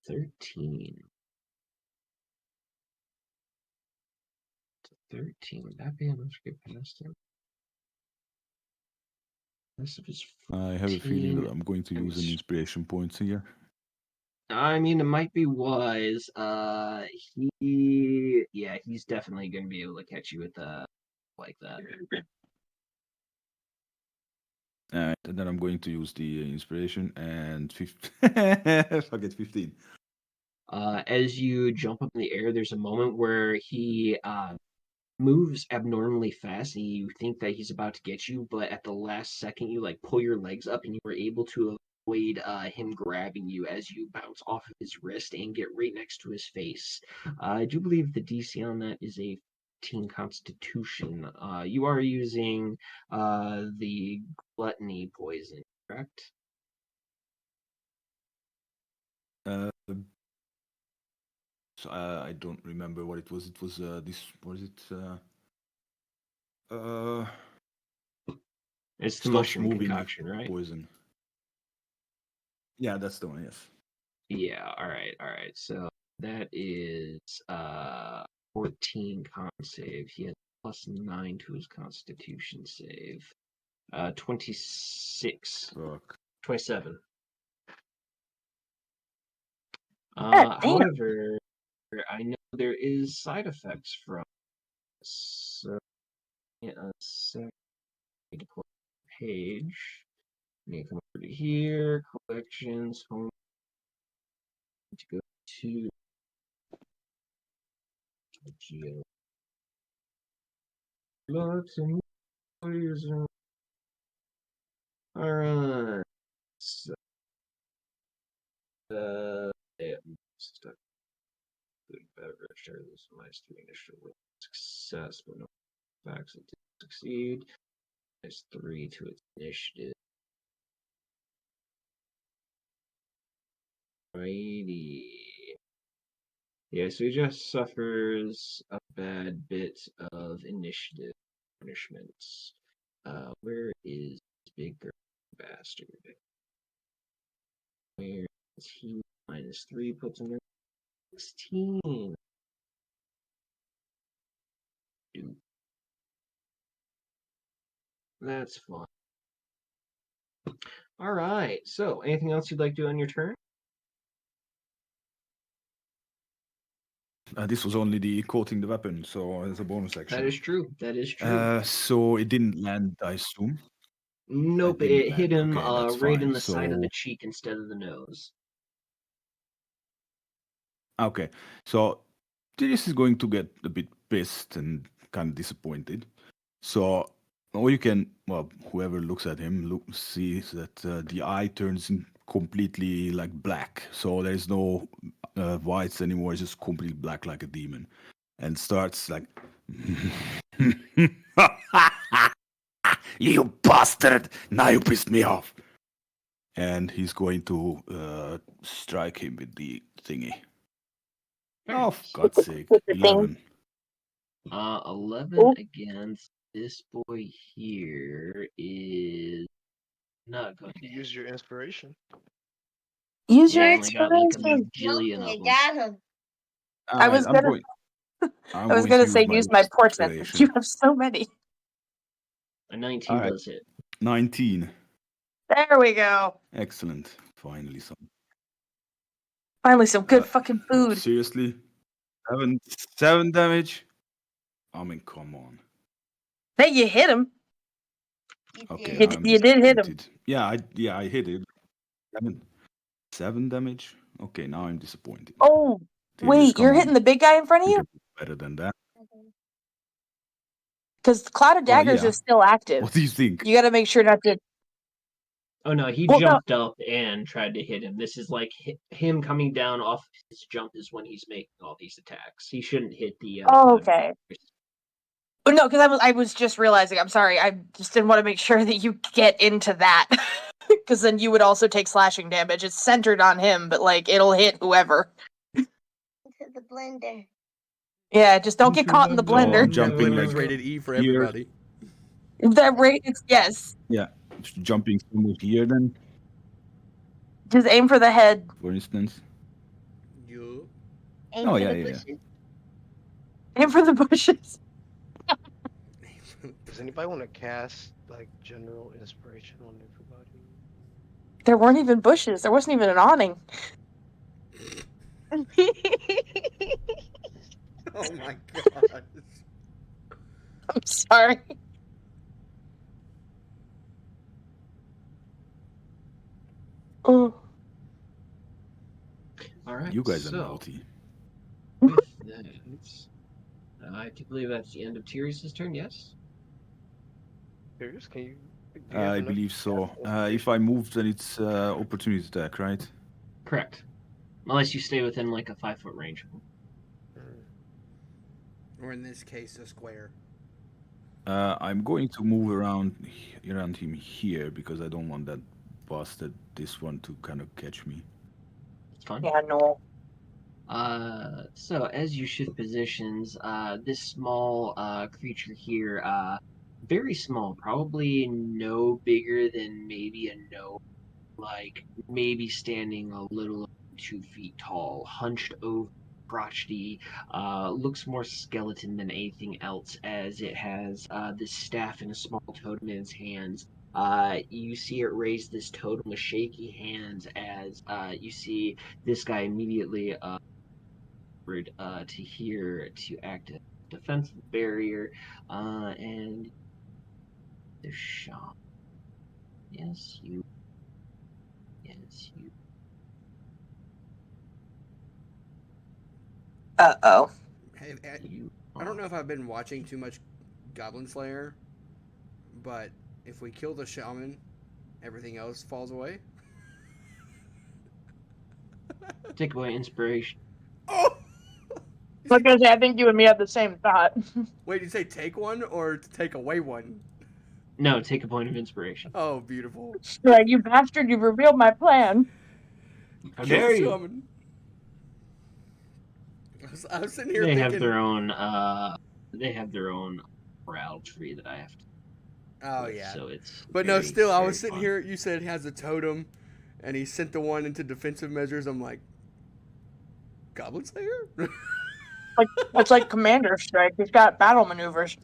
13. 13. Would that be enough to get past him? This is I have a feeling 14 that I'm going to use an and inspiration point here. I mean, it might be wise. He's definitely going to be able to catch you with like that. And then I'm going to use the inspiration and fuck it, 15. As you jump up in the air, there's a moment where he moves abnormally fast, and you think that he's about to get you, but at the last second, you like pull your legs up, and you were able to avoid him grabbing you as you bounce off of his wrist and get right next to his face. I do believe the DC on that is a 15 Constitution. You are using the gluttony poison, correct? So I don't remember what it was. It was this. Was it? It's the Stops mushroom moving concoction, right? poison. Yeah, that's the one. Yes. Yeah, all right. So that is 14 con save. He has +9 to his constitution save. 26. Fuck. 27. God damn. However, I know there is side effects from this. So, yeah, a second to pull the page. I need to come over to here, collections, home, to go to Geo. Lots and poison. Alright. So, yeah, stuff. Food and beverage. Share this minus 3 initiative with success, but no facts it didn't succeed. Minus 3 to its initiative. Righty. Yeah, so he just suffers a bad bit of initiative punishments. Where is this big girl bastard? Where is he? Minus 3 puts him in 16. Dude. That's fine. Alright, so anything else you'd like to do on your turn? This was only the quoting the weapon, so as a bonus action. That is true. That is true. So it didn't land, I assume. Nope, didn't it hit land. him Okay, that's right in fine. the side of the So- cheek instead of the nose. Okay, so Tiris is going to get a bit pissed and kind of disappointed. So, or you can, well, whoever looks at him sees that the eye turns completely like black. So there's no whites anymore. It's just completely black like a demon, and starts like, "You bastard! Now you pissed me off." And he's going to strike him with the thingy. Oh, for God's sake. With the thing. 11. 11 Ooh. against this boy here is not going to Use your inspiration. Use Yeah, your I only got like a inspiration. bajillion of You them. got him. I was I'm gonna- going, I was gonna say use my portent. inspiration. You have so many. A 19 Alright. does hit. 19. There we go. Excellent. Finally some. Finally, some good Uh, fucking food. Seriously? 7 damage? I mean, come on. Hey, you hit him. Okay, did. I'm You did hit him. disappointed. Yeah, I hit it. 7 damage? Okay, now I'm disappointed. Oh, Tiris, wait, come you're on. hitting the big guy in front of You you? can do better than that. Because Cloud of Well, Daggers yeah. is still active. What do you think? You gotta make sure not to. Oh no, he Well, no. jumped up and tried to hit him. This is like him coming down off his jump is when he's making all these attacks. He shouldn't hit the. Oh, okay. Oh, no, because I was just realizing. I'm sorry. I just didn't want to make sure that you get into that. Because then you would also take slashing damage. It's centered on him, but like it'll hit whoever. To the blender. Yeah, just don't get caught in the So I'm blender. jumping Blender's like rated E for here. everybody. That rate, it's yes. jumping somewhere here then, Just aim for the head. for instance. You. Aim Oh, for yeah, the yeah, yeah. bushes. Aim for the bushes. Does anybody want to cast like general inspiration on everybody? There weren't even bushes. There wasn't even an awning. Oh my god. I'm sorry. Oh, All right. You guys are so, naughty. with that, I do believe that's the end of Tyrus's turn. Yes. Curious, can you? do you have I enough believe to so. cast If I move, then it's opportunity attack, right? Correct. Unless you stay within like a 5-foot range of him. inspiration? Or in this case, a square. I'm going to move around him here because I don't want that bastard, this one, to kind of catch me. It's fine. yeah, no. So as you shift positions, this small creature here, very small, probably no bigger than maybe a gnome, like maybe standing a little over 2 feet tall, hunched over, crotchety, looks more skeleton than anything else, as it has this staff and a small totem in its hands. You see it raise this totem with shaky hands as you see this guy immediately to act as a defensive barrier, and the shot. Yes, you. Yes, you. Uh-oh. Hey, You. I don't know if I've been watching too much Goblin Slayer, but if we kill the shaman, everything else falls away. Take away inspiration. Oh! I was gonna say, I think you and me have the same thought. Wait, did you say take one or to take away one? No, take a point of inspiration. Oh, beautiful. Like, you bastard, you've revealed my plan. How Kill dare the you? shaman. I was sitting here They thinking. have their own. They have their own morale tree that I have to. Oh with, yeah. So it's. But no, still, I very was sitting fun. here. You said he has a totem, and he sent the one into defensive measures. I'm like, Goblin Slayer? Like, it's like Commander Strike. He's got battle maneuvers.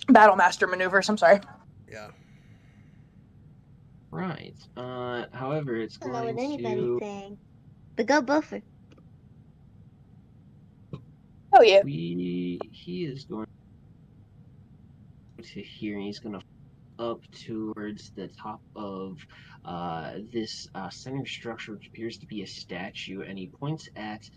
Battle Master maneuvers, I'm sorry. Yeah. Right. However, it's I don't know going what anybody's to. saying. But go Buffer. Oh, yeah. He is going to here, and he's going to up towards the top of this center structure, which appears to be a statue, and he points at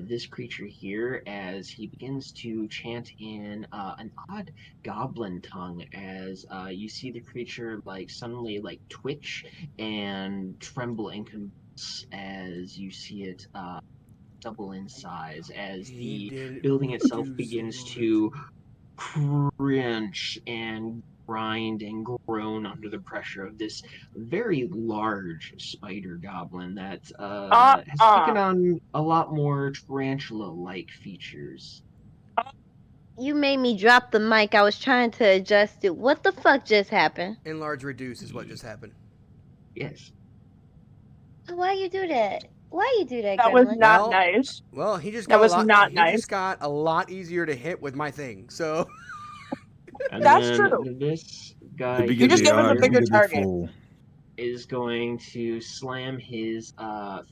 this creature here as he begins to chant in an odd goblin tongue. As you see the creature like suddenly like twitch and tremble and convulse as you see it double in size as the building itself begins to crunch and grind and groan under the pressure of this very large spider goblin that has taken on a lot more tarantula-like features. You made me drop the mic. I was trying to adjust it. What the fuck just happened? Enlarge reduce is what just happened. Yes. Why you do that? Why you do that, That was Gremlin? not Well, nice. Well, he just That got was a lot. not He nice. just got a lot easier to hit with my thing. So. And That's then true. this The guy bigger You just they gave him a are, the bigger bigger they target. fall. is going to slam his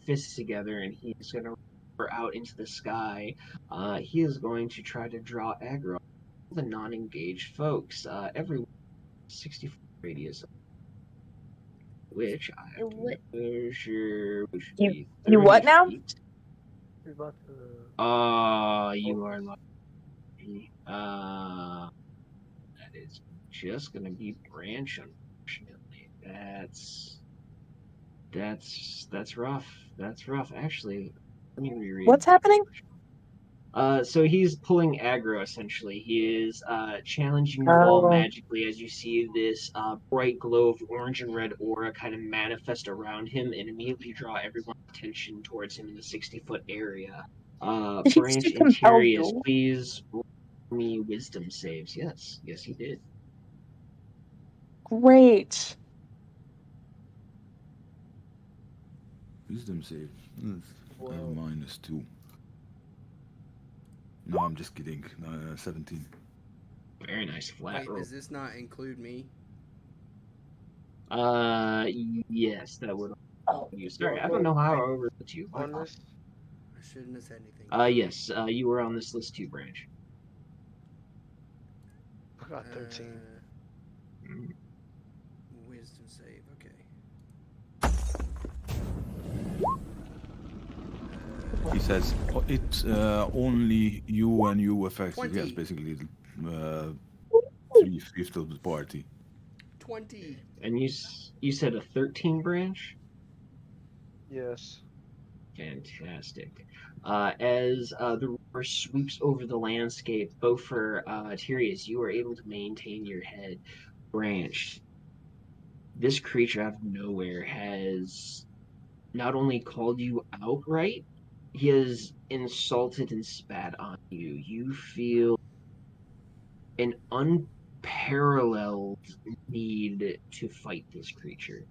fists together, and he's going to roar out into the sky. He is going to try to draw aggro on the non-engaged folks. Everyone 60-foot radius, which I have to measure, which would be You 30 what now? feet. We're about to. You are lucky. That is just going to be branch, unfortunately. That's rough. That's rough. Actually, let me reread. What's happening? So he's pulling aggro essentially. He is challenging you all Oh. magically as you see this bright glow of orange and red aura kind of manifest around him and immediately draw everyone's attention towards him in the 60-foot area. Did he Branch see and compelled Terius, duel? please roll me wisdom saves. Yes, he did. Great. Wisdom save. I have -2. No, I'm just kidding. 17. Very nice flat Wait, roll. does this not include me? Yes, that would. Oh. You sorry, I don't know how I overlooked you. On this? I shouldn't have said anything. Yes, you were on this list too, Branch. I got 13. Wisdom save. Okay. He says it's only you and you affected. 20. Yes, basically 3/5 of the party. 20. And you said a 13, Branch? Yes. Fantastic. As the roar sweeps over the landscape, both for Tyrius, you are able to maintain your head. Branch, this creature out of nowhere has not only called you outright, he has insulted and spat on you. You feel an unparalleled need to fight this creature.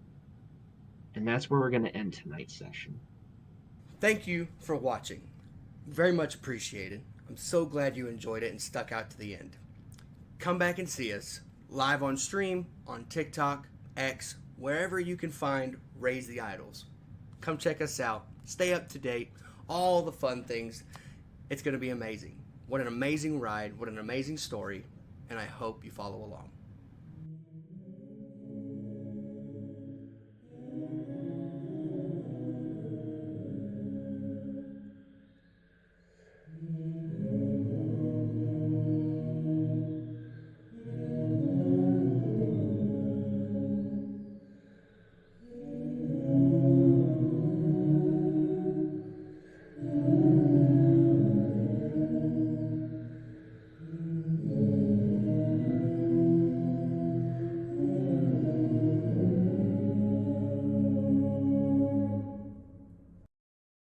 And that's where we're going to end tonight's session. Thank you for watching. Very much appreciated. I'm so glad you enjoyed it and stuck out to the end. Come back and see us. live on stream, on TikTok, X, wherever you can find Raise the Idols. Come check us out. Stay up to date. All the fun things. It's going to be amazing. What an amazing ride. What an amazing story. And I hope you follow along.